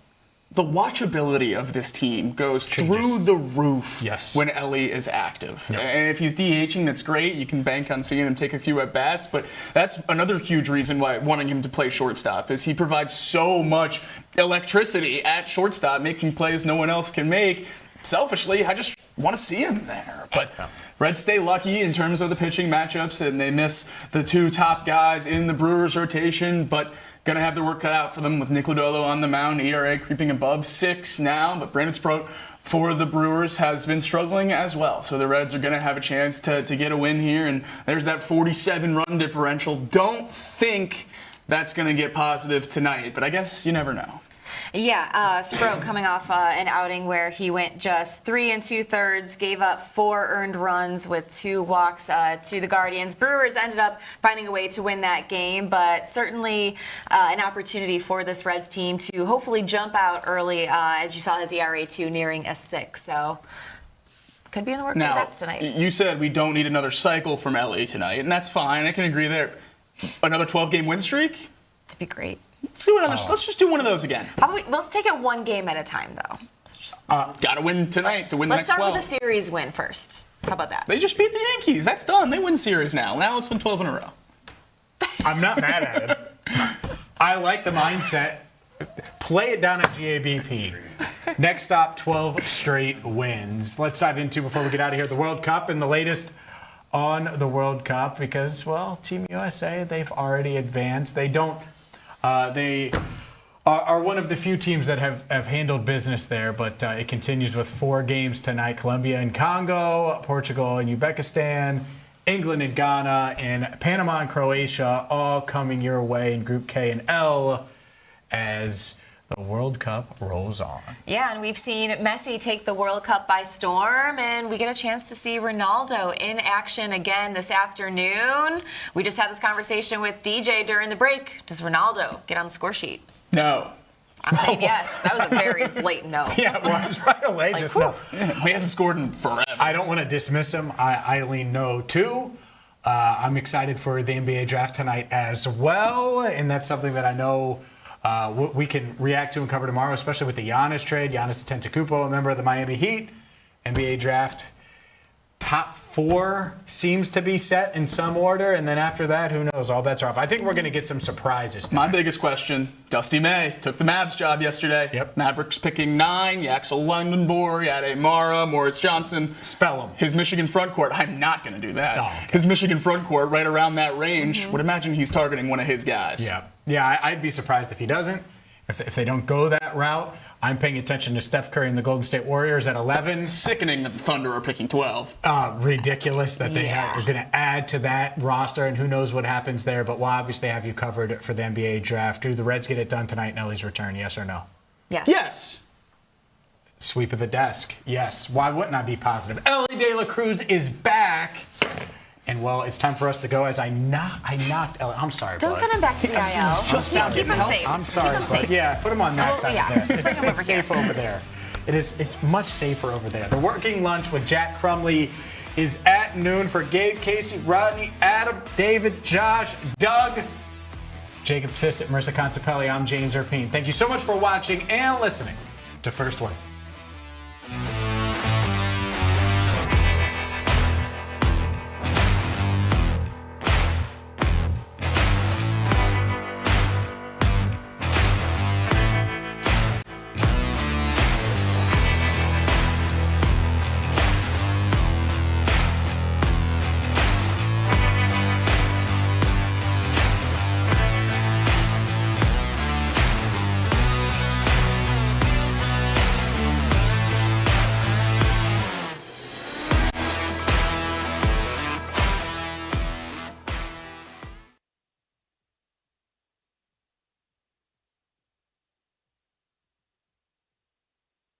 The watchability of this team goes through the roof when Elly is active. Yep. And if he's DHing, that's great. You can bank on seeing him take a few at-bats. But that's another huge reason why wanting him to play shortstop is he provides so much electricity at shortstop, making plays no one else can make. Selfishly, I just want to see him there. But Reds stay lucky in terms of the pitching matchups, and they miss the two top guys in the Brewers rotation, but going to have their work cut out for them with Nick Lodolo on the mound, ERA creeping above 6 now, but Brandon Sproat for the Brewers has been struggling as well. So the Reds are going to have a chance to get a win here, and there's that 47-run differential. Don't think that's going to get positive tonight, but I guess you never know. Yeah, Sproat coming off an outing where he went just 3 2/3, gave up 4 earned runs with 2 walks to the Guardians. Brewers ended up finding a way to win that game, but certainly an opportunity for this Reds team to hopefully jump out early, as you saw his ERA too nearing a 6. So could be in the works for the Reds tonight. You said we don't need another cycle from Elly tonight, and that's fine. I can agree there. Another 12-game win streak? That'd be great. Let's do another. Let's just do one of those again. Let's take it one game at a time, though. Got to win tonight to win the Let's next 12. start with the series win first. How about that? They just beat the Yankees. That's done. They win series now. Now it's been 12 in a row. I'm not mad at it. I like the mindset. Play it down at GABP. Next stop, 12 straight wins. Let's dive into, before we get out of here, the World Cup and the latest on the World Cup, because, well, Team USA, they've already advanced. They are one of the few teams that have handled business there, but it continues with 4 games tonight. Colombia and Congo, Portugal and Uzbekistan, England and Ghana, and Panama and Croatia all coming your way in Group K and L as the World Cup rolls on. Yeah, and we've seen Messi take the World Cup by storm, and we get a chance to see Ronaldo in action again this afternoon. We just had this conversation with DJ during the break. Does Ronaldo get on the score sheet? No. I'm saying yes. That was a very blatant no. Yeah, it was right away. Just no. He hasn't scored in forever. I don't want to dismiss him. I lean no too. I'm excited for the NBA draft tonight as well, and that's something that I know we can react to and cover tomorrow, especially with the Giannis trade. Giannis Antetokounmpo, a member of the Miami Heat. NBA draft top 4 seems to be set in some order, and then after that, who knows? All bets are off. I think we're going to get some surprises tonight. My biggest question, Dusty May took the Mavs job yesterday. Yep. Mavericks picking 9, Yaxel Lundenborg, Yade Mara, Moritz Johnson. Spell them. His Michigan front court, I'm not going to do that. Oh, okay. His Michigan front court, right around that range, would imagine he's targeting one of his guys. Yeah, I'd be surprised if he doesn't. If they don't go that route, I'm paying attention to Steph Curry and the Golden State Warriors at 11. Sickening that the Thunder are picking 12. Ridiculous that they are going to add to that roster, and who knows what happens there. But we'll obviously have you covered for the NBA draft. Do the Reds get it done tonight in Ellie's return, yes or no? Yes. Yes. Sweep of the desk. Yes. Why wouldn't I be positive? ELLY De La Cruz is back. And, well, it's time for us to go as I knocked ELLY. I'm sorry, Don't bud. send him back to the IL. Keep him safe. I'm sorry, Keep him bud. safe. Yeah, put him on that side of the desk. Bring him over It's safe here. over there. It's much safer over there. The Working Lunch with Jack Crumley is at noon for Gabe, Casey, Rodney, Adam, David, Josh, Doug, Jacob Tissett, Marissa Contepelli. I'm James Erpine. Thank you so much for watching and listening to First Word.